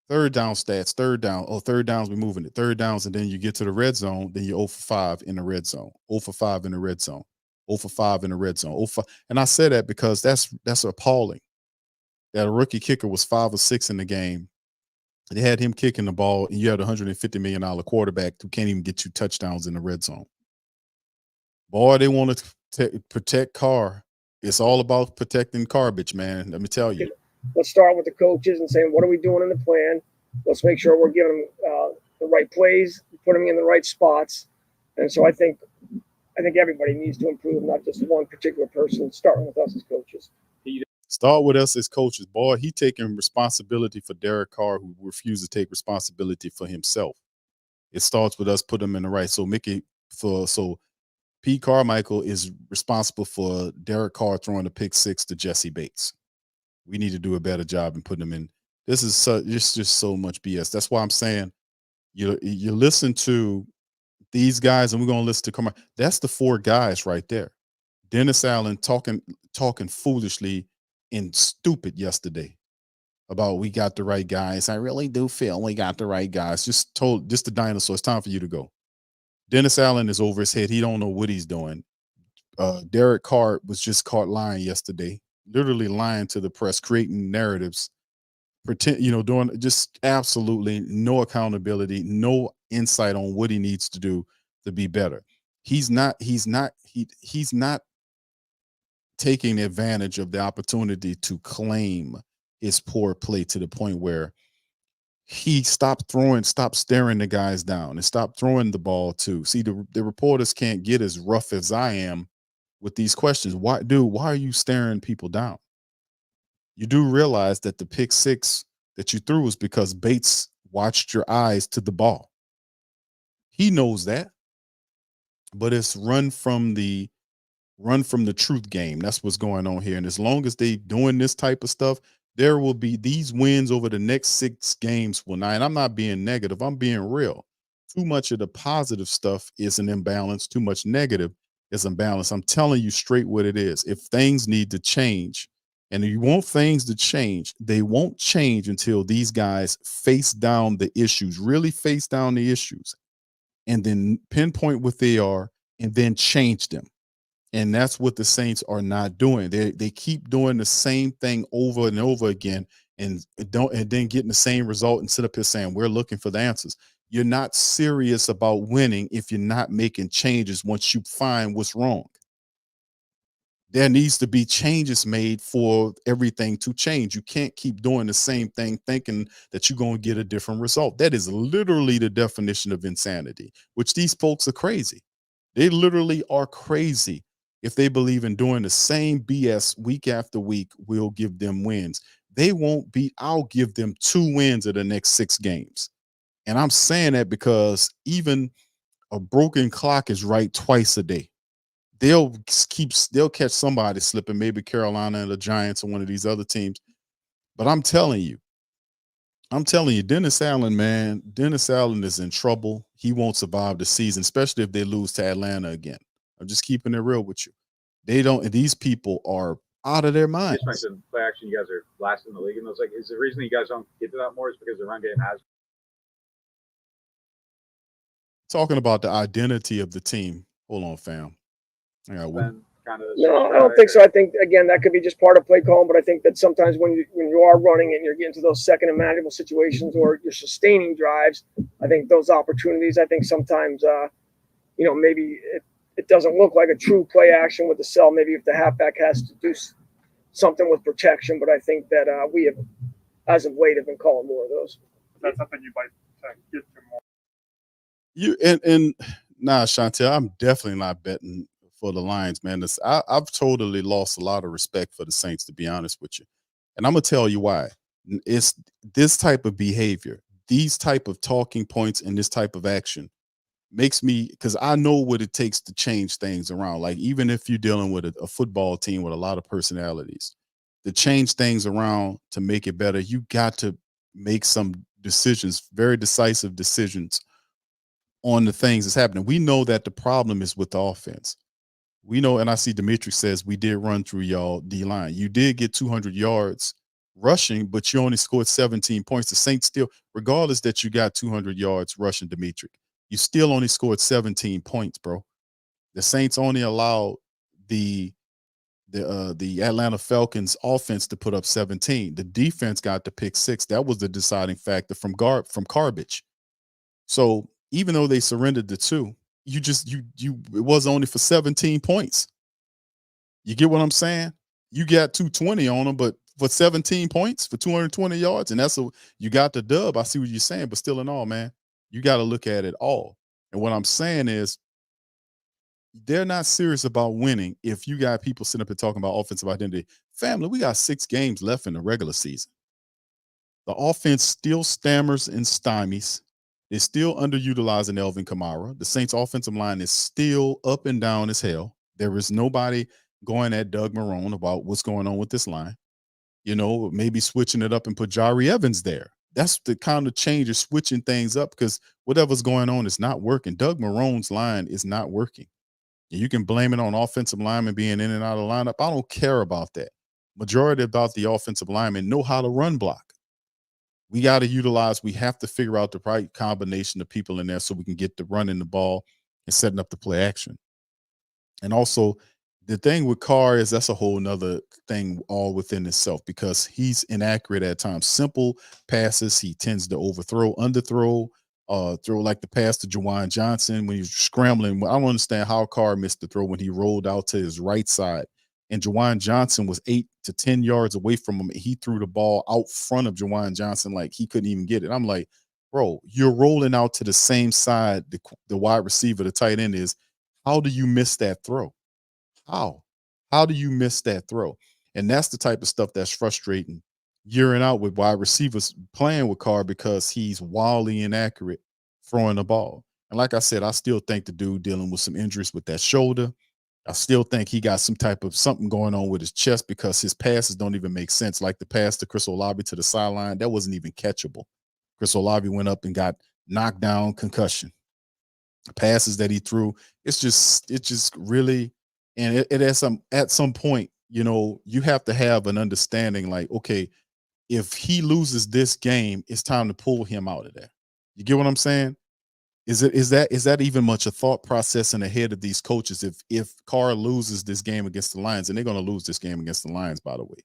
Third downs, we're moving it. Third downs, and then you get to the red zone, then you're 0 for 5 in the red zone. 0 for 5 in the red zone. 0 for 5 in the red zone. 0 for, and I say that because that's appalling. That a rookie kicker was 5 or 6 in the game. They had him kicking the ball, and you had a $150 million quarterback who can't even get you touchdowns in the red zone. Boy, they want to protect Carr. It's all about protecting garbage, man. Let me tell you. Let's start with the coaches and saying, what are we doing in the plan? Let's make sure we're giving them the right plays, putting them in the right spots. And so I think everybody needs to improve, not just one particular person, starting with us as coaches. Start with us as coaches. Boy, he taking responsibility for Derek Carr, who refused to take responsibility for himself. It starts with us putting him in the right. So Pete Carmichael is responsible for Derek Carr throwing a pick 6 to Jesse Bates. We need to do a better job in putting him in. This is just so much BS. That's why I'm saying you listen to these guys, and we're gonna listen to Carmichael. That's the 4 guys right there. Dennis Allen talking foolishly and stupid yesterday about we got the right guys. I really do feel we got the right guys. Just the dinosaur. It's time for you to go. Dennis Allen is over his head. He don't know what he's doing. Derek Carr was just caught lying yesterday, literally lying to the press, creating narratives, doing just absolutely no accountability, no insight on what he needs to do to be better. He's not taking advantage of the opportunity to claim his poor play to the point where he stopped staring the guys down and stopped throwing the ball too. See, the reporters can't get as rough as I am with these questions. Why are you staring people down? You do realize that the pick 6 that you threw was because Bates watched your eyes to the ball. He knows that, but it's run from the truth game. That's what's going on here. And as long as they doing this type of stuff, there will be these wins over the next 6 games will not. And I'm not being negative. I'm being real. Too much of the positive stuff is an imbalance. Too much negative is imbalance. I'm telling you straight what it is. If things need to change, and you want things to change, they won't change until these guys face down the issues, really face down the issues, and then pinpoint what they are and then change them. And that's what the Saints are not doing. They keep doing the same thing over and over again and then getting the same result and sit up here saying we're looking for the answers. You're not serious about winning if you're not making changes once you find what's wrong. There needs to be changes made for everything to change. You can't keep doing the same thing thinking that you're going to get a different result. That is literally the definition of insanity, which these folks are crazy. They literally are crazy. If they believe in doing the same BS week after week, we'll give them wins. They won't be. I'll give them 2 wins of the next 6 games. And I'm saying that because even a broken clock is right twice a day. They'll catch somebody slipping, maybe Carolina and the Giants or one of these other teams. But I'm telling you, I'm telling you, Dennis Allen, man, Dennis Allen is in trouble. He won't survive the season, especially if they lose to Atlanta again. I'm just keeping it real with you. They don't. These people are out of their You minds. just mentioned play action. You guys are last in the league, and those like is the reason you guys don't get to that more is because the run game has. Talking about the identity of the team. Hold on, fam. I got one. Been kind of No, I don't think so. I think again that could be just part of play calling, but I think that sometimes when you are running and you're getting to those second and manageable situations or you're sustaining drives, I think those opportunities. I think sometimes maybe it doesn't look like a true play action with the cell. Maybe if the halfback has to do something with protection, but I think that we have, as of late, have been calling more of those. That's something you might get to more. You and nah, Chantel, I'm definitely not betting for the Lions, man. I've totally lost a lot of respect for the Saints, to be honest with you. And I'm gonna tell you why. It's this type of behavior, these type of talking points, and this type of action makes me, because I know what it takes to change things around. Like even if you're dealing with a football team with a lot of personalities, to change things around to make it better, you got to make some decisions, very decisive decisions on the things that's happening. We know that the problem is with the offense. We know, and I see Dimitri says we did run through y'all D line. You did get 200 yards rushing, but you only scored 17 points. The Saints still, regardless that you got 200 yards rushing, Dimitri, you still only scored 17 points, bro. The Saints only allowed the Atlanta Falcons offense to put up 17. The defense got the pick 6. That was the deciding factor from garbage. So even though they surrendered the 2, it was only for 17 points. You get what I'm saying? You got 220 on them, but for 17 points for 220 yards, and you got the dub. I see what you're saying, but still in all, man, you got to look at it all. And what I'm saying is they're not serious about winning if you got people sitting up and talking about offensive identity. Family, we got 6 games left in the regular season. The offense still stammers and stymies. They're still underutilizing Elvin Kamara. The Saints' offensive line is still up and down as hell. There is nobody going at Doug Marrone about what's going on with this line. Maybe switching it up and put Jari Evans there. That's the kind of change of switching things up because whatever's going on is not working. Doug Marrone's line is not working. And you can blame it on offensive linemen being in and out of lineup. I don't care about that. Majority about the offensive linemen know how to run block. We have to figure out the right combination of people in there so we can get to running the ball and setting up the play action. And also, the thing with Carr is that's a whole nother thing all within itself because he's inaccurate at times. Simple passes, he tends to overthrow, underthrow, throw like the pass to Juwan Johnson when he's scrambling. I don't understand how Carr missed the throw when he rolled out to his right side. And Juwan Johnson was 8 to 10 yards away from him. He threw the ball out front of Juwan Johnson like he couldn't even get it. I'm like, bro, you're rolling out to the same side the wide receiver, the tight end is. How do you miss that throw? How do you miss that throw? And that's the type of stuff that's frustrating year in out with wide receivers playing with Carr because he's wildly inaccurate throwing the ball. And like I said, I still think the dude dealing with some injuries with that shoulder. I still think he got some type of something going on with his chest because his passes don't even make sense. Like the pass to Chris Olave to the sideline, that wasn't even catchable. Chris Olave went up and got knocked down, concussion. The passes that he threw, it's just really, and it at some point, you have to have an understanding like, okay, if he loses this game, it's time to pull him out of there. You get what I'm saying? Is that even much a thought process in the head of these coaches? If Carr loses this game against the Lions, and they're going to lose this game against the Lions, by the way,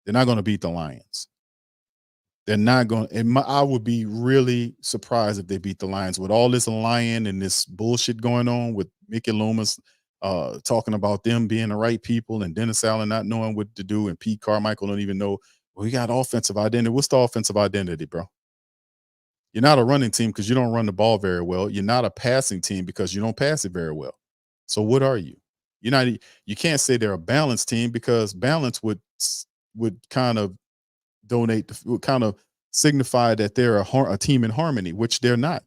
they're not going to beat the Lions. They're not going to. I would be really surprised if they beat the Lions with all this lion and this bullshit going on with Mickey Loomis talking about them being the right people and Dennis Allen not knowing what to do and Pete Carmichael don't even know. Well, we got offensive identity. What's the offensive identity, bro? You're not a running team because you don't run the ball very well. You're not a passing team because you don't pass it very well. So what are you? You can't say they're a balanced team because balance would kind of would kind of signify that they're a team in harmony, which they're not.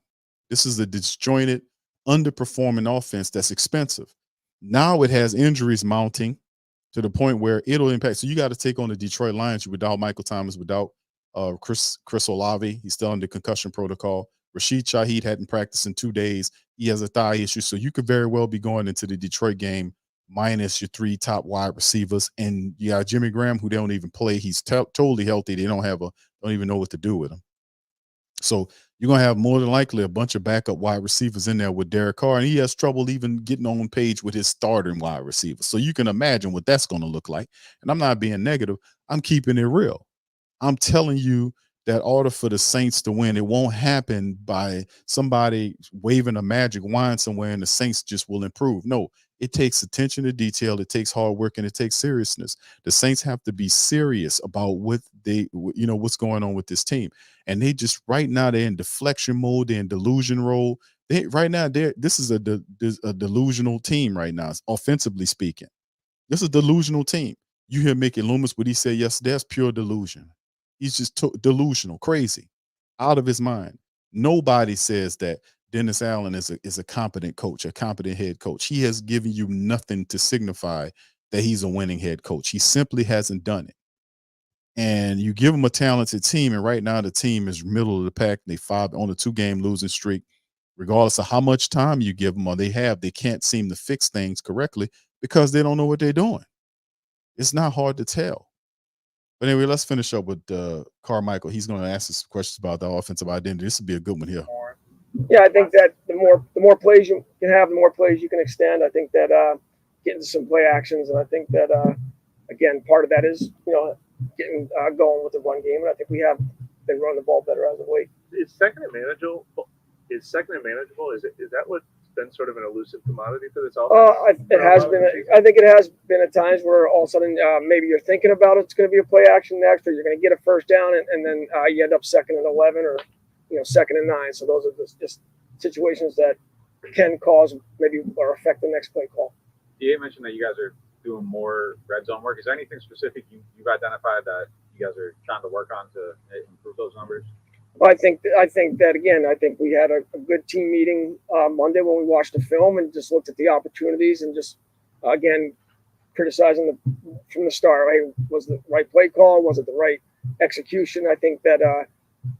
This is a disjointed, underperforming offense that's expensive. Now it has injuries mounting to the point where it'll impact. So you got to take on the Detroit Lions without Michael Thomas, without Chris Olave, he's still under concussion protocol. Rashid Shaheed hadn't practiced in 2 days. He has a thigh issue, so you could very well be going into the Detroit game minus your 3 top wide receivers, and you got Jimmy Graham, who they don't even play. He's totally healthy. They don't even know what to do with him. So you're gonna have more than likely a bunch of backup wide receivers in there with Derek Carr, and he has trouble even getting on page with his starting wide receivers. So you can imagine what that's going to look like. And I'm not being negative. I'm keeping it real. I'm telling you that order for the Saints to win, it won't happen by somebody waving a magic wand somewhere and the Saints just will improve. No, it takes attention to detail. It takes hard work, and it takes seriousness. The Saints have to be serious about what's going on with this team. And they just right now they're in deflection mode. They're in delusion role. This is a delusional team right now, offensively speaking. This is a delusional team. You hear Mickey Loomis, what he said yesterday, that's pure delusion. He's just delusional, crazy, out of his mind. Nobody says that Dennis Allen is a competent coach, a competent head coach. He has given you nothing to signify that he's a winning head coach. He simply hasn't done it. And you give him a talented team, and right now the team is middle of the pack. They 5 on a 2-game losing streak. Regardless of how much time you give them or they can't seem to fix things correctly because they don't know what they're doing. It's not hard to tell. But anyway, let's finish up with Carmichael. He's going to ask us some questions about the offensive identity. This will be a good one here. Yeah, I think that the more plays you can have, the more plays you can extend. I think that getting to some play actions, and I think that again, part of that is getting going with the run game, and I think we have been running the ball better as of late. Is second and manageable? Is that what's been sort of an elusive commodity for this offense? It has been. I think it has been at times where all of a sudden maybe you're thinking about it's going to be a play action next, or you're going to get a first down, and then you end up 2nd and 11 or 2nd and 9. So those are just situations that can cause maybe or affect the next play call. You mentioned that you guys are doing more red zone work. Is there anything specific you've identified that you guys are trying to work on to improve those numbers? Well, I think that again, I think we had a good team meeting Monday when we watched the film and just looked at the opportunities and just again criticizing from the start. Hey, was the right play call? Was it the right execution? I think that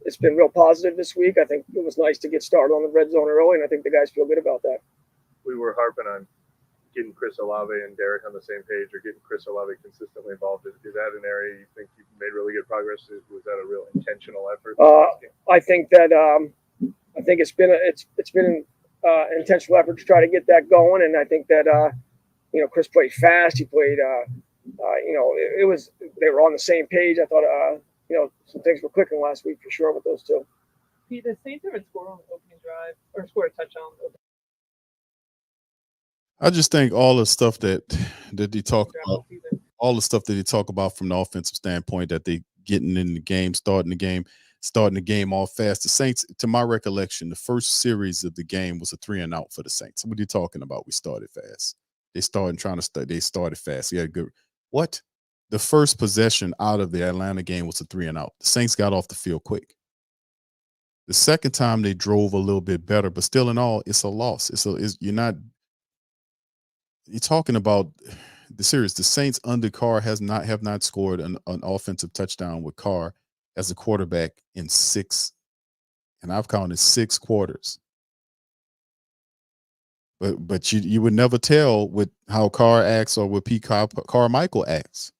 it's been real positive this week. I think it was nice to get started on the red zone early, and I think the guys feel good about that. We were harping on getting Chris Olave and Derek on the same page, or getting Chris Olave consistently involved. Is that an area you think you've made really good progress? Was that a real intentional effort? I think that it's been an intentional effort to try to get that going, and I think that Chris played fast. He played they were on the same page. I thought some things were clicking last week for sure with those two. Pete, the Saints haven't scored on the opening drive or scored a touchdown. I just think all the stuff that they talk about, all the stuff that they talk about from the offensive standpoint, that they getting in the game, starting the game off fast. The Saints, to my recollection, the first series of the game was a 3-and-out for the Saints. What are you talking about? We started fast. They started fast. He had good. What? The first possession out of the Atlanta game was a 3-and-out. The Saints got off the field quick. The second time they drove a little bit better, but still in all, it's a loss. You're talking about the series. The Saints under Carr have not scored an offensive touchdown with Carr as a quarterback in 6, and I've counted 6 quarters. But you would never tell with how Carr acts or what Pete Carmichael acts.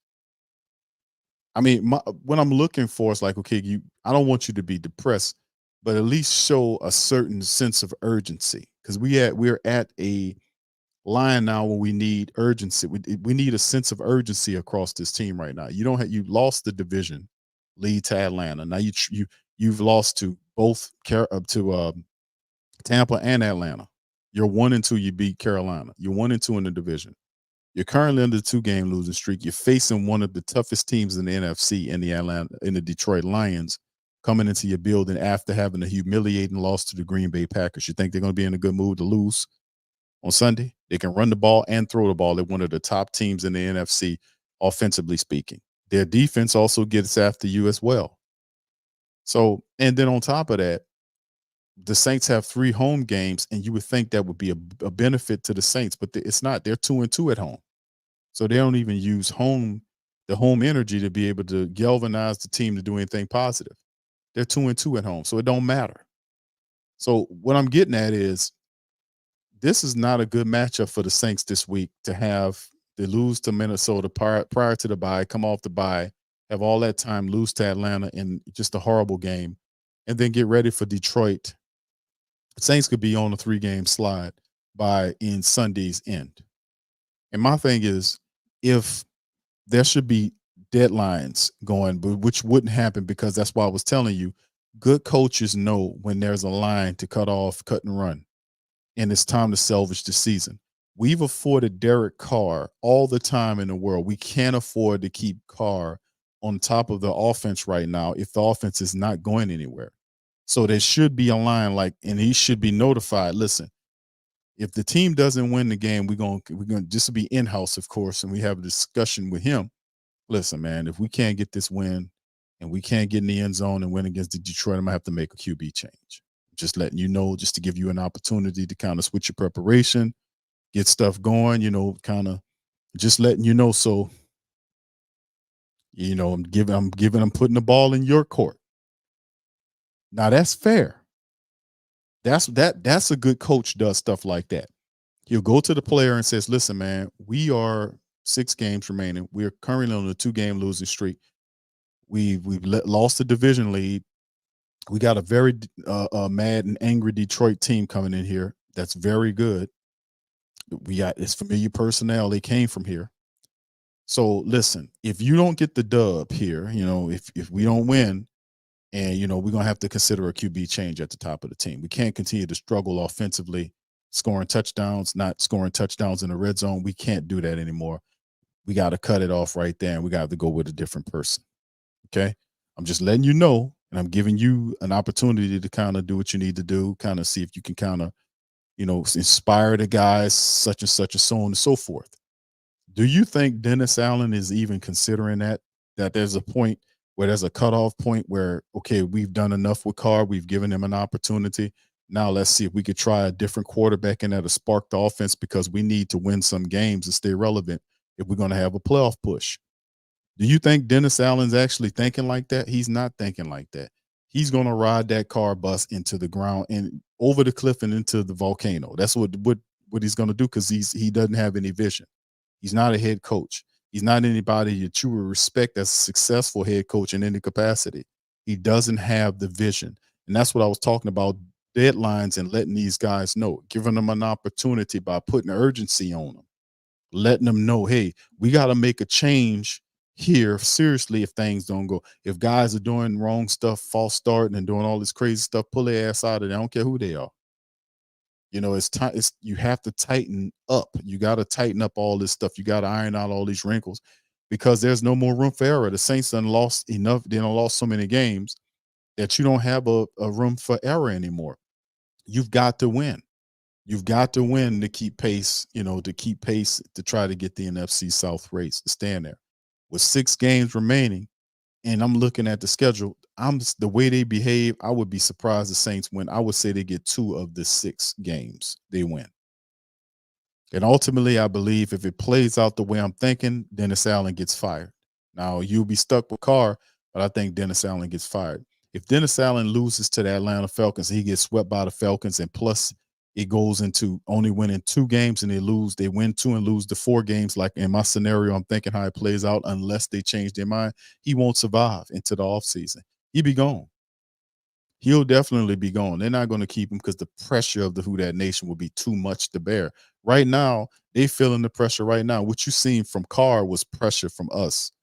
I mean, what I'm looking for is like, okay, I don't want you to be depressed, but at least show a certain sense of urgency, because we're at a line now where we need urgency. We need a sense of urgency across this team right now. You lost the division lead to Atlanta. Now you've lost to both Tampa and Atlanta. You're 1-2. You beat Carolina. You're 1-2 in the division. You're currently under the 2-game losing streak. You're facing one of the toughest teams in the NFC in the Detroit Lions coming into your building after having a humiliating loss to the Green Bay Packers. You think they're going to be in a good mood to lose on Sunday? They can run the ball and throw the ball. They're one of the top teams in the NFC, offensively speaking. Their defense also gets after you as well. So, and then on top of that, the Saints have 3 home games, and you would think that would be a benefit to the Saints, but it's not. They're 2-2 at home. So they don't even use home the home energy to be able to galvanize the team to do anything positive. They're 2-2 at home, so it don't matter. So what I'm getting at is this is not a good matchup for the Saints this week to have they lose to Minnesota prior to the bye, come off the bye, have all that time, lose to Atlanta in just a horrible game, and then get ready for Detroit. The Saints could be on a 3-game slide in Sunday's end. And my thing is, if there should be deadlines going, but which wouldn't happen because that's why I was telling you, good coaches know when there's a line to cut off, cut and run, and it's time to salvage the season. We've afforded Derek Carr all the time in the world. We can't afford to keep Carr on top of the offense right now if the offense is not going anywhere. So there should be a line and he should be notified. Listen, if the team doesn't win the game, we're going just to be in-house, of course, and we have a discussion with him. Listen, man, if we can't get this win and we can't get in the end zone and win against the Detroit, I'm going to have to make a QB change. Just letting you know, just to give you an opportunity to kind of switch your preparation, get stuff going, kind of just letting you know. So, I'm putting the ball in your court. Now that's fair. That's a good coach does stuff like that. He'll go to the player and says, listen, man, we are 6 games remaining. We're currently on a 2-game losing streak. We've lost the division lead. We got a very mad and angry Detroit team coming in here. That's very good. We got it's familiar personnel. They came from here. So listen, if you don't get the dub here, if we don't win, and we're gonna have to consider a QB change at the top of the team. We can't continue to struggle offensively, scoring touchdowns, not scoring touchdowns in the red zone. We can't do that anymore. We got to cut it off right there, and we got to go with a different person. Okay, I'm just letting you know. And I'm giving you an opportunity to kind of do what you need to do, kind of see if you can kind of, inspire the guys, such and such, and so on and so forth. Do you think Dennis Allen is even considering that there's a point where there's a cutoff point where, okay, we've done enough with Carr, we've given him an opportunity. Now let's see if we could try a different quarterback in there to spark the offense because we need to win some games and stay relevant if we're going to have a playoff push. Do you think Dennis Allen's actually thinking like that? He's not thinking like that. He's going to ride that Carr bus into the ground and over the cliff and into the volcano. That's what he's going to do because he doesn't have any vision. He's not a head coach. He's not anybody that you would respect as a successful head coach in any capacity. He doesn't have the vision. And that's what I was talking about, deadlines and letting these guys know, giving them an opportunity by putting urgency on them, letting them know, hey, we got to make a change here seriously if things don't go. If guys are doing wrong stuff, false starting and doing all this crazy stuff, pull their ass out of there. I don't care who they are. It's time. You have to tighten up. You got to tighten up all this stuff. You got to iron out all these wrinkles because there's no more room for error. The Saints done lost enough. They done lost so many games that you don't have a room for error anymore. You've got to win. You've got to win to keep pace, to try to get the NFC South race to stand there. With 6 games remaining, and I'm looking at the schedule, the way they behave, I would be surprised the Saints win. I would say they get 2 of the 6 games they win. And ultimately, I believe if it plays out the way I'm thinking, Dennis Allen gets fired. Now, you'll be stuck with Carr, but I think Dennis Allen gets fired. If Dennis Allen loses to the Atlanta Falcons, he gets swept by the Falcons, and plus it goes into only winning 2 games and they win 2 and lose the 4 games. Like in my scenario, I'm thinking how it plays out unless they change their mind. He won't survive into the offseason. He'll be gone. He'll definitely be gone. They're not going to keep him because the pressure of the Who Dat Nation will be too much to bear. Right now, they feeling the pressure right now. What you seen from Carr was pressure from us.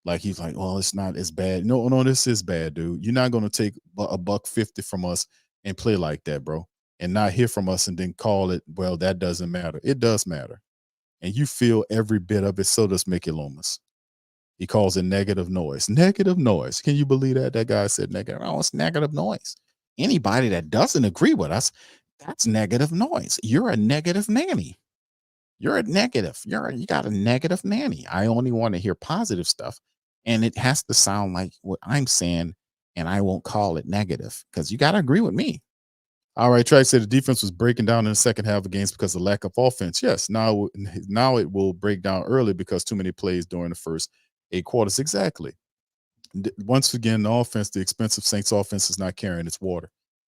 Like he's like, well, it's not as bad. No, this is bad, dude. You're not going to take $150 from us and play like that, bro. And not hear from us and then call it, well, that doesn't matter. It does matter. And you feel every bit of it. So does Mickey Loomis. He calls it negative noise. Negative noise. Can you believe that? That guy said negative. Oh, it's negative noise. Anybody that doesn't agree with us, that's negative noise. You're a negative nanny. You're a negative. You got a negative nanny. I only want to hear positive stuff. And it has to sound like what I'm saying, and I won't call it negative because you got to agree with me. All right, Track said the defense was breaking down in the second half of games because of lack of offense. Yes, now it will break down early because too many plays during the first 8 quarters. Exactly. Once again, the offense, the expensive Saints offense is not carrying its water.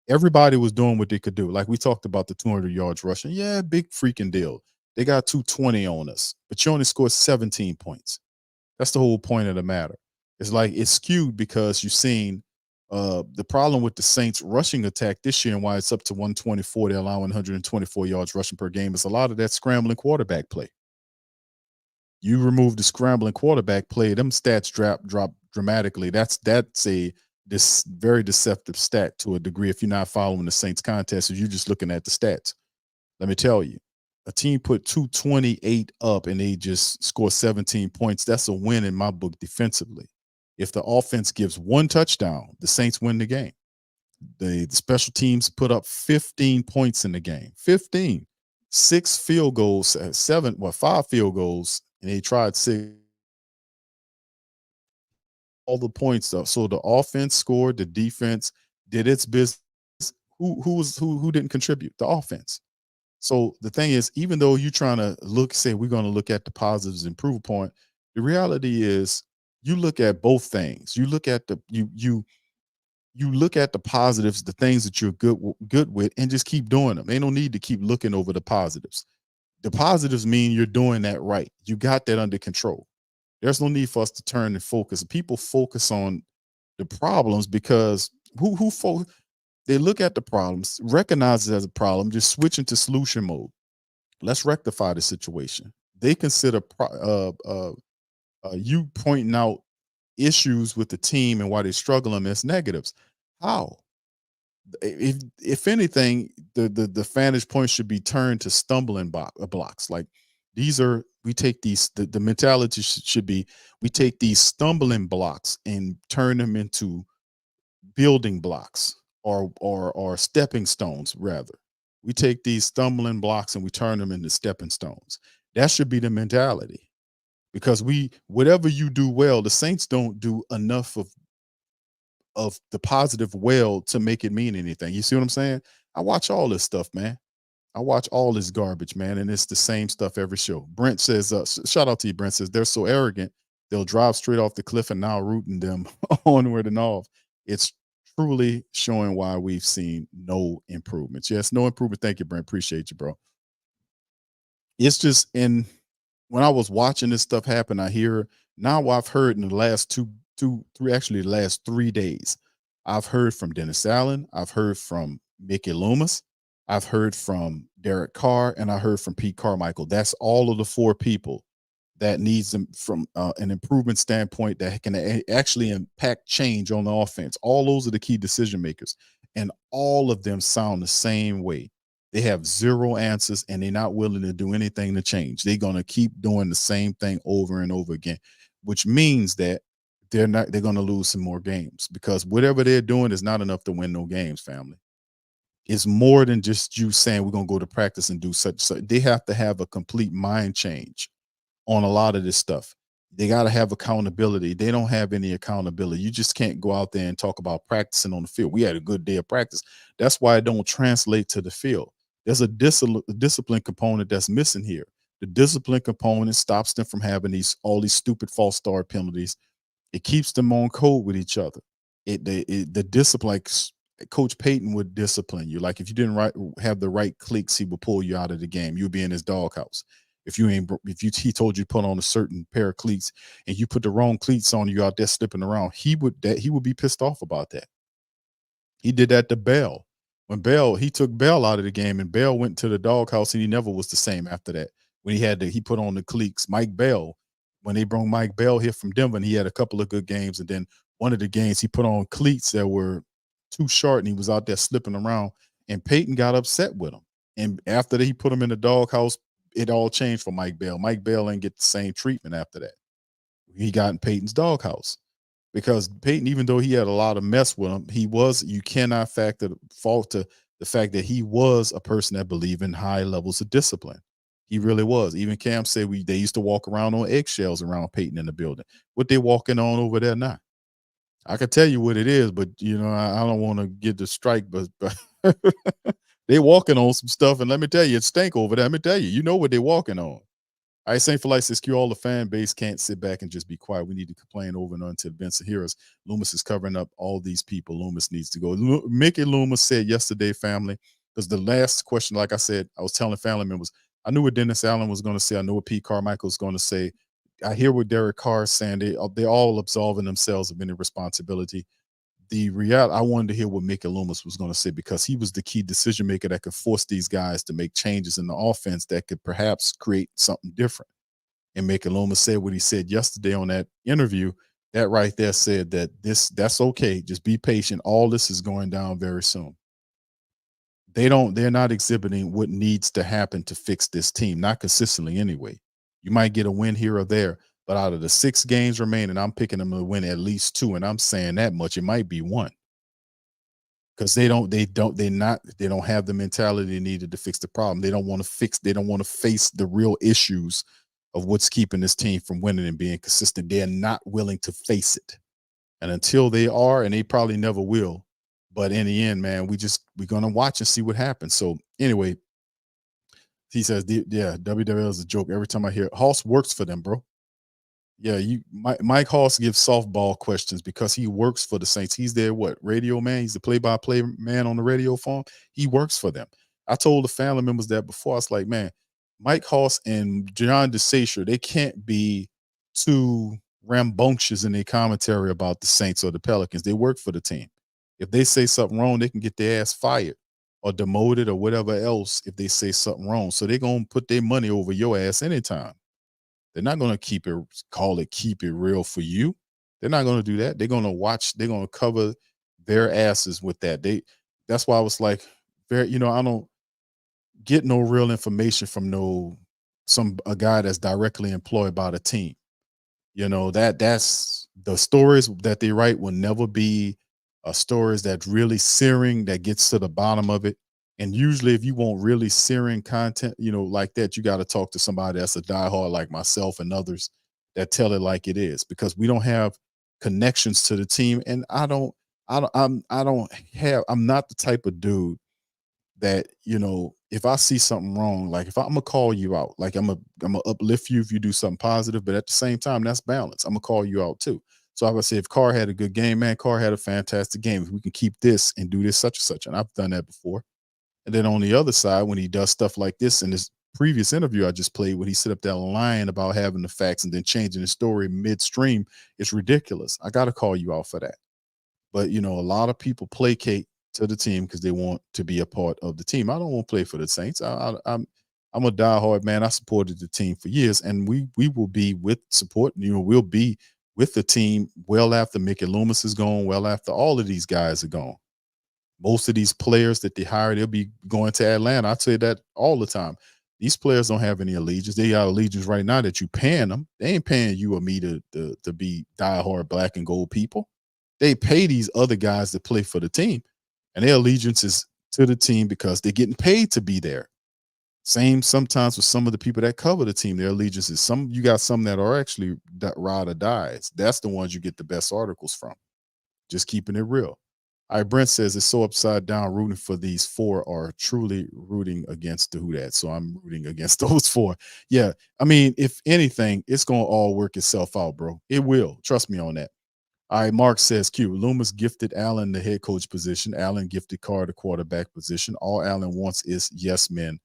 Everybody was doing what they could do. Like we talked about the 200 yards rushing. Yeah, big freaking deal. They got 220 on us, but you only scored 17 points. That's the whole point of the matter. It's like it's skewed because you've seen the problem with the Saints rushing attack this year and why it's up to 124. They're allowing 124 yards rushing per game. Is a lot of that scrambling quarterback play. You remove the scrambling quarterback play, them stats drop dramatically. That's this very deceptive stat to a degree if you're not following the Saints contest, if you're just looking at the stats. Let me tell you, a team put 228 up and they just score 17 points. That's a win in my book defensively. If the offense gives one touchdown, the Saints win the game. The special teams put up 15 points in the game. 15. 6 field goals, 5 field goals, and they tried 6. All the points though. So the offense scored, the defense did its business. Who didn't contribute? The offense. So the thing is, even though you're trying to say we're going to look at the positives and prove a point, the reality is you look at both things. You look at you look at the positives, the things that you're good with, and just keep doing them. They don't need to keep looking over the positives. The positives mean you're doing that right. You got that under control. There's no need for us to turn and focus. People focus on the problems because they look at the problems, recognize it as a problem, just switch into solution mode. Let's rectify the situation. They consider you pointing out issues with the team and why they're struggling as negatives. How? If anything, the vantage point should be turned to stumbling blocks. Like the mentality should be we take these stumbling blocks and turn them into building blocks or stepping stones. Rather, we take these stumbling blocks and we turn them into stepping stones. That should be the mentality, because whatever you do well, the Saints don't do enough of the positive well to make it mean anything. You see what I'm saying? I watch all this stuff, man. I watch all this garbage, man, and it's the same stuff every show. Brent says, shout out to you, Brent says, they're so arrogant, they'll drive straight off the cliff and now rooting them onward and off. It's truly showing why we've seen no improvements. Yes, no improvement. Thank you, Brent. Appreciate you, bro. It's just when I was watching this stuff happen, I hear now I've heard in the last the last 3 days, I've heard from Dennis Allen, I've heard from Mickey Loomis, I've heard from Derek Carr, and I heard from Pete Carmichael. That's all of the 4 people that needs them from an improvement standpoint that can actually impact change on the offense. All those are the key decision makers, and all of them sound the same way. They have 0 answers, and they're not willing to do anything to change. They're going to keep doing the same thing over and over again, which means that they're going to lose some more games, because whatever they're doing is not enough to win no games, family. It's more than just you saying we're going to go to practice and do such. They have to have a complete mind change on a lot of this stuff. They got to have accountability. They don't have any accountability. You just can't go out there and talk about practicing on the field. We had a good day of practice. That's why it don't translate to the field. There's a discipline component that's missing here. The discipline component stops them from having all these stupid false start penalties. It keeps them on code with each other. The discipline, like Coach Payton would discipline you. Like if you didn't have the right clicks, he would pull you out of the game. You'd be in his doghouse. He told you to put on a certain pair of cleats and you put the wrong cleats on, you out there slipping around, he would be pissed off about that. He did that to Bell. When he took Bell out of the game, and Bell went to the doghouse, and he never was the same after that. When he put on the cleats. Mike Bell, when they brought Mike Bell here from Denver, and he had a couple of good games, and then one of the games he put on cleats that were too short, and he was out there slipping around, and Peyton got upset with him. And after that, he put him in the doghouse. It all changed for Mike Bell. Mike Bell didn't get the same treatment after that. He got in Peyton's doghouse, because Peyton, even though he had a lot of mess with him, you cannot fault to the fact that he was a person that believed in high levels of discipline. He really was. Even Cam said they used to walk around on eggshells around Peyton in the building. What they walking on over there now? I could tell you what it is, but I don't want to get the strike, but they walking on some stuff, and let me tell you, it stank over there. Let me tell you, what they're walking on. All right, Saint for Life says, Q, all the fan base can't sit back and just be quiet. We need to complain over and on until Vincent hear us. Loomis is covering up all these people. Loomis needs to go. Mickey Loomis said yesterday, family, because the last question, like I said, I was telling family members, I knew what Dennis Allen was going to say. I know what Pete Carmichael was going to say. I hear what Derek Carr is saying. They're all absolving themselves of any responsibility. The reality, I wanted to hear what Mickey Loomis was going to say because he was the key decision maker that could force these guys to make changes in the offense that could perhaps create something different. And Mickey Loomis said what he said yesterday on that interview. That right there said that that's okay. Just be patient. All this is going down very soon. They're not exhibiting what needs to happen to fix this team, not consistently anyway. You might get a win here or there, but out of the 6 games remaining, I'm picking them to win at least 2, and I'm saying that much. It might be 1 because they don't have the mentality needed to fix the problem. They don't want to face the real issues of what's keeping this team from winning and being consistent. They're not willing to face it, and until they are, and they probably never will. But in the end, man, we're gonna watch and see what happens. So anyway, he says, yeah, WWL is a joke. Every time I hear it, Hoss works for them, bro. Yeah, Mike Hoss gives softball questions because he works for the Saints. He's their radio man. He's the play-by-play man on the radio farm. He works for them. I told the family members that before. I was like, man, Mike Hoss and John DeSacer, they can't be too rambunctious in their commentary about the Saints or the Pelicans. They work for the team. If they say something wrong, they can get their ass fired or demoted or whatever else if they say something wrong. So they're going to put their money over your ass anytime. They're not going to keep it real for you. They're not going to do that. They're going to cover their asses with that. That's why I was like, I don't get no real information from a guy that's directly employed by the team. That's the stories that they write will never be stories that's really searing, that gets to the bottom of it. And usually if you want really searing content, like that, you got to talk to somebody that's a diehard like myself and others that tell it like it is, because we don't have connections to the team. And I'm not the type of dude that, if I see something wrong, like if I'm gonna call you out, like I'm gonna uplift you if you do something positive, but at the same time, that's balance. I'm gonna call you out too. So I would say if Carr had a good game, man, Carr had a fantastic game. If we can keep this and do this, such and such, and I've done that before. And then on the other side, when he does stuff like this, in this previous interview I just played, when he set up that lying about having the facts and then changing the story midstream, it's ridiculous. I got to call you out for that. But, a lot of people placate to the team because they want to be a part of the team. I don't want to play for the Saints. I'm a diehard man. I supported the team for years, and we will be with support. We'll be with the team well after Mickey Loomis is gone, well after all of these guys are gone. Most of these players that they hire, they'll be going to Atlanta. I say that all the time. These players don't have any allegiance. They got allegiance right now that you paying them. They ain't paying you or me to be diehard black and gold people. They pay these other guys to play for the team, and their allegiance is to the team because they're getting paid to be there. Same sometimes with some of the people that cover the team. Their allegiance is you got some that are actually ride or dies. That's the ones you get the best articles from. Just keeping it real. All right, Brent says it's so upside down. Rooting for these 4 are truly rooting against the Who Dat. So I'm rooting against those 4. Yeah, I mean, if anything, it's gonna all work itself out, bro. It will. Trust me on that. All right, Mark says, Q, Loomis gifted Allen the head coach position. Allen gifted Carr the quarterback position. All Allen wants is yes men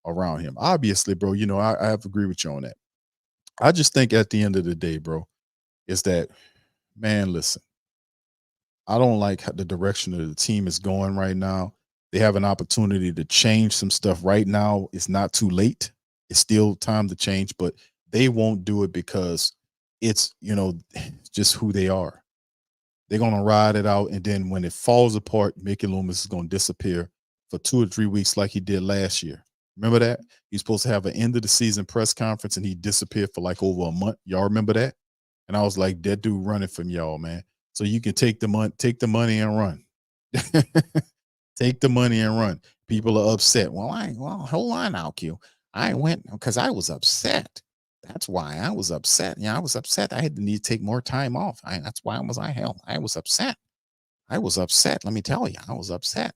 around him. Obviously, bro, I have to agree with you on that. I just think at the end of the day, bro, is that, man, listen, I don't like the direction that the team is going right now. They have an opportunity to change some stuff right now. It's not too late. It's still time to change, but they won't do it because it's, just who they are. They're going to ride it out. And then when it falls apart, Mickey Loomis is going to disappear for 2 or 3 weeks like he did last year. Remember that? He's supposed to have an end of the season press conference and he disappeared for like over a month. Y'all remember that? And I was like, that dude running from y'all, man. So you can take the money and run. Take the money and run. People are upset. Well, hold on now, Q. I went because I was upset. That's why I was upset. Yeah, I was upset. I had to need to take more time off. That's why I was upset. I was upset. Let me tell you, I was upset.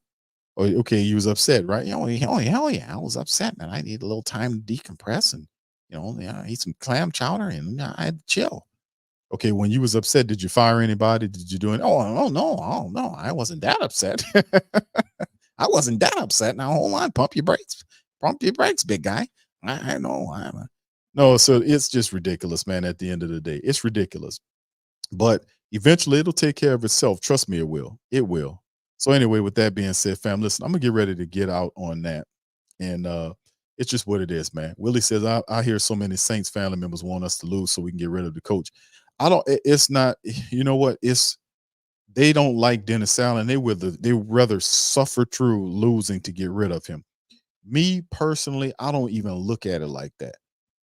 Oh, okay, you was upset, right? Oh, hell yeah, I was upset, man. I need a little time to decompress and I eat some clam chowder and I had to chill. Okay, when you was upset, did you fire anybody? Did you do it? Oh no, I wasn't that upset. I wasn't that upset. Now hold on, pump your brakes, big guy. I know. No, so it's just ridiculous, man. At the end of the day, it's ridiculous. But eventually, it'll take care of itself. Trust me, it will. It will. So anyway, with that being said, fam, listen, I'm gonna get ready to get out on that, and it's just what it is, man. Willie says I hear so many Saints family members want us to lose so we can get rid of the coach. I don't. It's not. You know what? They don't like Dennis Allen. They rather suffer through losing to get rid of him. Me personally, I don't even look at it like that.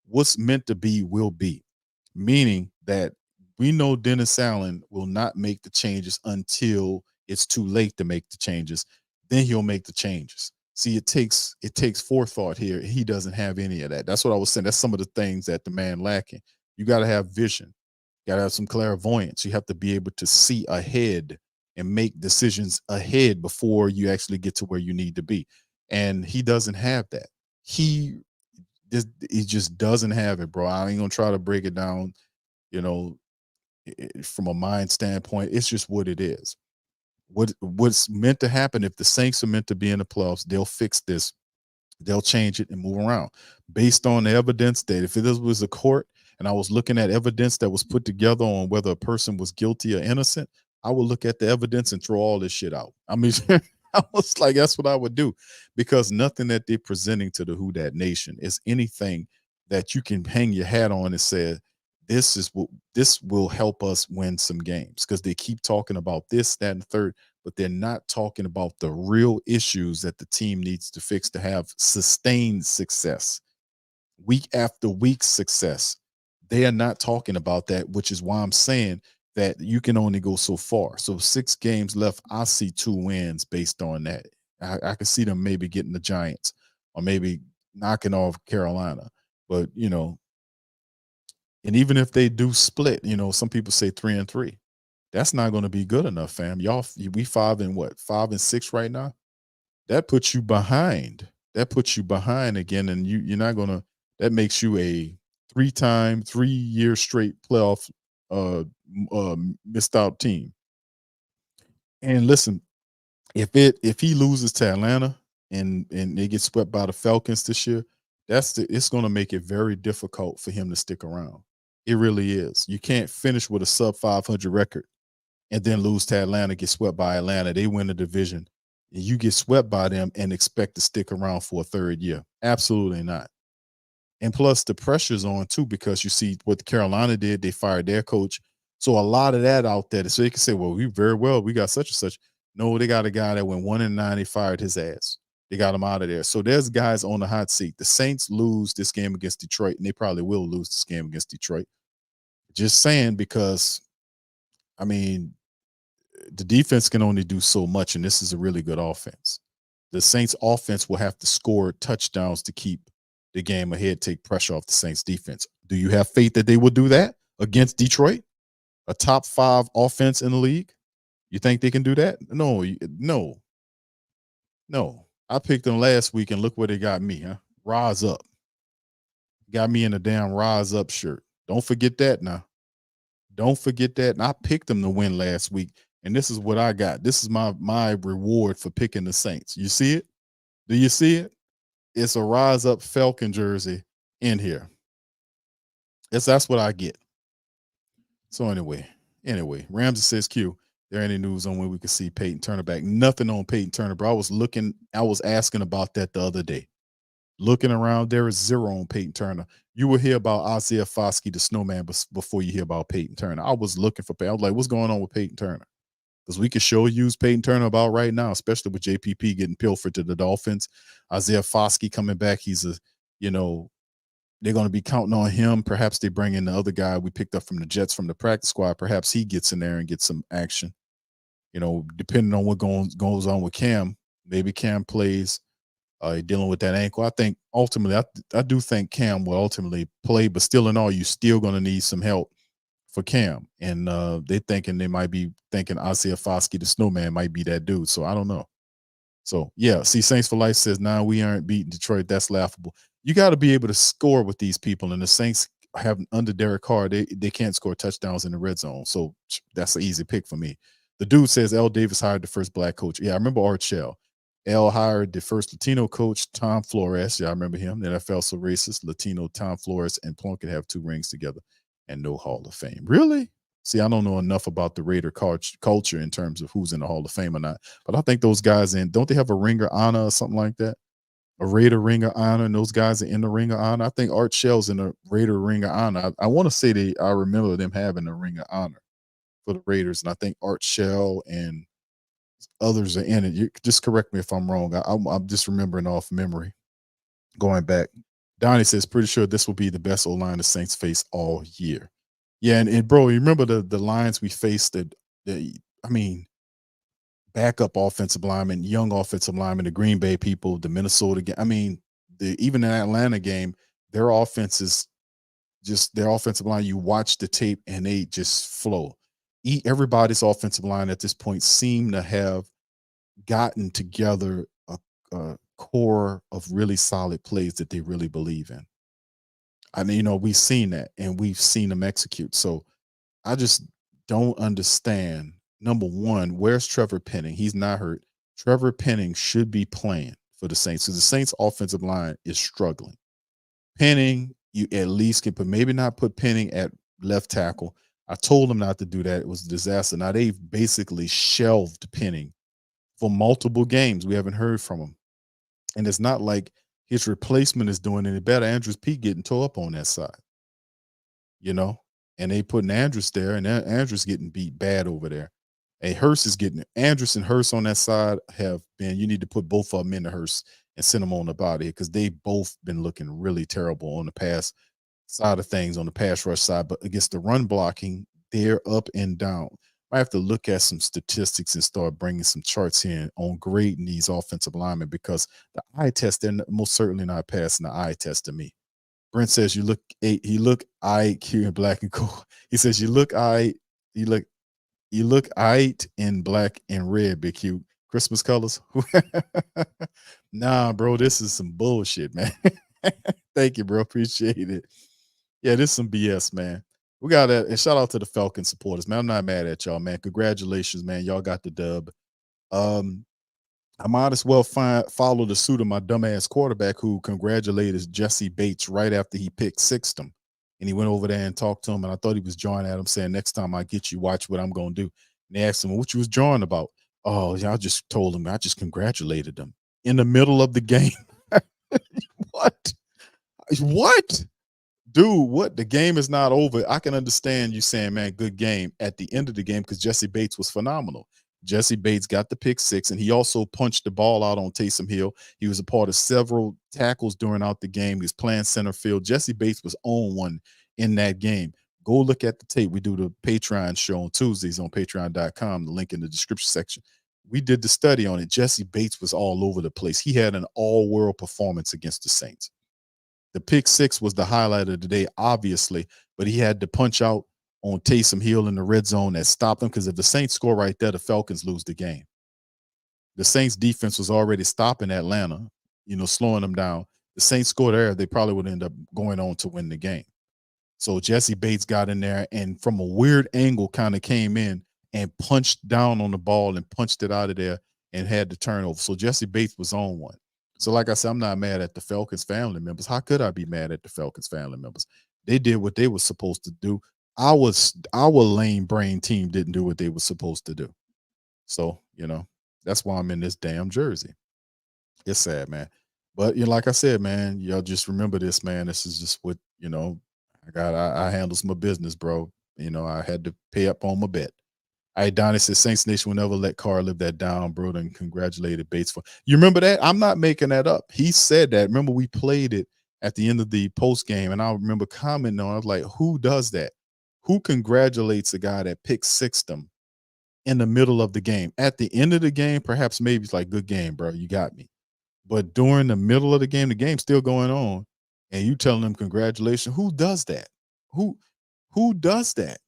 What's meant to be will be, meaning that we know Dennis Allen will not make the changes until it's too late to make the changes. Then he'll make the changes. See, it takes forethought here. He doesn't have any of that. That's what I was saying. That's some of the things that the man lacking. You got to have vision. You got to have some clairvoyance. You have to be able to see ahead and make decisions ahead before you actually get to where you need to be. And he doesn't have that. He just doesn't have it, bro. I ain't gonna try to break it down, from a mind standpoint. It's just what it is. What's meant to happen, if the Saints are meant to be in the playoffs, they'll fix this. They'll change it and move around based on the evidence that if this was a court and I was looking at evidence that was put together on whether a person was guilty or innocent, I would look at the evidence and throw all this shit out. I mean, I was like, that's what I would do, because nothing that they're presenting to the Who Dat Nation is anything that you can hang your hat on and say, this will help us win some games, because they keep talking about this, that, and the third, but they're not talking about the real issues that the team needs to fix to have sustained success, week after week success. They are not talking about that, which is why I'm saying that you can only go so far. So 6 games left, I see 2 wins based on that. I can see them maybe getting the Giants or maybe knocking off Carolina. But, and even if they do split, some people say 3-3. That's not going to be good enough, fam. We 5-6 right now. That puts you behind. That puts you behind again, and you're not going to. That makes you a 3-year straight playoff missed out team. And listen, if he loses to Atlanta and they get swept by the Falcons this year, it's going to make it very difficult for him to stick around. It really is. You can't finish with a sub 500 record and then lose to Atlanta, get swept by Atlanta. They win the division, and you get swept by them and expect to stick around for a 3rd year. Absolutely not. And plus the pressure's on too, because you see what Carolina did. They fired their coach. So a lot of that out there. So they can say, well, we got such and such. No, they got a guy that went 1-9. They fired his ass. They got him out of there. So there's guys on the hot seat. The Saints lose this game against Detroit, and they probably will lose this game against Detroit. Just saying, because, I mean, the defense can only do so much, and this is a really good offense. The Saints offense will have to score touchdowns to keep the game ahead, take pressure off the Saints defense. Do you have faith that they will do that against Detroit, a top 5 offense in the league? You think they can do that? No. I picked them last week, and look where they got me, huh? Rise up. Got me in a damn Rise Up shirt. Don't forget that now. Don't forget that. And I picked them to win last week, and this is what I got. This is my reward for picking the Saints. You see it? Do you see it? It's a Rise Up Falcon jersey in here. That's what I get. So anyway, Ramsey says, Q, there any news on when we could see Peyton Turner back? Nothing on Peyton Turner, bro. I was asking about that the other day. Looking around, there is 0 on Peyton Turner. You will hear about Isaiah Foskey, the snowman, before you hear about Peyton Turner. I was looking for Peyton. I was like, what's going on with Peyton Turner? Because we could use Peyton Turner about right now, especially with JPP getting pilfered to the Dolphins. Isaiah Foskey coming back. He's they're going to be counting on him. Perhaps they bring in the other guy we picked up from the Jets from the practice squad. Perhaps he gets in there and gets some action. Depending on what goes on with Cam, maybe Cam plays. Dealing with that ankle. I think ultimately, I do think Cam will ultimately play, but still in all, you're still going to need some help for Cam. And they might be thinking Isaiah Foskey, the snowman, might be that dude. So I don't know. So yeah, see, Saints for Life says, we aren't beating Detroit. That's laughable. you got to be able to score with these people. And the Saints have under Derek Carr, they can't score touchdowns in the red zone. So that's an easy pick for me. The dude says L. Davis hired the first black coach. Yeah, I remember Art Shell. L hired the first Latino coach, Tom Flores. Yeah, I remember him. The NFL so racist. Latino Tom Flores and Plunkett have 2 rings together and no Hall of Fame. Really? See, I don't know enough about the Raider culture in terms of who's in the Hall of Fame or not. But I think those guys don't they have a Ring of Honor or something like that? A Raider Ring of Honor, and those guys are in the Ring of Honor. I think Art Shell's in the Raider Ring of Honor. I want to say I remember them having a Ring of Honor for the Raiders, and I think Art Shell and others are in it. You just correct me if I'm wrong. I'm just remembering off memory. Going back, Donnie says, pretty sure this will be the best O-line the Saints face all year. Yeah, and bro, you remember the lines we faced backup offensive linemen, young offensive linemen, the Green Bay people, the Minnesota game. I mean, even in the Atlanta game, their offenses, just their offensive line, you watch the tape and they just flow. Everybody's offensive line at this point seem to have gotten together a core of really solid plays that they really believe in. I mean, we've seen that and we've seen them execute. So I just don't understand. Number one, where's Trevor Penning? He's not hurt. Trevor Penning should be playing for the Saints because the Saints offensive line is struggling. Penning, you at least can maybe not put Penning at left tackle. I told them not to do that. It was a disaster. Now they've basically shelved Penning for multiple games. We haven't heard from him. And it's not like his replacement is doing any better. Andrews Pete getting tore up on that side. And they putting Andrews there, and Andrews getting beat bad over there. And Hurst is getting it. Andrews and Hurst on that side have been, you need to put both of them in the Hurst and send them on the body because they've both been looking really terrible on the pass side of things, on the pass rush side. But against the run blocking, they're up and down. I have to look at some statistics and start bringing some charts in on grading these offensive linemen because the eye test, they're most certainly not passing the eye test to me. Brent says he look aight here in black and gold. He says you look aight in black and red, Big Q. Christmas colors. Nah, bro, this is some bullshit, man. Thank you, bro. Appreciate it. Yeah, this is some BS, man. We got a shout out to the Falcon supporters, man. I'm not mad at y'all, man. Congratulations, man. Y'all got the dub. I might as well follow the suit of my dumbass quarterback who congratulated Jesse Bates right after he picked sixed him. And he went over there and talked to him, and I thought he was jawing at him, saying, next time I get you, watch what I'm going to do. And they asked him, what you was jawing about? Oh, yeah, I just told him, I just congratulated him in the middle of the game. What? Dude, what? The game is not over. I can understand you saying, man, good game at the end of the game because Jesse Bates was phenomenal. Jesse Bates got the pick six, and he also punched the ball out on Taysom Hill. He was a part of several tackles during the game. He was playing center field. Jesse Bates was on one in that game. Go look at the tape. We do the Patreon show on Tuesdays on patreon.com, the link in the description section. We did the study on it. Jesse Bates was all over the place. He had an all-world performance against the Saints. The pick six was the highlight of the day, obviously, but he had to punch out on Taysom Hill in the red zone that stopped them because if the Saints score right there, the Falcons lose the game. The Saints defense was already stopping Atlanta, slowing them down. The Saints scored there, they probably would end up going on to win the game. So Jesse Bates got in there and from a weird angle kind of came in and punched down on the ball and punched it out of there and had the turnover. So Jesse Bates was on one. So like I said, I'm not mad at the Falcons family members. How could I be mad at the Falcons family members? They did what they were supposed to do. Our lame brain team didn't do what they were supposed to do. So, that's why I'm in this damn jersey. It's sad, man. But like I said, man, y'all just remember this, man. This is just what, I handles my business, bro. I had to pay up on my bet. Donnie says Saints Nation will never let Carr live that down, bro, and congratulated Bates for. You remember that? I'm not making that up. He said that. Remember, we played it at the end of the post game, and I remember commenting on it. I was like, who does that? Who congratulates a guy that picked sixth them in the middle of the game? At the end of the game, perhaps maybe it's like, good game, bro. You got me. But during the middle of the game's still going on, and you telling them congratulations. Who does that? Who does that?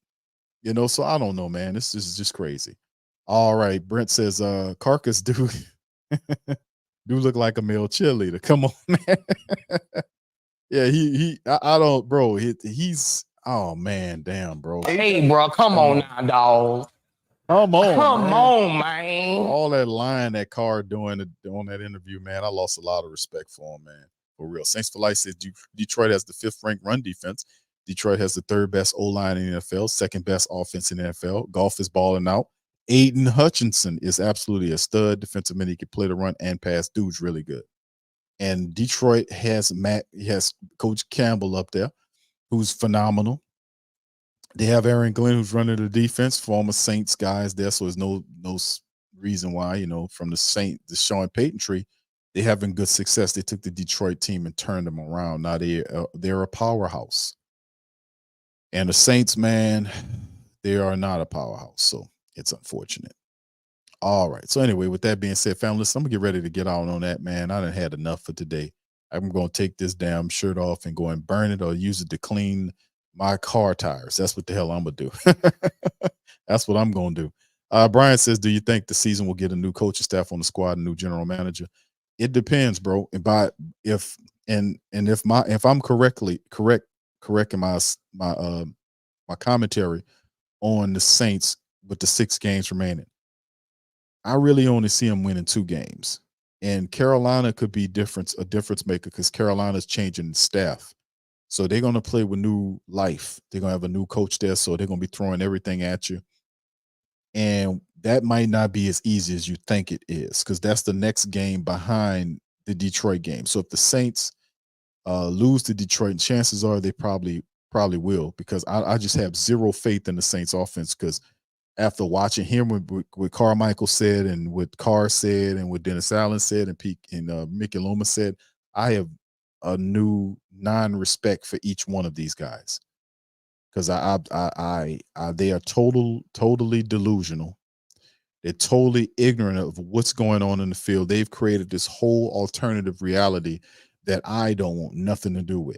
So I don't know, man. This is just crazy. All right. Brent says, Carcass do look like a male cheerleader. Come on, man. Yeah, I don't, bro. He's oh man, damn, bro. Hey, bro, come on now, dog. Come on, Come man. on, man. All that lying that Carr doing on that interview, man. I lost a lot of respect for him, man. For real. Saints for Life says Detroit has the 5th ranked run defense. Detroit has the 3rd best O-line in the NFL, 2nd best offense in the NFL. Golf is balling out. Aiden Hutchinson is absolutely a stud defensive man. He can play the run and pass. Dude's really good. And Detroit has Coach Campbell up there, who's phenomenal. They have Aaron Glenn, who's running the defense, former Saints guys there. So there's no reason why, from the Sean Payton tree, they're having good success. They took the Detroit team and turned them around. Now they're a powerhouse. And the Saints, man, they are not a powerhouse. So it's unfortunate. All right. So anyway, with that being said, family, listen, I'm going to get ready to get out on that, man. I done had enough for today. I'm going to take this damn shirt off and go and burn it or use it to clean my car tires. That's what the hell I'm going to do. That's what I'm going to do. Brian says, do you think the season will get a new coaching staff on the squad, a new general manager? It depends, bro. If I'm correcting my commentary on the Saints with the 6 games remaining, I really only see them winning 2 games. And Carolina could be a difference maker because Carolina's changing staff. So they're going to play with new life. They're going to have a new coach there, so they're going to be throwing everything at you. And that might not be as easy as you think it is because that's the next game behind the Detroit game. So if the Saints lose to Detroit, chances are they probably will, because I just have zero faith in the Saints offense, because after watching him what Carmichael said and what Carr said and what Dennis Allen said and Pete and Mickey Loomis said, I have a new non-respect for each one of these guys, because they are totally delusional. They're totally ignorant of what's going on in the field. They've created this whole alternative reality that I don't want nothing to do with.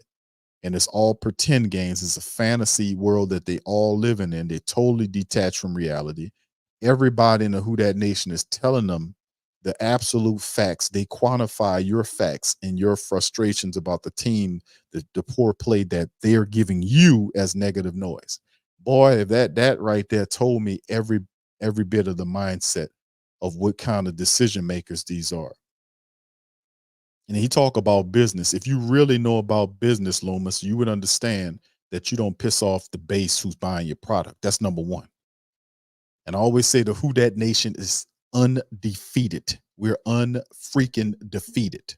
And it's all pretend games. It's a fantasy world that they all living in. They're totally detached from reality. Everybody in the Who Dat Nation is telling them the absolute facts. They quantify your facts and your frustrations about the team, the poor play that they're giving you as negative noise. Boy, if that right there told me every bit of the mindset of what kind of decision makers these are. And he talk about business. If you really know about business, Loomis, you would understand that you don't piss off the base who's buying your product. That's number one. And I always say the Who Dat Nation is undefeated. We're unfreaking defeated,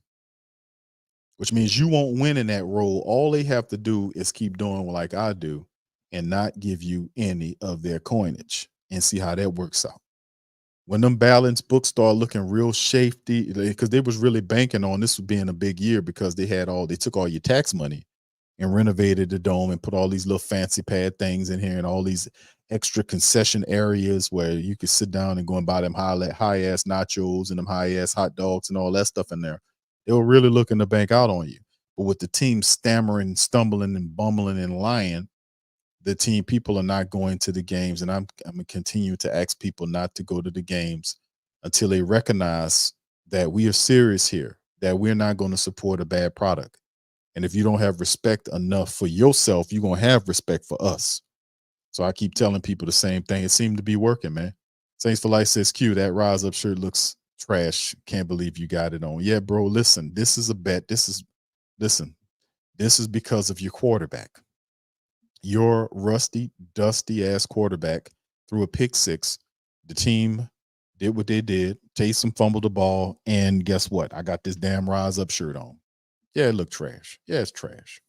which means you won't win in that role. All they have to do is keep doing like I do and not give you any of their coinage, and see how that works out. When them balance books start looking real shafty, because they was really banking on this being a big year, because they took all your tax money and renovated the dome and put all these little fancy pad things in here and all these extra concession areas where you could sit down and go and buy them high ass nachos and them high ass hot dogs and all that stuff in there. They were really looking to bank out on you. But with the team stammering, stumbling, and bumbling and lying, people are not going to the games, and I'm going to continue to ask people not to go to the games until they recognize that we are serious here, that we're not going to support a bad product. And if you don't have respect enough for yourself, you're going to have respect for us. So I keep telling people the same thing. It seemed to be working, man. Saints for Life says, Q, that Rise Up shirt looks trash. Can't believe you got it on. Yeah, bro, listen, this is a bet. This is because of your quarterback. Your rusty, dusty ass quarterback threw a pick six. The team did what they did. Taysom fumbled the ball, and guess what? I got this damn Rise Up shirt on. Yeah, it looked trash. Yeah, it's trash.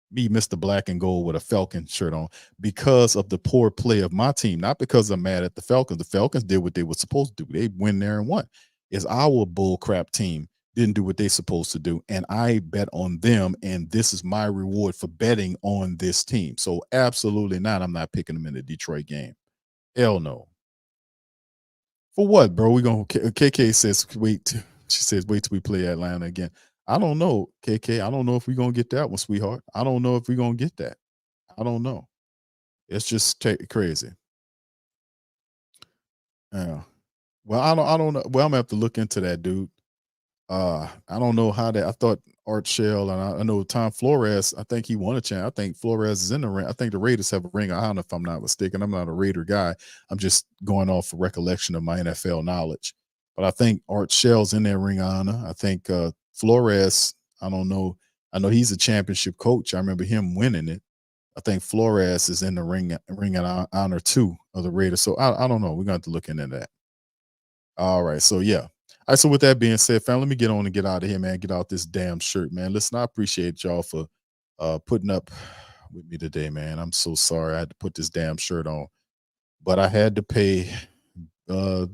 Me, Mr. Black and Gold with a Falcon shirt on because of the poor play of my team, not because I'm mad at the Falcons. The Falcons did what they were supposed to do. They went there and won. It's our bullcrap team didn't do what they're supposed to do, and I bet on them, and this is my reward for betting on this team. So absolutely not. I'm not picking them in the Detroit game. Hell no. For what, bro? KK says wait. She says wait till we play Atlanta again. I don't know, KK. I don't know if we're gonna get that one, sweetheart. I don't know if we're gonna get that. I don't know. It's just crazy. Yeah. Well, I don't know. Well, I'm gonna have to look into that, dude. I don't know how that. I thought Art Shell and I know Tom Flores. I think he won a chance. I think Flores is in the ring. I think the Raiders have a ring. I don't know if I'm not mistaken. I'm not a Raider guy. I'm just going off a recollection of my NFL knowledge. But I think Art Shell's in there, Ring of Honor. I think Flores. I don't know. I know he's a championship coach. I remember him winning it. I think Flores is in the ring of honor too of the Raiders. So I don't know. We're going to have to look into that. All right. So yeah. All right, so with that being said, fam, let me get on and get out of here, man. Get out this damn shirt, man. Listen, I appreciate y'all for putting up with me today, man. I'm so sorry I had to put this damn shirt on, but I had to pay pay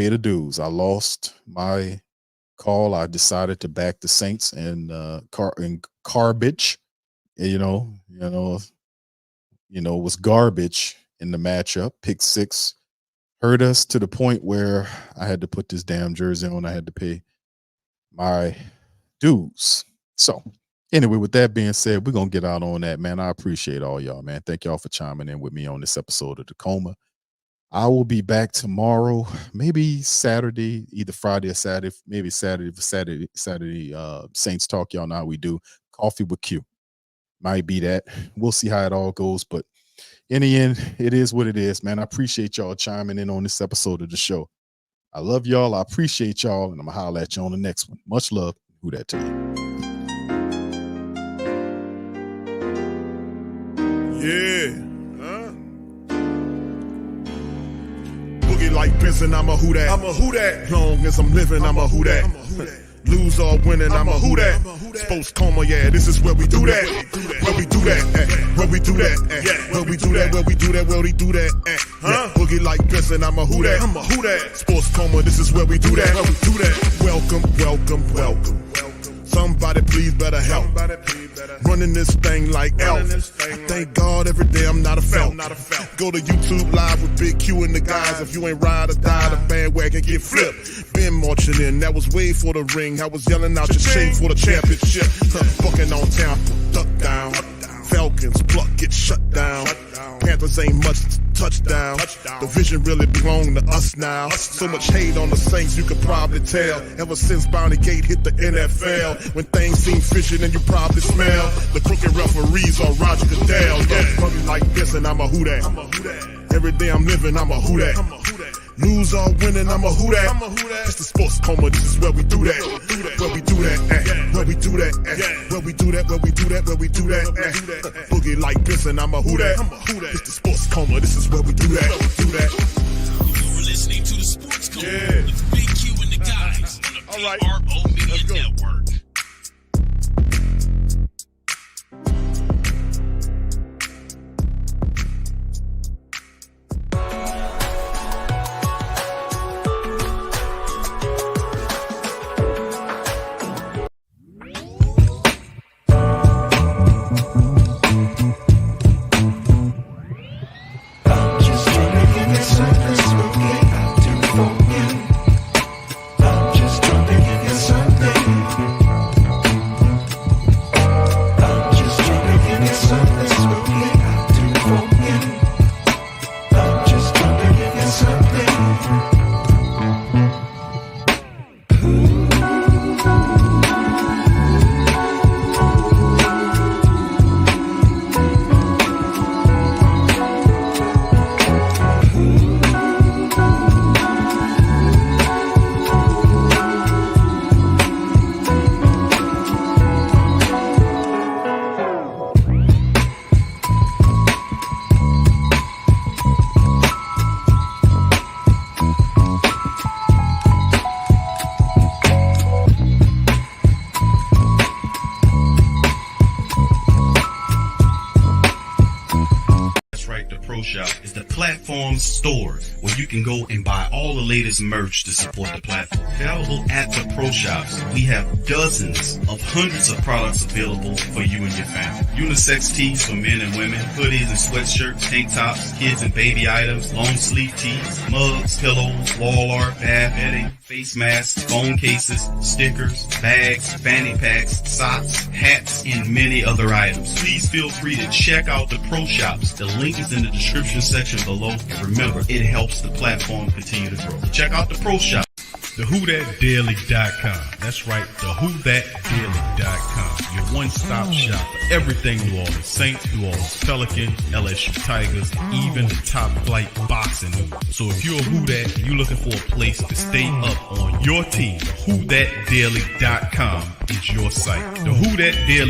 the dues. I lost my call. I decided to back the Saints and garbage. It was garbage in the matchup. Pick 6. Hurt us to the point where I had to put this damn jersey on. I had to pay my dues. So anyway, with that being said, we're going to get out on that, man. I appreciate all y'all, man. Thank y'all for chiming in with me on this episode of Tacoma. I will be back tomorrow, maybe Saturday, either Friday or Saturday, maybe Saturday Saints Talk. Y'all know how we do. Coffee with Q. Might be that. We'll see how it all goes, but in the end, it is what it is, man. I appreciate y'all chiming in on this episode of the show. I love y'all. I appreciate y'all, and I'm going to holler at you on the next one. Much love. Who that to you? Yeah. Boogie like Benson, I'm a who that. I'm a who that. Long as I'm living, I'm a who that. Lose or winning, I'm a who that. Sports coma, yeah, this is where we do that. Where we do that, where we do that, where we do that, where we do that, where we do that, huh? Boogie like Benson, I'm a who that. I'm a who that. Sports coma, this is where we do that. Where we do that. Welcome, welcome, welcome. Somebody please better help. Running this thing like Elf. I thank God every day I'm not a Falcon. Go to YouTube Live with Big Q and the guys. If you ain't ride or die, the bandwagon get flipped. Been marching in, that was way for the ring. I was yelling out your shame for the championship. Bucking on town, duck down. Falcons pluck, get shut down. Panthers ain't much touchdown. The vision really belong to us now. So much hate on the Saints, you could probably tell. Ever since Bounty Gate hit the NFL, when things seem fishy, then you probably smell the crooked referees or Roger Goodell. Probably like this, and I'm a who that. Every day I'm living, I'm a who that. Lose or winning, I'm a who that. It's the sports coma, this is where we do that. Where we do that, where we do that, where we do that, where we do that, where we do that. Boogie like this, and I'm a who that. It's the sports coma, this is where we do that. You're listening to the Sports Coma with Big Q and the guys on the PRO Media Network. Store where you can go and buy all the latest merch to support the platform. Available at the Pro Shops, we have dozens of hundreds of products available for you and your family. Unisex tees for men and women, hoodies and sweatshirts, tank tops, kids and baby items, long sleeve tees, mugs, pillows, wall art, bath bedding, face masks, phone cases, stickers, bags, fanny packs, socks, hats, and many other items. Please feel free to check out the Pro Shops. The link is in the description section below. And remember, it helps the platform continue to grow. Check out the Pro Shop. TheWhoThatDaily.com. That's right, TheWhoThatDaily.com. Your one-stop shop for everything New Orleans Saints, New Orleans Pelicans, LSU Tigers, even the top flight boxing news. So if you're a Who That and you're looking for a place to stay up on your team, TheWhoThatDaily.com is your site. The Who That Daily